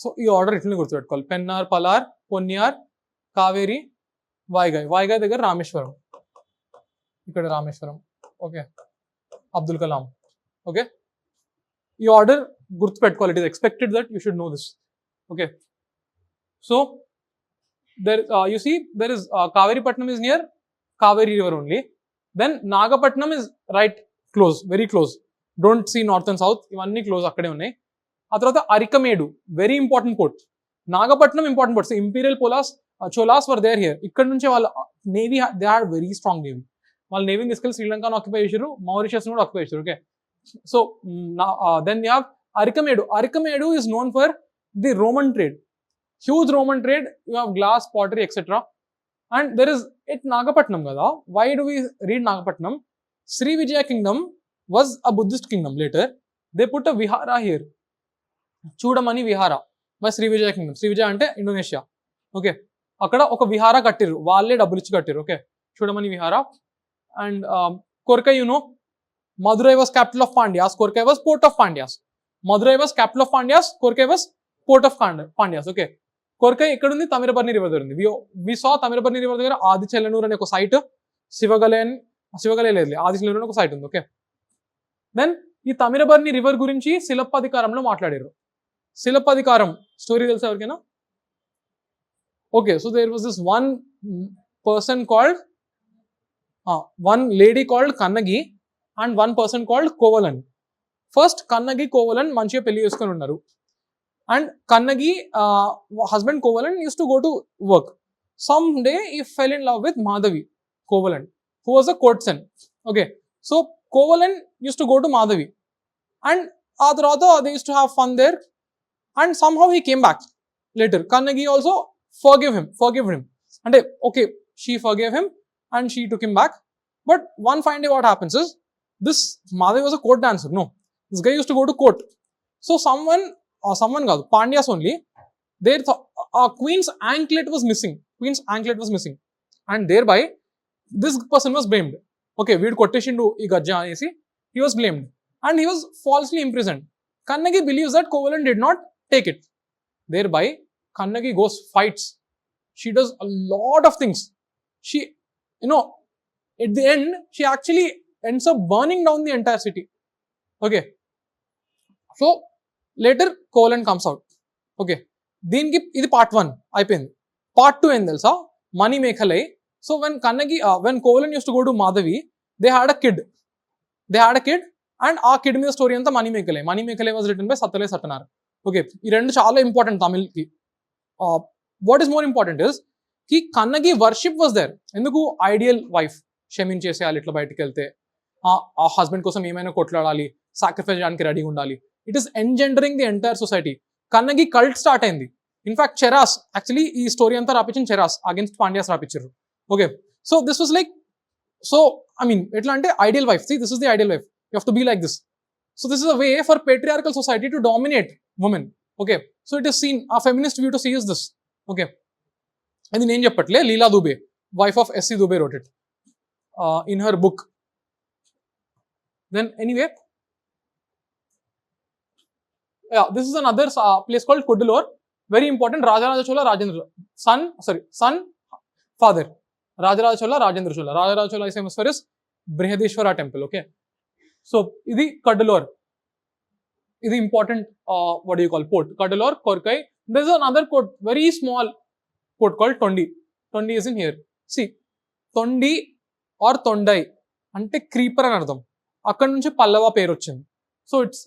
So, ఈ order ఇట్లనే గుర్తుపెట్టుకోవాలి. పెన్నార్, పలార్, పొన్నియార్, కావేరి, Vaigai. Vaigai దగ్గర రామేశ్వరం. ఇక్కడ రామేశ్వరం. ఓకే, అబ్దుల్ కలాం. ఓకే, ఈ ఆర్డర్ గుర్తుపెట్టుకోవాలి. It is expected that you should no this. Okay. So, there you see there is Kaveripatnam is near Kaveri river only. Then Nagapatnam is right close, very close. Don't see north and south. Ivanni close akkade unnai. ఆ తర్వాత Arikamedu, very important port. Nagapatnam important port. Imperial పోలాస్, Cholas were there here. ఇక్కడ నుంచి వాళ్ళ navy, they had very strong navy. వాళ్ళు నేవీని తీసుకెళ్ళి శ్రీలంకను ఆక్యుపై చేశారు, మారిషియస్ కూడా ఆక్యుపై చేశారు. Okay, so then you have Arikamedu. Arikamedu is known for the Roman trade, huge Roman trade. You have glass, pottery, etc. And there is at Nagapattinam kada. Why do we read Nagapattinam? Srivijaya kingdom was a Buddhist kingdom. Later they put a vihara here, Chudamani vihara by Srivijaya kingdom. Srivijaya ante Indonesia. Okay, akkada oka vihara kattiru, valle double ichi kattiru. Okay, Chudamani vihara. And Korkai, you know, Madurai was capital of Pandyas, Korkai was port of Pandyas. Madurai was capital of Pandyas, Korkai was port of Pandyas. Okay, Korkai ikkada undi, Tamirabarni river దగ్గర ఉంది. We saw Tamirabarni river దగ్గర ఆదిచెల్లనూరు అనే ఒక site, శివగలే లేదు, ఆదిచెల్లనూరు అనే ఒక site ఉంది. Okay, then ఈ తమిరబర్ని రివర్ గురించి శిలప్పధికారంలో మాట్లాడారు. శిలప్పధికారం స్టోరీ తెలుసా ఎవరికైనా? Okay, so there was this one person called one lady called Kannagi and one person called Kovalan. First Kannagi Kovalan మంచిగా పెళ్లి చేసుకొని ఉన్నారు. And Kannagi husband Kovalan used to go to work. Someday he fell in love with Madhavi Kovalan, who was a courtesan. Okay, so Kovalan used to go to Madhavi, and ఆ తర్వాత they used to have fun there, and somehow he came back later. Kannagi also forgave him. అంటే okay, she forgave him and she took him back. But one fine day what happens is, this Madhavi was a court dancer. No, this guy used to go to court. So someone kaadu, Pandyas only, their queen's anklet was missing. And thereby this person was blamed. Okay, we'd kotteshindu ee gajja anesi, he was blamed and he was falsely imprisoned. Kannagi believes that Kovalan did not take it. Thereby Kannagi goes, fights. She does a lot of things. She, you know, at the end she actually ends up burning down the entire city. Okay, so later Kovalan comes out. Okay, దీనికి ఇది part 1 అయిపోయింది. Part 2 ఏం తెలుసా? Mani Mekhalai. So when Kovalan used to go to Madhavi, they had a kid and ఆ kid మీద story అంతా Mani Mekhalai was written by Satyalai Satanar. Okay, ఈ రెండు చాలా ఇంపార్టెంట్ తమిళ్ కి. What is more important is ki Kannagi worship was there. ఎందుకు? Ideal wife, క్షమించేసేయాలి ఇట్లా బయటకు వెళ్తే, ఆ హస్బెండ్ కోసం ఏమైనా కొట్లాడాలి, సాక్రిఫైస్ చేయడానికి రెడీగా ఉండాలి. It is engendering the entire society. Kannagi cult start అయింది. ఇన్ఫాక్ట్ చెరాస్, యాక్చువల్లీ ఈ స్టోరీ అంతా రాపించిన చెరాస్ అగేన్స్ట్ పాండ్యాస్ రాపించారు. Okay, so this was like, so I mean ఎట్లా అంటే ideal wife. This is the ideal wife, you have to be like this. So this is a way for patriarchal society to dominate women. Okay, so it is seen, a feminist view to see is this. Okay, అది నేను చెప్పట్లే, Leela Dube, wife of S C Dube wrote it in her book. Then anyway, yeah, this is another place called Kodalur, very important. Rajaraja Chola Rajendra, son, father, Rajaraja Chola Rajendra Chola. Rajaraja Chola is famous for his Brihadeshwara temple. Okay, so idi Kodalur, idi important what do you call port, Kodalur, Korkai. There is another port, very small port called Tondi. Tondi is in here. See, Tondi or Tondai అంటే creeper అని అర్థం. అక్కడ నుంచి పల్లవ పేరు వచ్చింది. So it's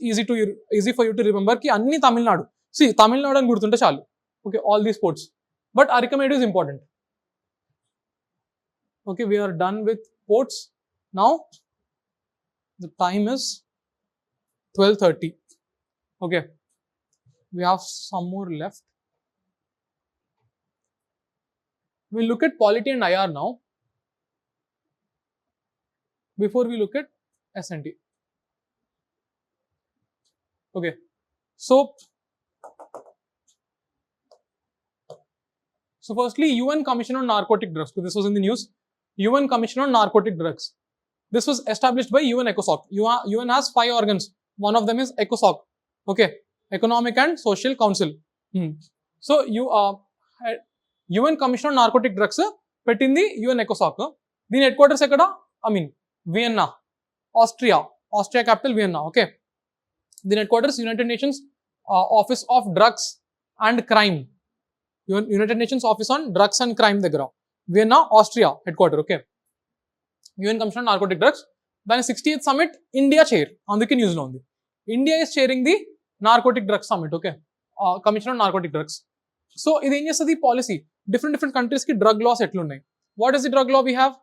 easy for you to remember కి అన్ని తమిళనాడు. తమిళనాడు అని గుర్తుంటే చాలు. Okay, all these ports. But Arikamedu is important. Okay, we are done with ports. Now the time is 12:30. Okay, we have some more left. We'll look at polity and IR now, before we look at S&T. Okay, so firstly, UN Commission on Narcotic Drugs. So this was in the news. UN Commission on Narcotic Drugs. This was established by UN ECOSOC. UN has 5 organs. One of them is ECOSOC. Okay, Economic and Social Council. So UN Commission on Narcotic Drugs పెట్టింది UN ECOSOC. దీని head quarters ఎక్కడ? I mean Vienna, Austria capital Vienna. Okay, దీని head quarters United Nations Office of Drugs and Crime. United Nations Office on Drugs and Crime దగ్గర, Vienna, Austria head quarter. Okay, UN Commission on Narcotic Drugs. దాని 68th summit India chair, అందుకే news లో ఉంది. India is చైరింగ్ the narcotic drugs summit. Okay, commission on narcotic drugs. So ఇది ఏం చేస్తుంది? Policy, different countries కి drug loss ఎట్లున్నాయి. What is the drug law we have?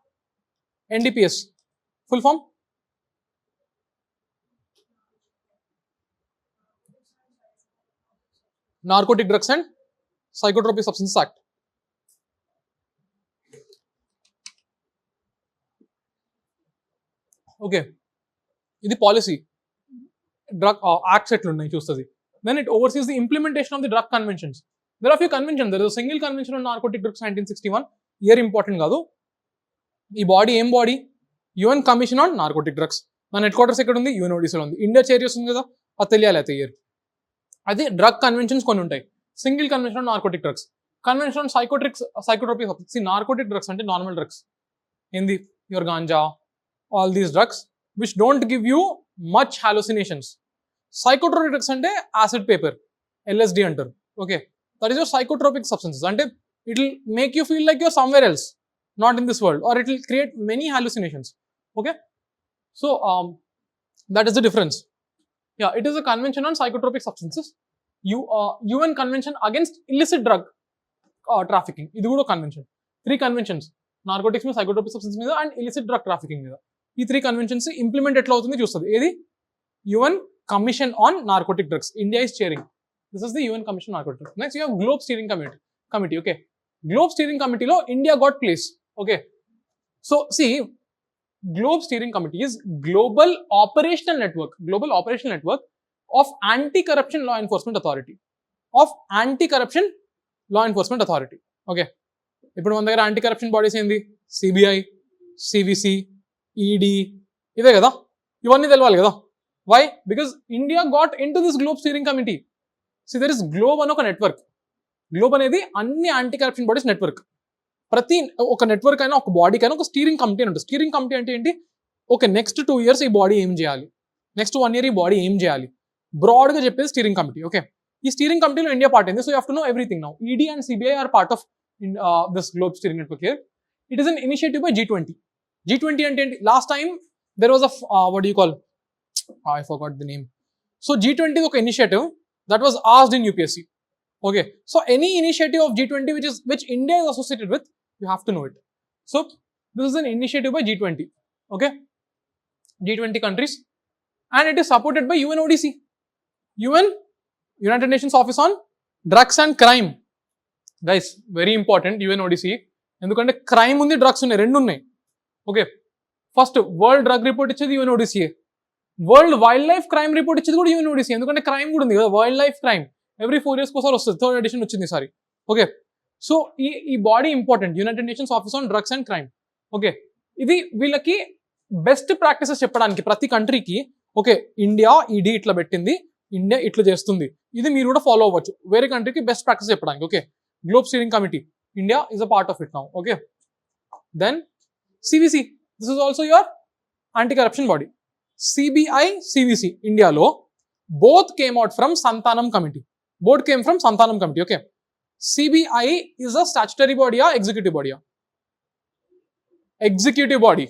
NDPS. Full form? Narcotic Drugs and Psychotropic Substances Act. Okay. This policy. Drug acts etlunnayi chustadi. Then it oversees the implementation of the drug conventions. There are few conventions. There is a single convention on narcotic drugs 1961. Year important కాదు. ఈ body ఏం body? UN commission on narcotic drugs. మన head quarters ఎక్కడ ఉంది? UNODCలో ఉంది. India chair చేస్తుంది కదా, అది తెలియాలి అయితే ఇయర్. అది డ్రగ్ కన్వెన్షన్స్ కొన్ని ఉంటాయి. Single convention on narcotic drugs, convention on psychotropic substance. Narcotic drugs అంటే నార్మల్ డ్రగ్స్ ఏంది? Your ganja, all these drugs which don't give you much hallucinations. Psychotropic drugs అంటే యాసిడ్ పేపర్, LSD అంటారు. Okay, that is your psychotropic substances. అంటే it will make you feel like your somewhere else, not in this world, or it will create many hallucinations. Okay, so that is the difference. Yeah, it is a convention on psychotropic substances. UN convention against illicit drug trafficking. Idu kuda convention. 3 conventions: narcotics మీద, psychotropic substances మీద, and illicit drug trafficking మీద. ఈ 3 conventions implement ఎట్లా అవుతుంది చూస్తుంది. ఏది? UN commission on narcotic drugs. India is chairing. This is the UN commission on narcotic drugs. Next you have globe steering committee. Okay, globe steering committee lo India got place. Okay, so see, globe steering committee is global operational network of anti-corruption law enforcement authority. Okay, ఇప్పుడు మన దగ్గర anti corruption bodies ఏంది? CBI, CVC, ED, ఇవే కదా. ఇవన్నీ తెలవాలి కదా. Why? Because India got into this globe steering committee. See, there is globe అని ఒక నెట్వర్క్. గ్లోబ్ అనేది అన్ని యాంటీ కరప్షన్ బాడీస్ నెట్వర్క్. ప్రతి ఒక నెట్వర్క్ అయినా, ఒక బాడీకి అయినా ఒక స్టీరింగ్ కమిటీ అని ఉంటుంది. స్టీరింగ్ కమిటీ అంటే ఏంటి? ఓకే, నెక్స్ట్ 2 years ఈ బాడీ ఏం చేయాలి, నెక్స్ట్ 1 year ఈ బాడీ ఏం చేయాలి, బ్రాడ్గా చెప్పేది స్టీరింగ్ కమిటీ. ఓకే, ఈ స్టీరింగ్ కమిటీలో ఇండియా పార్ట్ అయింది. So you have to know everything now. ED and CBI are part of this globe steering network here. It is an initiative by G20. G20 అంటే ఏంటి? Last time there was what you call, I forgot the name. So G20 ఒక initiative that was asked in UPSC. Okay, so any initiative of G20 which India is associated with, you have to know it. So this is an initiative by G20. Okay, G20 countries, and it is supported by UNODC, United Nations Office on Drugs and Crime. Guys, very important UNODC, ఎందుకంటే crime ఉంది, drugs ఉన్నాయి, రెండు ఉన్నాయి. Okay, first world drug report ఇచ్చేది UNODC, world wild life crime report ఇచ్చేది కూడా UNODC, ఎందుకంటే crime కూడా ఉంది కదా, wild life crime every 4 years ఒకసారి వస్తుంది. 3rd edition వచ్చింది ఈసారి. ఓకే, సో ఈ body important, United nations office on drugs and crime. Okay, ఇది వీళ్ళకి బెస్ట్ ప్రాక్టీసెస్ చెప్పడానికి ప్రతి కంట్రీకి. ఓకే, ఇండియా ED ఇట్లా పెట్టింది, ఇండియా ఇట్లా చేస్తుంది, ఇది మీరు కూడా ఫాలో అవ్వచ్చు వేరే కంట్రీకి బెస్ట్ ప్రాక్టీస్ చెప్పడానికి. Okay, globe steering committee, India is a part of it now. Okay, then CVC, this is also your anti corruption body. CBI, CVC ఇండియాలో both came out from Santanam committee. Both came from Santanam committee. Okay, CBI is a statutory body or executive body? Executive body.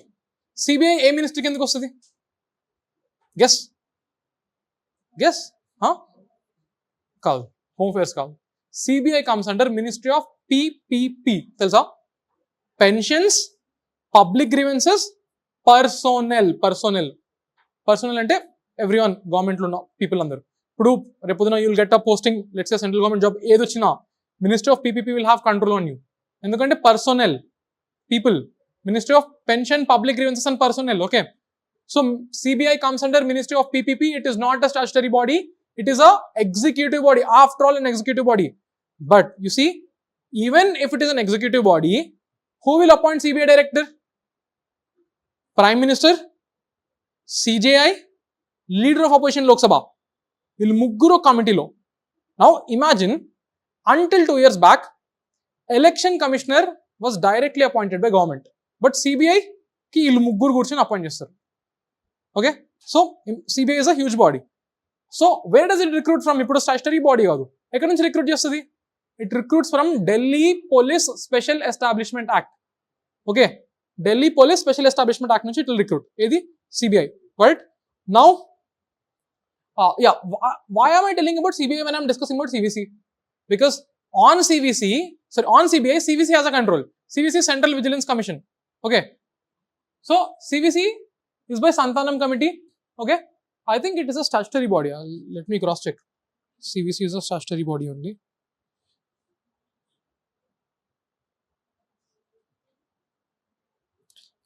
CBI ఏ ministry కిందకి వస్తుంది? Guess కాదు, home affairs కాదు. CBI comes under Ministry of PPP. తెలుసా? Pensions, public grievances, personnel అంటే everyone, గవర్నమెంట్లో ఉన్న people అందరు. ఇప్పుడు రేపొద్దున you'll get a posting, let's say central government job ఏది వచ్చినా ministry of PPP will have control on you. ఎందుకంటే personnel, people, ministry of pension, public grievances and personnel. Okay, so CBI comes under Ministry of PPP. It is not a statutory body, it is a executive body, after all an executive body. But you see, even if it is an executive body, who will appoint CBI director? Prime Minister, CJI, leader of opposition Lok Sabha. వీళ్ళు ముగ్గురు కమిటీలో. Now imagine, until 2 years back, election commissioner was directly appointed by government, but CBI కి వీళ్ళు ముగ్గురు కూర్చొని appoint చేస్తారు. Okay, so CBI is a huge body. So where does it recruit from? ఇప్పుడు statutory body కాదు, ఎక్కడి నుంచి రిక్రూట్ చేస్తుంది? It recruits from Delhi Police Special Establishment Act. Okay, Delhi police special establishment act నుంచి ఇట్ విల్ రిక్రూట్ ఏది? CBI. Right now, why am I telling about CBI when I'm discussing about CVC? Because on CBI, CVC has a control. CVC Central Vigilance Commission. Okay, So CVC is by Santanam Committee. Okay, I think it is a statutory body. Let me cross check. CVC is a statutory body only.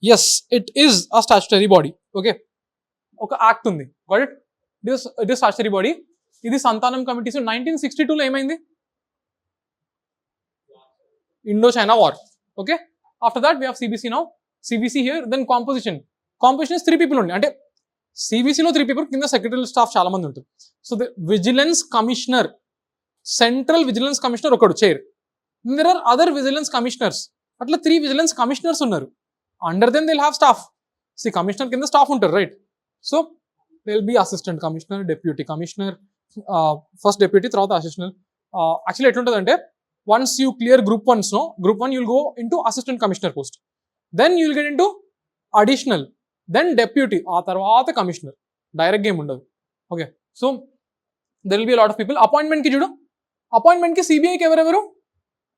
Yes, it is a statutory body. Okay, ఒక act ఉంది. Got it. It is statutory body. ఇది సంతానం committees 1962లో ఏమైంది? Indo China war. Okay, after that we have CBC now. CBC here. Then composition is 3 people ఉండి. అంటే సిబిసిలో 3 people, కింద secretary staff చాలా మంది ఉంటుంది. So the vigilance commissioner, central vigilance commissioner ఒకడు chair. There are other vigilance commissioners. అట్లా 3 vigilance commissioners ఉన్నారు. Under then they will have staff. C commissioner కింద స్టాఫ్ ఉంటారు, right? So there will be assistant commissioner, deputy commissioner, first deputy, తర్వాత assistant. Actually ఎట్లుంటుందంటే, once you clear group 1, group 1 you will go into assistant commissioner post, then you will get into additional, then deputy, ఆ తర్వాత commissioner. Direct game ఉండదు. Okay, so there will be a lot of people. Appointment కి చూడు, appointment కి సిబిఐకి ఎవరెవరు?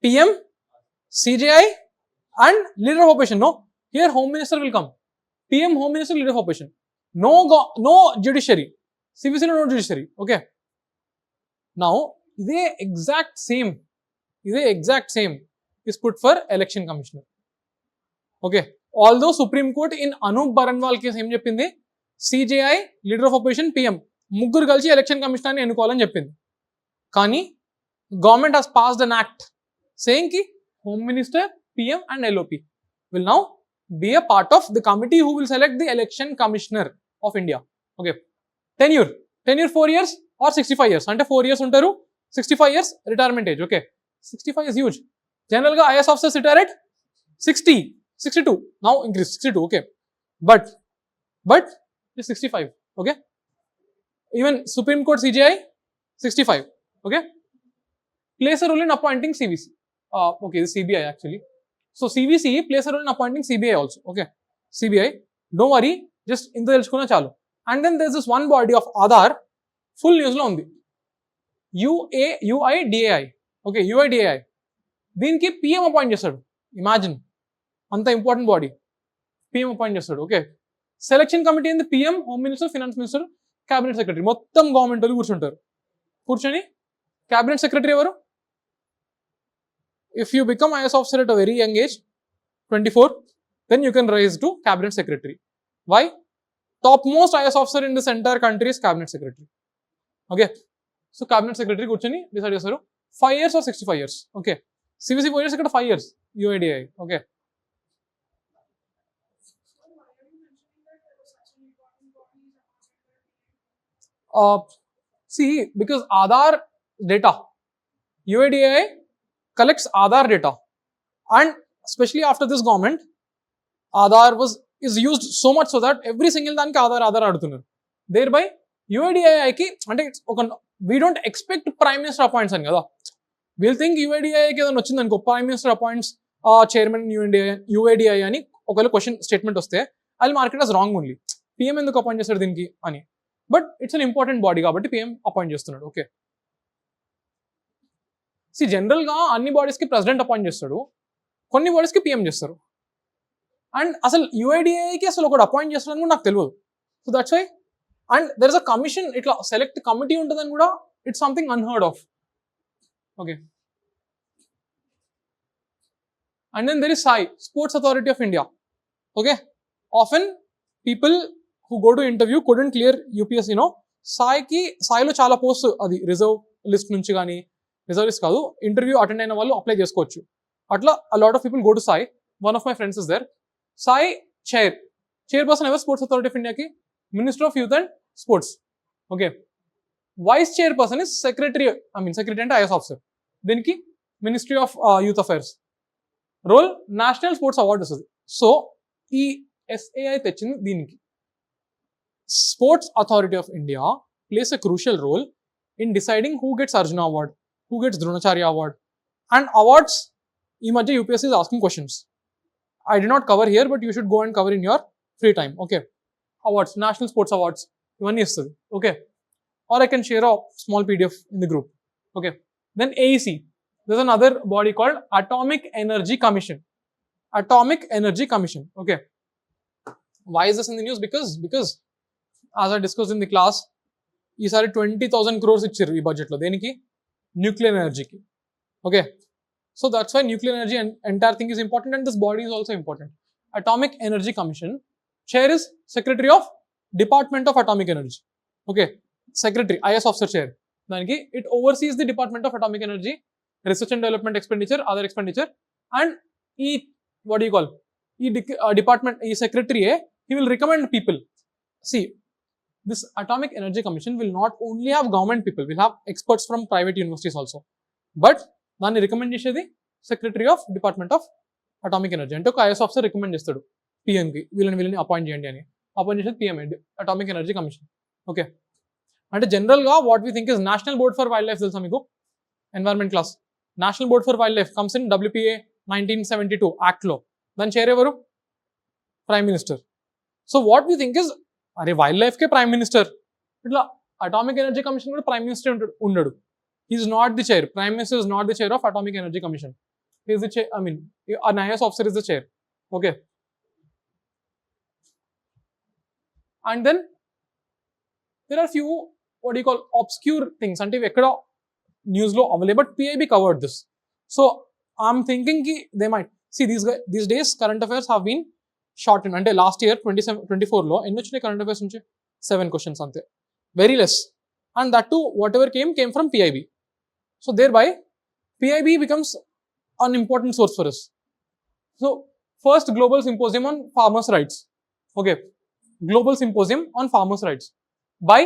PM, CJI and leader of operation. No, here home minister will come. PM, home minister, leader of operation. No judiciary. CVC no judiciary. Okay. Now, the exact same is put for election commissioner. Okay. Although Supreme Court in Anup Baranwal case em cheppindi, CJI, leader of opposition, PM ముగ్గురు కలిసి election commissioner ని ఎన్నుకోవాలని చెప్పింది. కానీ government has passed an act saying ki home minister, PM and LOP will now be a part of the committee who will select the election commissioner of India. Okay, tenure 4 years or 65 years. అంటే 4 years ఉంటారు, 65 years retirement age. Okay, 65 is huge. General గా IAS officers retire at 60, 62. Now increase 62. Okay, but it's 65. Okay, even Supreme Court CJI 65. Okay, plays a role in appointing CVC. Okay, this CBI actually. So CVC plays a role in appointing CBI also. Okay, CBI, don't worry, just ఇంత తెలుసుకున్నా చాలు. And then there's this one body of Aadhaar, full news లో ఉంది, UIDAI. Okay, UIDAI దీనికి PM appoint చేస్తాడు. Imagine, అంత important body PM appoint చేస్తాడు. Okay, selection committee ఏంది? PM, home minister, finance minister, cabinet secretary, మొత్తం గవర్నమెంట్ వాళ్ళు కూర్చుంటారు. కూర్చొని క్యాబినెట్ సెక్రటరీ ఎవరు? If you become IAS officer at a very young age, 24, then you can rise to cabinet secretary. Why? Topmost IAS officer in this entire country is cabinet secretary. Okay, so cabinet secretary కూర్చొని decide చేస్తారు 5 years or 65 years. Okay, CVC 4 years, ఇక్కడ 5 years UIDAI. Okay, see, because Aadhaar data, UIDAI collects Aadhaar data, and especially after this government, Aadhaar is used so much so that every single దానికి Aadhaar అడుగుతున్నారు. Thereby UIDAI కి అంటే ఒక we don't expect prime minister appoints అని కదా. We'll think UIDAI కి ఏదైనా వచ్చింది అనుకో, prime minister appoints chairman UIDAI అని ఒకవేళ క్వశ్చన్ స్టేట్మెంట్ వస్తే అది market as wrong only. PM ఎందుకు అపాయింట్ చేస్తాడు దీనికి అని. But it's an important body కాబట్టి PM అపాయింట్ చేస్తున్నాడు. ఓకే, సి జనరల్ గా అన్ని బాడీస్ కి ప్రెసిడెంట్ అపాయింట్ చేస్తాడు, కొన్ని బాడీస్ కి పిఎం చేస్తారు. అండ్ అసలు యూఐడిఐకి అసలు ఒకటి అపాయింట్ చేస్తాడని కూడా నాకు తెలియదు. So that's why. And there is a commission, ఇట్లా సెలెక్ట్ కమిటీ ఉంటుందని కూడా it's something unheard of. Okay, and then there is SAI, Sports authority of India. Okay, often people who go to interview couldn't clear UPSC, సాయిలో చాలా post అది reserve list నుంచి కానీ, reserve list కాదు, interview attend అయిన వాళ్ళు apply చేసుకోవచ్చు. అట్లా a lot of people go to SAI. One of my friends is there. SAI chairperson ఎవరు? స్పోర్ట్స్ అథారిటీ ఆఫ్ ఇండియాకి minister of youth and sports. Okay, vice chairperson is secretary అంటే IAS officer, దీనికి ministry of youth affairs. Role national sports award వస్తుంది. So ఈ SAI తెచ్చింది దీనికి. Sports Authority of India plays a crucial role in deciding who gets Arjuna Award, who gets Dronacharya Award, and awards. Ee madhya UPSC is asking questions. I did not cover here, but you should go and cover in your free time. Okay, awards, National Sports Awards, ivanni istadi. Okay, or I can share a small PDF in the group. Okay, then AEC, there's another body called Atomic Energy Commission. Atomic Energy Commission. Okay, Why is this in the news? Because as I discussed in the class, ఈసారి 20,000 crores ఇచ్చారు ఈ budget లో. దేనికి? Nuclear ఎనర్జీకి. Okay, so that's why nuclear energy and entire thing is important and this body is also important. Atomic energy commission chair is secretary of department of atomic energy. Okay, secretary I A S officer chair. దానికి it oversees the department of atomic energy, research and development expenditure, other expenditure. And ఈ what you call ఈ department, ఈ సెక్రటరీయే he will recommend people. See, this atomic energy commission will not only have government people, will have experts from private universities also, but దాన్ని recommend చేసేది secretary of department of atomic energy. అంటే ఒక is officer recommend చేస్తాడు పిఎంకి, వీళ్ళని appoint చేయండి అని. Appoint చేసేది PM, atomic energy commission. Okay, అంటే జనరల్గా what we think is national board for wild life. తెలుసా మీకు? Environment class. National board for wild life comes in WPA 1972 యాక్ట్లో. దాని చైర్ ఎవరు? Prime minister. So what we think is, అరే wild life కే prime minister, ఇట్లా atomic energy commission కూడా prime minister ఉండడు. Is not the chair. Prime minister is not the chair of atomic energy commission. Is the chair, I mean an IAS officer is the chair. Okay, and then there are few what do you call obscure things అంటే ఇవి ఎక్కడ news లో అవ్వలేదు, but PIB covered this. So I'm thinking ki they might see these days current affairs have been shortened. అంటే last year 24 లో ఎన్ని వచ్చినాయి current affairs నుంచి? 7 questions అంతే, very less. And that to whatever came from PIB. So thereby PIB becomes an important source for us. So first global symposium on farmers rights. Okay, global symposium on farmers rights by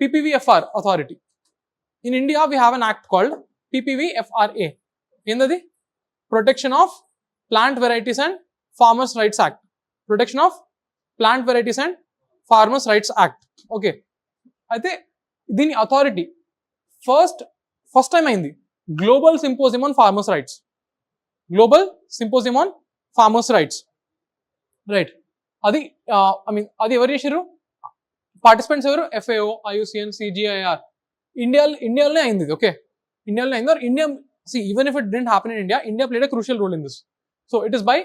PPVFR authority. In India we have an act called PPVFRA. ఏందది? Protection of Plant Varieties and Farmers Rights Act. Protection of Plant Varieties and Farmers Rights Act. Okay, అయితే దీని authority first time అయింది global symposium on farmers rights. Global symposium on farmers rights, right. అది అది ఎవరు చేశారు? Participants ఎవరు? FAO, IUCN, CGIAR. ఇండియాలోనే అయింది ఇది. ఓకే, ఇండియాలోనే అయింది. Or India, see even if it didn't happen in India played a crucial role in this. So it is by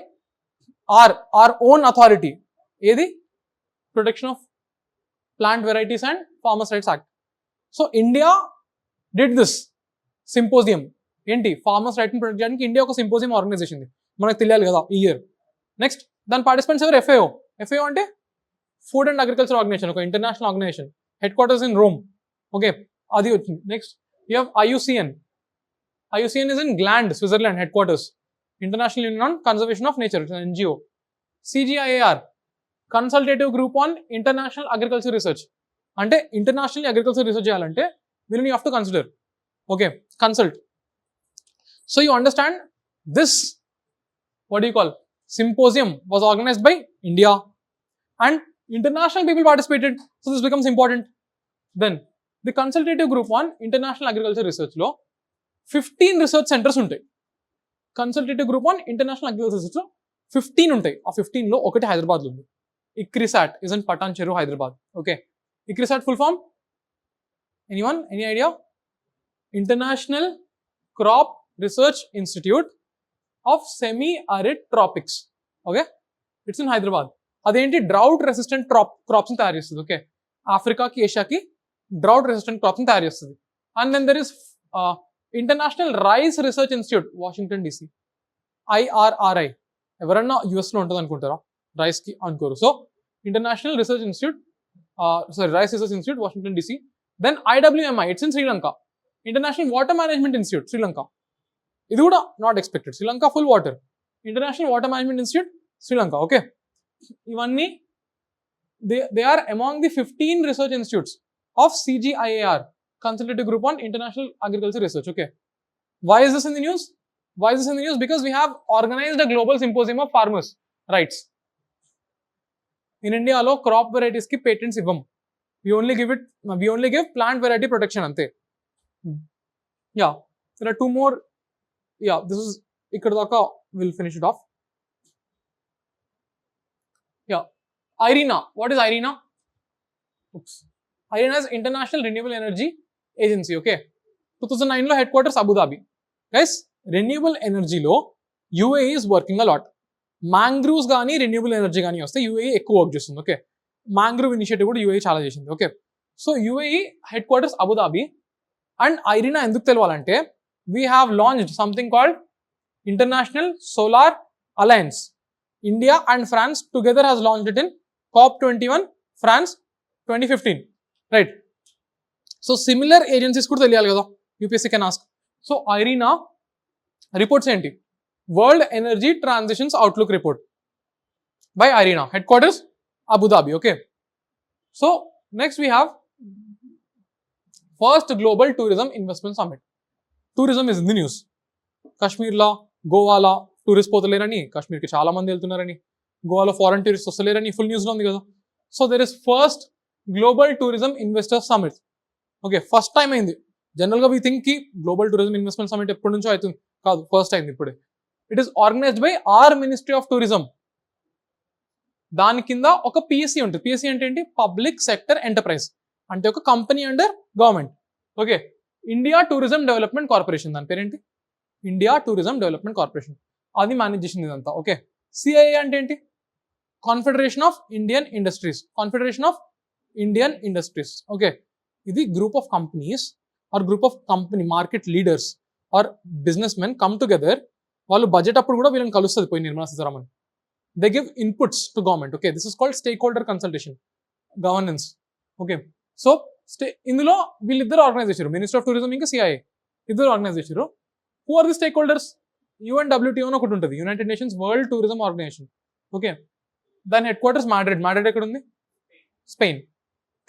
our own authority. ఏది? Protection of Plant Varieties and Farmers Rights Act. So India did this symposium. ఏంటి? Farmers right ని protect చేయడానికి India ఒక symposium organise చేసింది. మనకు తెలియాలి కదా ఈ ఇయర్. నెక్స్ట్ దాని పార్టిసిపెంట్స్ ఎవరు? FAO అంటే ఫుడ్ అండ్ అగ్రికల్చర్ ఆర్గనైజేషన్, ఒక international organisation, headquarters in Rome. Okay, అది వచ్చింది. Next you have IUCN. IUCN is in Gland, Switzerland, headquarters. International Union on Conservation of Nature, it's an NGO. CGIAR, Consultative Group on International Agriculture Research. అంటే international agriculture research చేయాలంటే వీళ్ళని you have to consider. Okay, consult. So you understand this what do you call symposium was organized by India and international people participated, so this becomes important. Then the consultative group on international agriculture research లో 15 research centres ఉంటాయి. Consultative group on international agriculture research లో 15 ఉంటాయి. ఆ 15 లో ఒకటి హైదరాబాద్ లో ఉంది. ICRISAT is in Patancheru, Hyderabad. Okay, ICRISAT full form? Anyone? Any idea? International Crop Research Institute of Semi-Arid Tropics. Okay, it's in Hyderabad. అదేంటి? డ్రౌట్ రెసిస్టెంట్ క్రాప్స్ ని తయారు చేస్తుంది. ఓకే, ఆఫ్రికాకి, ఏషియాకి డ్రౌట్ రెసిస్టెంట్ క్రాప్స్ ని తయారు చేస్తుంది. And then there is International Rice research institute, Washington DC, IRRI. ఎవరన్నా US లో ఉంటుంది అనుకుంటారా? రైస్ కి అనుకోరు. So international research institute, rice research institute, Washington DC. Then IWMI, it's in Sri Lanka, international water management institute, Sri Lanka. ఇది కూడా not expected. Sri Lanka full water. International water management institute, Sri Lanka. Okay, ఇవన్నీ they are among the 15 research institutes of CGIAR, Consultative Group on International Agriculture Research. Okay, why is this in the news? Because we have organized a global symposium of farmers rights. In India lo crop varieties ki patents ivam. We only give plant variety protection ante. Yeah, there are two more. Yeah, this is ikkada daka, we'll finish it off. Yeah, IRENA. What is IRENA? Oops. IRENA is International Renewable Energy Agency. Okay, 2009 లో headquarters Abu Dhabi. Guys, renewable ఎనర్జీలో UAE is working a lot. Mangroves కానీ renewable energy కానీ వస్తే UAE ఎక్కువ work చేస్తుంది. Okay, mangrove initiative కూడా UAE చాలా చేసింది. Okay, so UAE headquarters Abu Dhabi. And IRENA ఎందుకు తెలవాలంటే we have launched something called international solar alliance. India and France together has launched it in COP21 France 2015, right? So similar agencies కూడా తెలియాలి కదా, UPSC can ask. So IRENA reports ఏంటి? World energy transitions outlook report by IRENA, headquarters Abu Dhabi. Okay, so next we have first global tourism investment summit. Tourism is in the news. కాశ్మీర్లో గోవాలో tourist పోతలేరని, కాశ్మీర్కి చాలా మంది వెళ్తున్నారని, గోవాలో foreign tourist వస్తలేరని full న్యూస్లో ఉంది కదా. So there is first global tourism investors summit. Okay, first time అయింది. జనరల్గా వీ థింక్ కి గ్లోబల్ టూరిజం ఇన్వెస్ట్మెంట్ సమ్మిట్ ఎప్పటి నుంచో అవుతుంది, కాదు, ఫస్ట్ అయింది ఇప్పుడే. It is organised by our ministry of tourism. దాని కింద ఒక పిఎస్సి ఉంటుంది. పిఎస్సి అంటే ఏంటి? పబ్లిక్ సెక్టర్ ఎంటర్ప్రైజ్, అంటే ఒక company under government. Okay, India tourism development corporation, దాని పేరేంటి? ఇండియా టూరిజం డెవలప్మెంట్ కార్పొరేషన్, అది మేనేజ్ చేసింది ఇదంతా. ఓకే, సిఐఏ అంటే ఏంటి? Confederation of Indian industries, confederation of Indian industries. Okay, ఇది group of companies or group of company market leaders or business men come together. వాళ్ళు budget అప్పుడు కూడా వీళ్ళని కలుస్తుంది పోయి Nirmala Sitharaman. They give inputs to government. Okay, this is called stake holder consultation governance. Okay, so ఇందులో వీళ్ళిద్దరు organise చేశారు, minister of tourism ఇంకా సిఐఏ ఇద్దరు ఆర్గనైజ్ చేశారు. Who are the stakeholders? UNWTO అని ఒకటి ఉంటుంది, United Nations World Tourism Organisation. Okay, దాని హెడ్ క్వార్టర్స్ మాడ్రిడ్. మాడ్రిడ్ ఎక్కడ ఉంది? Spain.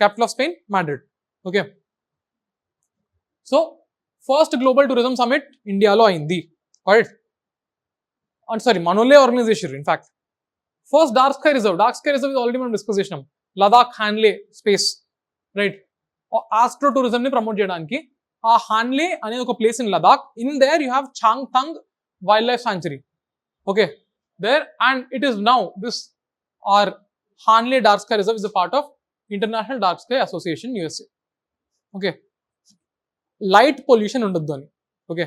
Capital of Spain Madrid. Okay, so first global tourism summit ఇండియాలో అయింది. రైట్, అండ్ సారీ మనోళ్ళే ఆర్గనైజ్ చేశారు. In fact first dark sky reserve. Dark sky reserve already మనం discuss చేసినాం, Ladakh Hanle space, right? Astro tourism ని promote చేయడానికి ఆ హాన్లే అనేది ఒక place in Ladakh. In there you have Changthang wildlife sanctuary. Okay, there and it is now this are Hanle dark sky reserve is a part of international dark sky association, USA. Okay, light pollution ఉండొద్దు అని. Okay,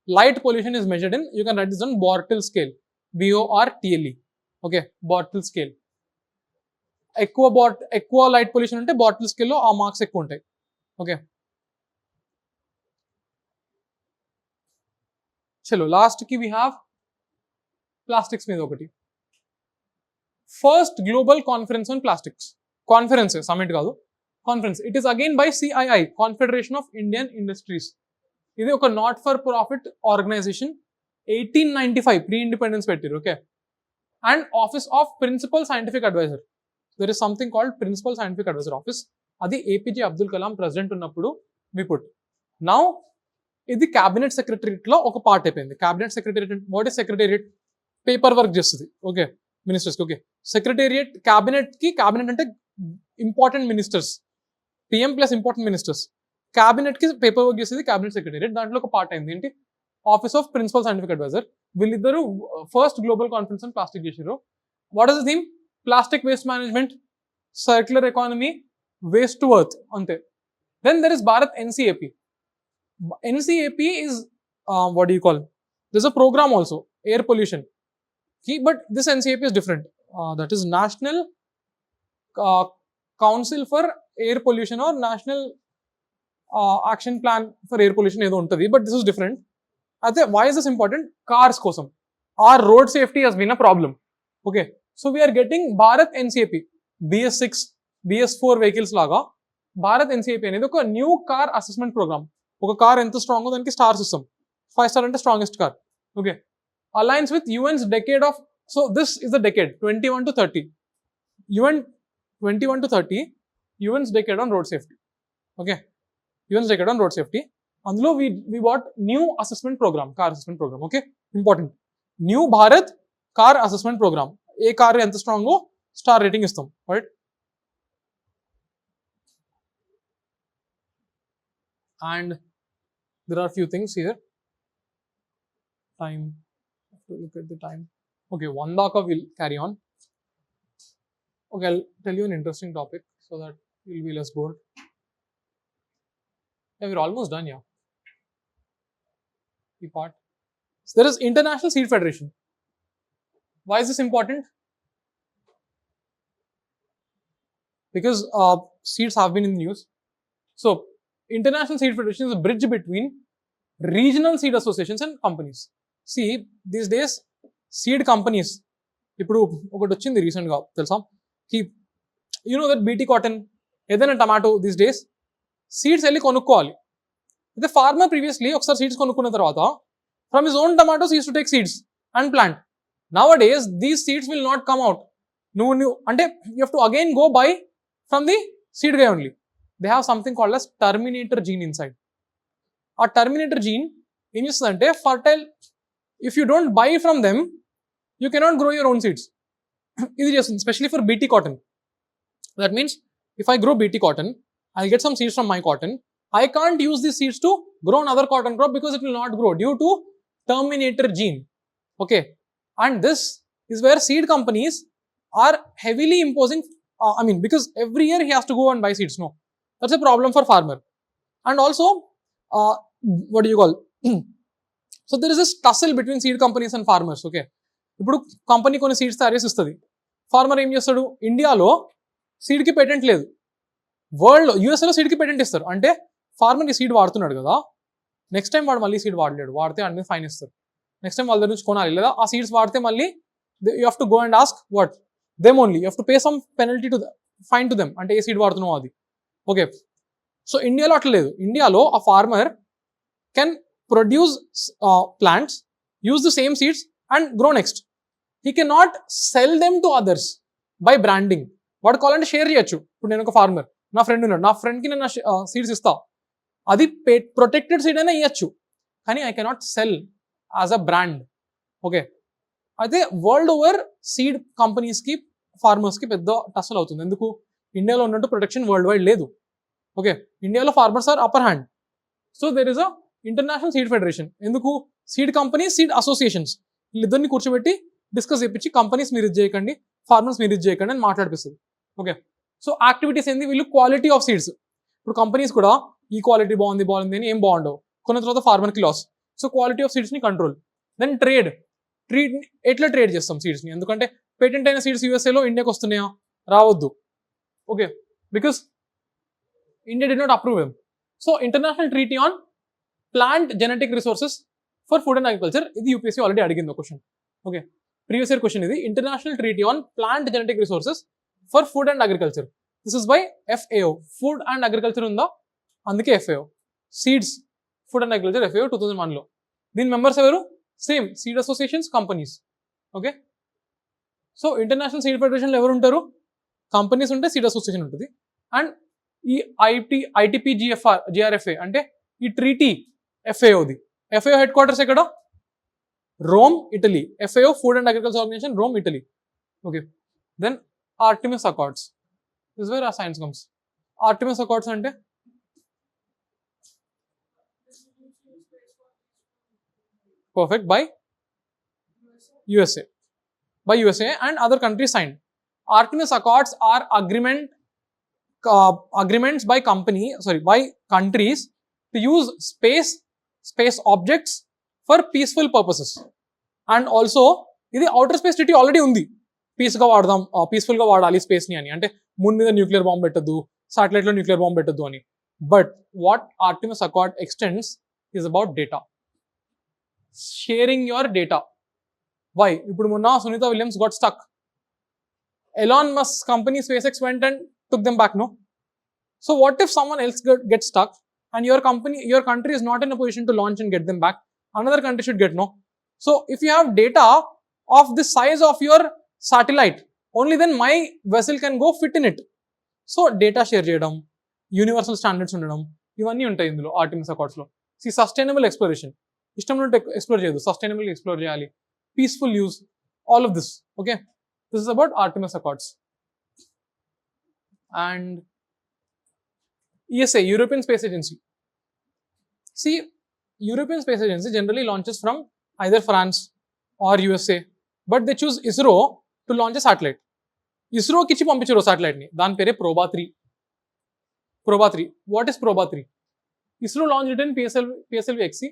light pollution is measured in, you can write this on Bortle scale, BORTLE. Okay, Bortle scale. ఎక్కువ light pollution ఉంటే bottle స్కేల్లో ఆ marks ఎక్కువ ఉంటాయి. Okay, చలో last కి వీ హ్యావ్ ప్లాస్టిక్స్ మీద ఒకటి. First global conference on plastics. Conference, summit కాదు, conference. It is again by CII, confederation of Indian industries. ఇది ఒక not for profit organisation. 1895 pre independence పెట్టారు. Okay, and office of principal scientific adviser. There is something called principal scientific adviser office. అది APJ Abdul Kalam president ఉన్నప్పుడు we put. Now ఇది cabinet secretariat లో ఒక part అయిపోయింది. Cabinet secretariat, what is secretariat? Paper work చేస్తుంది. Okay, ministers. Okay, secretariat cabinet అంటే important ministers, PM plus important ministers. Cabinet కి paper work చేసేది క్యాబినెట్ సెక్రటేరియట్. దాంట్లో ఒక పార్ట్ అయింది ఏంటి? Office of principal scientific adviser. వీళ్ళిద్దరు first global conference on plastic చేశారు. What is the theme? Plastic waste management, circular economy, waste to earth, అంతే. Then there is Bharat NCAP. NCAP is what do you call? There's a program also, air pollution. But this NCAP is different. That is National Council for Air Pollution or National Action Plan for Air Pollution ఏదో ఉంటుంది. But this is different. అయితే why is this important? Cars కోసం. Our road safety has been a problem. Okay, so we are getting Bharat NCAP, BS6, BS4 vehicles లాగా Bharat NCAP అనేది ఒక new car assessment programme. ఒక car ఎంత strong దానికి stars ఇస్తాం. 5 star అంటే strongest car. Okay, aligns with UN's decade of, so this is the decade 21 to 30. UN 21 to 30, UN's decade on road safety. Okay, UN's decade on road safety. అందులో we bought new assessment programme, car assessment programme. Okay, important. New Bharat car assessment programme. ఏ car ఎంత స్ట్రాంగో star rating ఇస్తాం. Right, and there are few things here. Time, to look at the time. Okay, one daka will carry on. Okay, I'll tell you an interesting topic so that you'll be less bored. Yeah, we're almost done. Yeah, the part. So there is International Seed Federation. Why is this important? Because seeds have been in the news. So, International Seed Federation is a bridge between regional seed associations and companies. See, these days, seed companies, ఇప్పుడు ఒకటి వచ్చింది రీసెంట్గా తెలుసా, you know that BT cotton ఏదైనా tomato these days seeds వెళ్ళి కొనుక్కోవాలి. అయితే farmer previously ఒకసారి సీడ్స్ కొనుక్కున్న తర్వాత from his own tomatoes use to take seeds and plant. Now a days these seeds will not come out. నువ్వు అంటే you have to again go buy from the seed guy only. They have something called as terminator gene inside. A terminator gene ఏం చేస్తుందంటే fertile, if you don't buy from them you cannot grow your own seeds. ఇది చేస్తుంది specially for BT cotton. That means if I grow BT cotton, I get some seeds from my cotton, I can't use these seeds to grow another cotton crop because it will not grow due to terminator gene. Okay, and this is where seed companies are heavily imposing. Because every year he has to go and buy seeds. No, that's a problem for farmer. And also, what do you call? So there is this tussle between seed companies and farmers. Okay, ఇప్పుడు company కొన్ని seeds తయారు చేసి ఇస్తుంది. Farmer ఏం చేస్తాడు, ఇండియాలో సీడ్కి patent లేదు, వరల్డ్లో యూఎస్ఏలో సీడ్కి పేటెంట్ ఇస్తారు. అంటే ఫార్మర్కి సీడ్ వాడుతున్నాడు కదా, నెక్స్ట్ టైం వాడు మళ్ళీ సీడ్ వాడలేడు, వాడితే అన్ని ఫైన్ ఇస్తారు. నెక్స్ట్ టైం వాళ్ళ దగ్గర నుంచి కొనాలి, లేదా ఆ సీడ్స్ వాడితే మళ్ళీ you have to go and ask what them only, you have to pay some penalty to fine to them, అంటే ఏ సీడ్ వాడుతున్నావు అది. ఓకే, సో ఇండియాలో అట్లా లేదు. ఇండియాలో ఆ farmer can produce plants, use the same seeds and grow next. He can not sell them to others by branding. వాడు కావాలంటే share చేయొచ్చు. ఇప్పుడు నేను ఒక ఫార్మర్, నా ఫ్రెండ్ ఉన్నాడు, నా ఫ్రెండ్కి నేను సీడ్స్ ఇస్తా, అది ప్రొటెక్టెడ్ సీడ్ అయినా ఇవ్వచ్చు, కానీ I cannot sell as a brand. Okay, అయితే వరల్డ్ ఓవర్ సీడ్ కంపెనీస్కి ఫార్మర్స్కి పెద్ద టస్సల్ అవుతుంది. ఎందుకు? ఇండియాలో ఉన్నట్టు ప్రొటెక్షన్ వరల్డ్ వైడ్ లేదు. ఓకే, ఇండియాలో farmers are upper hand. So there is a international seed federation. ఎందుకు? సీడ్ కంపెనీస్, సీడ్ అసోసియేషన్స్, వీళ్ళిద్దరిని కూర్చోబెట్టి డిస్కస్ చేయించి కంపెనీస్ మీరు ఇది చేయకండి, ఫార్మర్స్ మీరు ఇది చేయకండి అని మాట్లాడిపిస్తుంది. ఓకే, సో యాక్టివిటీస్ ఏంది? వీళ్ళు క్వాలిటీ ఆఫ్ సీడ్స్. ఇప్పుడు కంపెనీస్ కూడా ఈ క్వాలిటీ బాగుంది అని ఏం బాగుండవు, కొన్న తర్వాత ఫార్మర్కి లాస్. సో క్వాలిటీ ఆఫ్ సీడ్స్ని కంట్రోల్. దెన్ ట్రేడ్ ఎట్లా ట్రేడ్ చేస్తాం సీడ్స్ని? ఎందుకంటే పేటెంట్ అయిన సీడ్స్ యూఎస్ఏలో ఇండియాకి వస్తున్నాయా? రావద్దు. Okay, because India did not approve them. So international treaty on plant genetic resources for food and agriculture, ఇది యూపీఎస్సీ ఆల్రెడీ అడిగింది question. Okay, previous year question ఇది. International treaty on plant genetic resources for food and agriculture. This is by FAO. Food and agriculture ఉందా, అందుకే FAO. Seeds, food and agriculture, FAO 2001లో. దీని members ఎవరు? Same seed associations, companies. Okay, so international seed ఫెడరేషన్లో ఎవరు ఉంటారు? Companies ఉంటే seed association ఉంటుంది. And ఈ ITP-GRFA అంటే ఈ ట్రీటీ FAOది. FAO హెడ్ క్వార్టర్స్ ఎక్కడ? Rome, Italy. FAO food and Agriculture Organisation, Rome, Italy. Okay, then Artemis Accords. This where a science comes. Artemis Accords అంటే perfect by USA and other countries signed. Artemis Accords are agreements by countries to use space objects for peaceful purposes. And also ఇది outer space treaty already ఉంది. పీస్గా వాడదాం, పీస్ఫుల్గా వాడాలి స్పేస్ని అని, అంటే moon మీద nuclear bomb పెట్టద్దు, సాటిలైట్లో న్యూక్లియర్ బాంబ్ పెట్టద్దు అని. But what Artemis Accord extends is about data, sharing your data. Why? ఇప్పుడు మొన్న Sunita Williams got stuck. Elon Musk company SpaceX went and took them back, no? So what if someone else gets stuck and your country is not in a position to launch and get them back? Another country should get, no? So if you have data of the size of your satellite, only then my vessel can go fit in it. So data share చేయడం, universal standards ఉండడం, ఇవన్నీ ఉంటాయి ఇందులో Artemis అకార్డ్స్లో. Sustainable exploration, ఇష్టం నుండి explore చేయదు, sustainable explore చేయాలి, peaceful use, all of this. Okay, this is about Artemis Accords. And ESA, European Space Agency. See, European Space Agency generally launches from either France or USA, but they choose ISRO to launch a satellite. ISROకి ఇచ్చి పంపించారు సాటిలైట్ని, దాని పేరే Proba 3. What is Proba 3? ISRO launched it in PSLV XC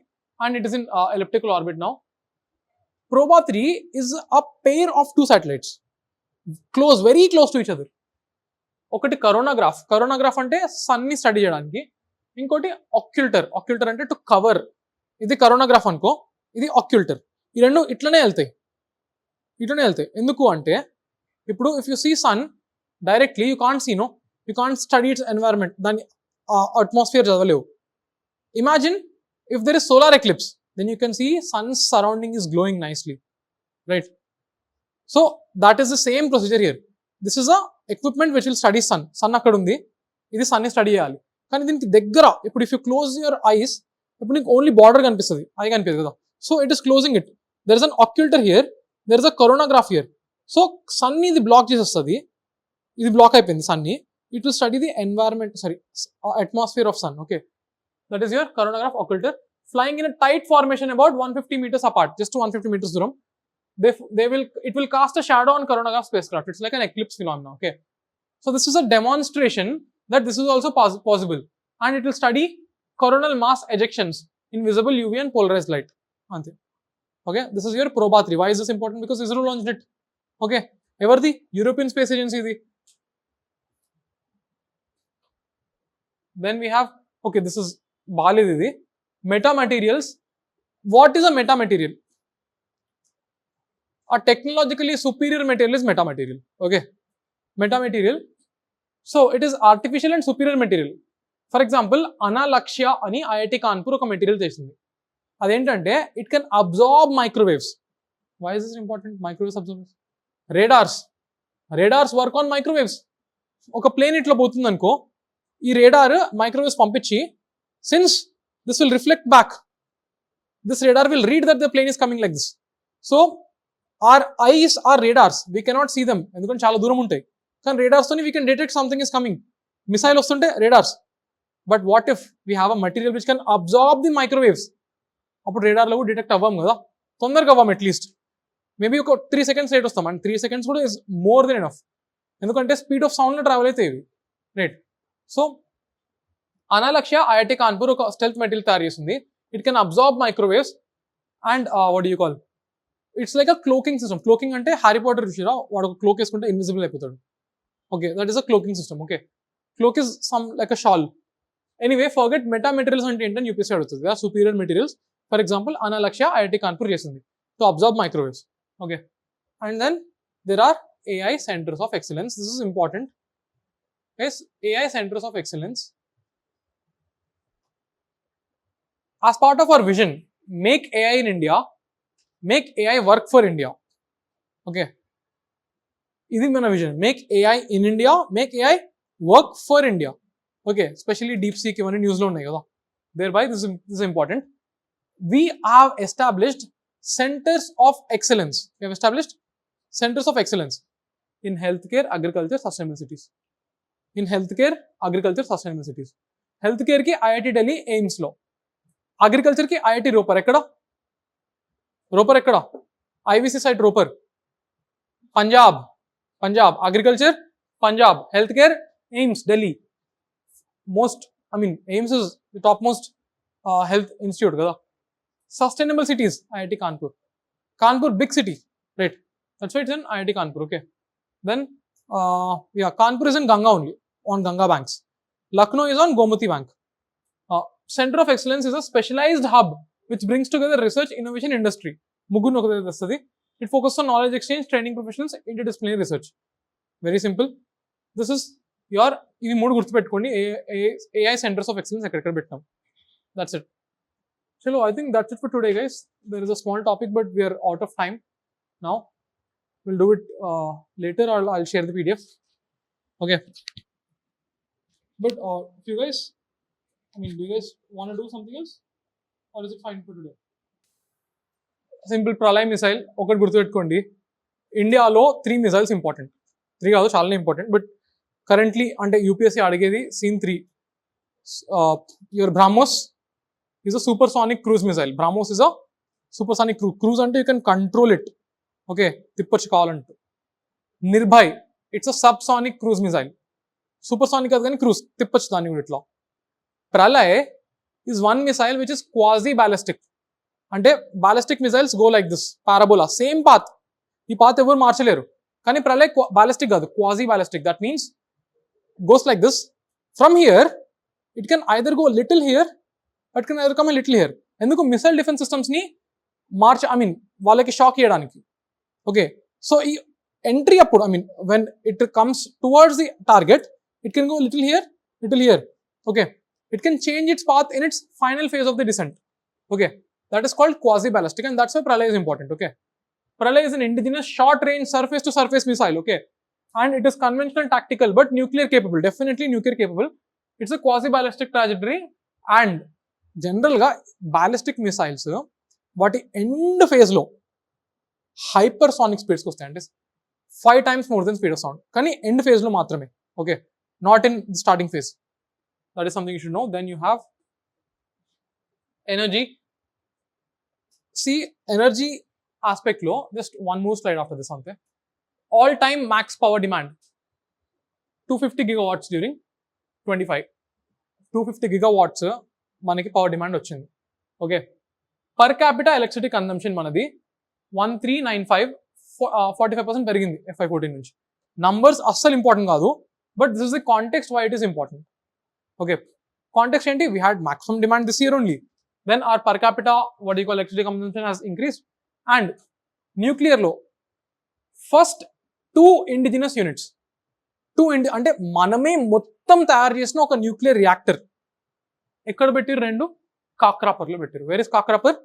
and it is in elliptical orbit now. Proba 3 is a pair of two satellites, close, very close to each other. ఒకటి coronagraph అంటే sun ని study చేయడానికి, ఇంకోటి ఆక్యుల్టర్ అంటే to cover. ఇది coronagraph అనుకో, ఇది ఆక్యుల్టర్. ఈ రెండు ఇట్లనే వెళ్తాయి. ఎందుకు అంటే ఇప్పుడు if you see sun directly you can't study its environment, దాని అట్మాస్ఫియర్ చదవలేవు. Imagine if there is solar eclipse, then you can see sun's surrounding is glowing nicely, right? So that is the same procedure here. This is a equipment which will study sun akkada undi, idi sun ni study cheyali. Kani deeniki daggara ippudu if you close your eyes, ippudu neeku only border kanipistadi, eye kanipiyadu kada. So it is closing it. There is an occulter here, there is a coronagraph here. So sun ni idi block chesestadi, idi block అయిపోయింది sun ni. It will study the environment, atmosphere of sun. Okay, that is your coronagraph occulter, flying in a tight formation about 150 meters apart, just to 150 meters duram. It will cast a shadow on coronagraph spacecraft. It's like an eclipse phenomenon. Okay, so this is a demonstration that this is also possible, and it will study coronal mass ejections in visible UV and polarized light. Okay, this is your Proba 3. Why is this important? Because ISRO launched it. Okay, ever the European Space Agency. Then we have, okay, this is Bali Didi. Metamaterials. What is a metamaterial? A technologically superior material is metamaterial. Okay, metamaterial. So it is artificial and superior material. For example, Analakshya ani IIT Kanpur oka material chesindi. Adentante it can absorb microwaves. Why is this important? Microwaves absorbers. Radars work on microwaves. Oka plane itla potundi anko, ee radar microwaves pampichi, since this will reflect back, this radar will read that the plane is coming like this. So our eyes are radars, we cannot see them endukante chaala dooram untayi, kan radars toni we can detect something is coming. Missile ostunte radars, but what if we have a material which can absorb the microwaves? appudu radar lo detect avvam kada, tondaraga avvam, at least maybe oka 3 seconds late ostam, and 3 seconds kuda is more than enough, endukante speed of sound lo travel aithe ivi, right? So Analakshya IIT Kanpur oka stealth material tayar chestundi. It can absorb microwaves, and what do you call, it's like a cloaking system. Cloaking ante Harry Potter chushira, vaadu oka cloak eskunte invisible ayipotadu. Okay, that is a cloaking system. Okay, cloak is some like a shawl. Anyway, forget metamaterials ante enti UPSC adutadi. They are superior materials. For example, Analakshya IIT Kanpur chestundi to absorb microwaves. Okay, and then there are AI centers of excellence. This is important. Yes, AI centers of excellence. As part of our vision, make AI in India, make AI work for India. Okay, this is my vision. Make AI in India, make AI work for India. Okay, especially DeepSeek even news lo unnai kada. Thereby this is important. We have established centers of excellence. We have established centers of excellence in healthcare, agriculture, sustainable cities. In healthcare, agriculture, sustainable cities. Healthcare ki IIT Delhi AIMS lo. Agriculture కి IIT Ropar ఎక్కడ IVC site Ropar, Punjab agriculture Punjab, health care AIIMS Delhi. AIIMS is the topmost health institute kada. Sustainable cities, IIT Kanpur big city, right? That's why it's in IIT Kanpur. Okay, then Kanpur is in Ganga only, on Ganga banks. Lucknow is on Gomati bank. Center of excellence is a specialized hub which brings together research, innovation, industry. Mugun okade vastadi. It focuses on knowledge exchange, training professionals, interdisciplinary research. Very simple. This is your ivi moodu gurtu pettukondi, AI centers of excellence ekkada pettam. That's it. Chalo, I think that's it for today, guys. There is a small topic, but we are out of time now. We'll do it later, or I'll share the PDF. Okay. But if you guys, do you guys want to do something else, or is it fine for today? Simple prelime missile. ఒకటి గుర్తుపెట్టుకోండి, ఇండియాలో 3 missiles important. 3 కాదు, చాలా important. But currently అంటే UPSC అడిగేది seen 3. Your BrahMos is a supersonic cruise missile. BrahMos is a supersonic cruise అంటే you can control it. Okay, తిప్పొచ్చు కావాలంటూ. Nirbhay, it's a subsonic cruise missile. Supersonic కాదు కానీ క్రూజ్, తిప్పొచ్చు దాన్ని కూడా ఇట్లా. Pralay is one missile which is quasi-ballistic. అంటే ballistic missiles go like this parabola, same path. ఈ పాత్ ఎవరు మార్చలేరు. కానీ ప్రళయ్ బాలిస్టిక్ కాదు, quasi ballistic. That means goes like this. From here it can either go little here, but can either come a little here. ఎందుకు missile defence systems ని వాళ్ళకి shock ఇవ్వడానికి. Okay, so ఈ ఎంట్రీ అప్పుడు when it comes towards the target, it can go little here. Okay, it can change its path in its final phase of the descent. Okay, that is called quasi ballistic, and that's why pralay is important. Okay, pralay is an indigenous short range surface to surface missile. Okay, and it is conventional tactical but nuclear capable, definitely nuclear capable. It's a quasi ballistic trajectory, and general ga ballistic missiles వాటి end phase లో hypersonic speeds వస్తాయి, అంటే 5 times more than speed of sound, కానీ end phase లో మాత్రమే. Okay, not in the starting phase. That is something you should know. Then you have energy. See energy aspect లో just one more slide after this అంతే. All time max power demand 250 gigawatts during 25. 250 gigawatts మనకి power demand వచ్చింది. Okay, per capita electricity consumption మనది 1395, 45% పెరిగింది FY14 నుంచి. Numbers అస్సలు important కాదు, but this is the context why it is important. Okay, context ఏంటి? We had maximum demand this year only, then our per capita what you call electricity consumption has increased. And nuclear లో first 2 indigenous units, అంటే మనమే మొత్తం తయారు చేసిన ఒక nuclear reactor ఎక్కడ పెట్టిరు? 2 కాక్రాపర్లో పెట్టిరు. Where is Kakrapar?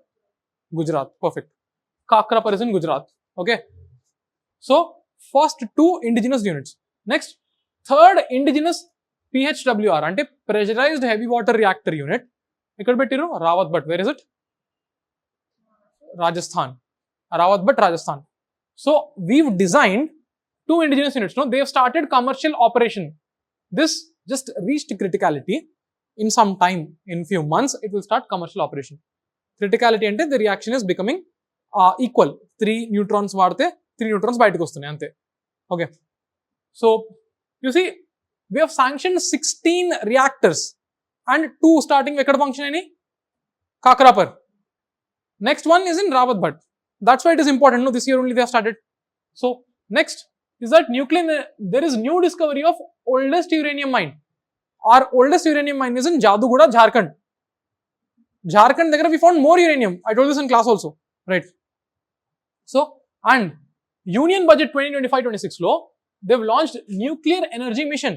Gujarat. Perfect. Kakrapar is in Gujarat. Okay, so first 2 indigenous units. Next third indigenous PHWR అంటే pressurised heavy water reactor unit ఎక్కడ పెట్టిరు? Rawatbhata. Where is it? Rajasthan. Rawatbhata, Rajasthan. So we've designed 2 indigenous units. No, they have started commercial operation. This just reached criticality. In some time, in few months, it will start commercial operation. Criticality ante the reaction is becoming equal. 3 neutrons vaadte 3 neutrons bayatiki vastunayi ante. Okay, so you see we have sanctioned 16 reactors and 2 starting ekkada function ayini? Kakrapar. Next one is in Rawat Bhat. That's why it is important. No, this year only they have started. So next is that nuclear, there is new discovery of oldest uranium mine. Our oldest uranium mine is in Jadugoda, Jharkhand. Jharkhand దగ్గర we found more uranium. I told this in class also, right? So, and Union Budget 2025-26 లో they've launched nuclear energy mission.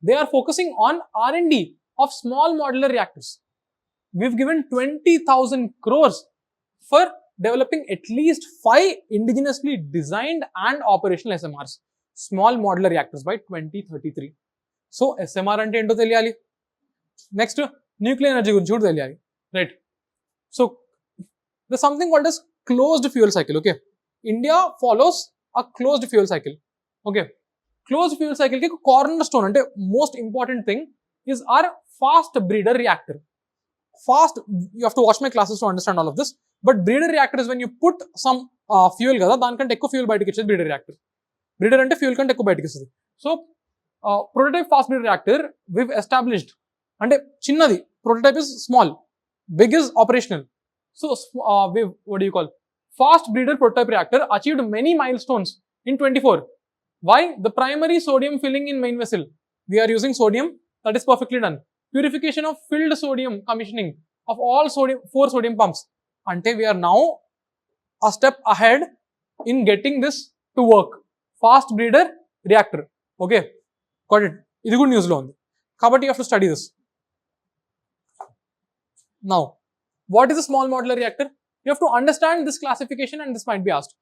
They are focusing on R&D of small modular reactors. We've given 20,000 crores for developing at least 5 indigenously designed and operational SMRs, small modular reactors, by 2033. So SMR అంటే ఏంటో తెలియాలి. Next nuclear energy గురించి కూడా తెలియాలి, right? So the something called as closed fuel cycle. Okay, India follows a closed fuel cycle. Okay, closed fuel cycle కి cornerstone అంటే most important thing is our fast breeder reactor. Fast, you have to watch my classes to understand all of this. But breeder reactor is when you put some fuel కదా, దానికంటే ఎక్కువ fuel బయటకి ఇచ్చేది breeder reactor. Breeder అంటే fuel కంటే ఎక్కువ బయటకి ఇస్తుంది. So prototype fast breeder reactor we've established, అంటే చిన్నది prototype is small, big is operational. So we've, what do you call, fast breeder prototype reactor achieved many milestones in 24. Why? The primary sodium filling in main vessel, we are using sodium, that is perfectly done. Purification of filled sodium, commissioning of all sodium, 4 sodium pumps, ante we are now a step ahead in getting this to work. Fast breeder reactor. Okay, got it. ఇది కూడా news లో ఉంది కాబట్టి you have to study this. Now what is the small modular reactor? You have to understand this classification and this might be asked.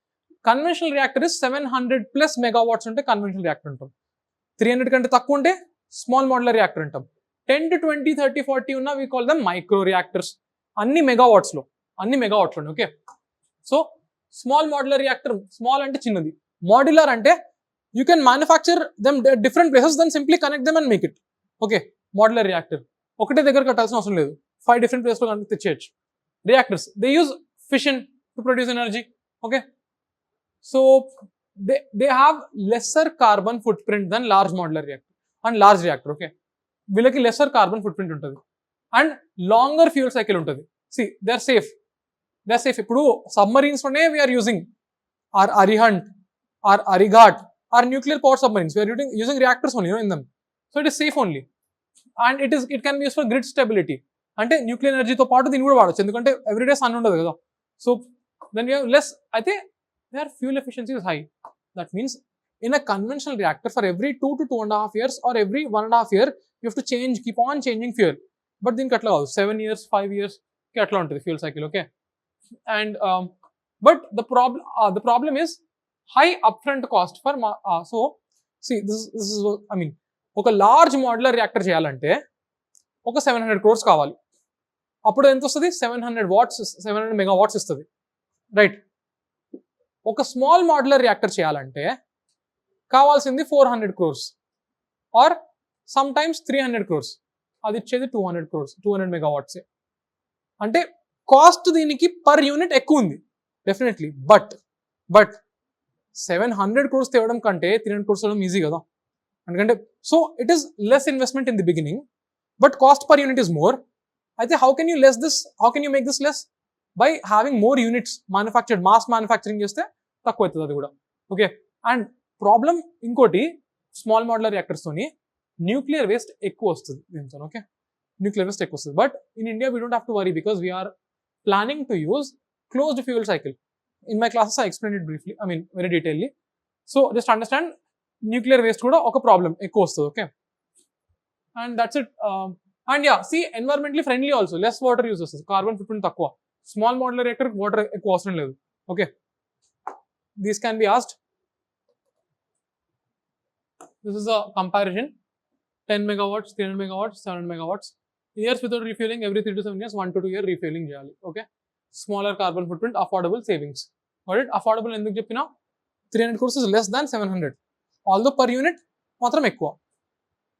Conventional reactor is 700+ megawatts ఉంటే conventional reactor అంటాం. 300 కంటే తక్కువ ఉంటే స్మాల్ మాడ్యులర్ రియాక్టర్ అంటాం. 10 to 20, 30, 40 ఉన్న we call them micro reactors. అన్ని megawatts లో. Okay, so small modular reactor, small అంటే చిన్నది, మాడ్యులర్ అంటే you can manufacture them at different places, then simply connect them and make it. Okay, modular reactor ఒకటే దగ్గర కట్టాల్సిన అవసరం లేదు, 5 different places లో కనుక తెచ్చేయచ్చు. Reactors, they use fission to produce energy. Okay, so they have lesser carbon footprint than large modular reactor and large reactor. Okay, వీళ్ళకి lesser carbon footprint ఉంటుంది and longer fuel cycle ఉంటుంది. See, they are safe. Let's say if submarines we are using our Arihant, our Arighat, our nuclear powered submarines. We are using reactors only, in them. So it is safe only. And it can be used for grid stability. And nuclear energy to part of the every day sun under. So then we have less, I think their fuel efficiency is high. That means in a conventional reactor, for every 2 to 2.5 years or every 1.5 year, you have to keep on changing fuel. But then 7 years, 5 years, the fuel cycle, okay? And but the problem is high upfront cost for so see this is I mean ఒక large modular reactor చేయాలంటే ఒక 700 crores కావాలి. అప్పుడు ఎంత వస్తుంది? 700 watts 700 megawatts ఇస్తుంది, right? ఒక small modular reactor చేయాలంటే కావాల్సింది 400 crores or sometimes 300 crores. అది ఇచ్చేది 200 crores 200 megawatts. అంటే కాస్ట్ దీనికి పర్ యూనిట్ ఎక్కువ ఉంది డెఫినెట్లీ. బట్ 700 crores తేవడం కంటే 300 crores తేవడం ఈజీ కదా. ఎందుకంటే so it is less investment in the beginning, but cost per unit is more. అయితే how can you make this less? By having more units manufactured, mass manufacturing చేస్తే తక్కువ అవుతుంది అది కూడా, ఓకే? అండ్ ప్రాబ్లం ఇంకోటి, small modular reactors తోని nuclear waste ఎక్కువ వస్తుంది దీంతో, ఓకే? న్యూక్లియర్ వేస్ట్ ఎక్కువ వస్తుంది. But in India we don't have to worry because we're planning to use closed fuel cycle. In my classes I explained it briefly, I mean very detailedly. So just understand nuclear waste kuda oka problem ekku vastadu, okay? And that's it. And yeah, see, environmentally friendly also, less water use vastadu, carbon footprint takkuva. Small modular reactor water ekku avasaram ledu, okay? These can be asked. This is a comparison: 10 megawatts, 300 megawatts, 700 megawatts. Years without refueling, every 3 to 7 years 1 to 2 year refueling cheyali, okay? Smaller carbon footprint, affordable savings. Got it? Affordable enduku cheppina 300 crores is less than 700, although per unit matram ekkuva.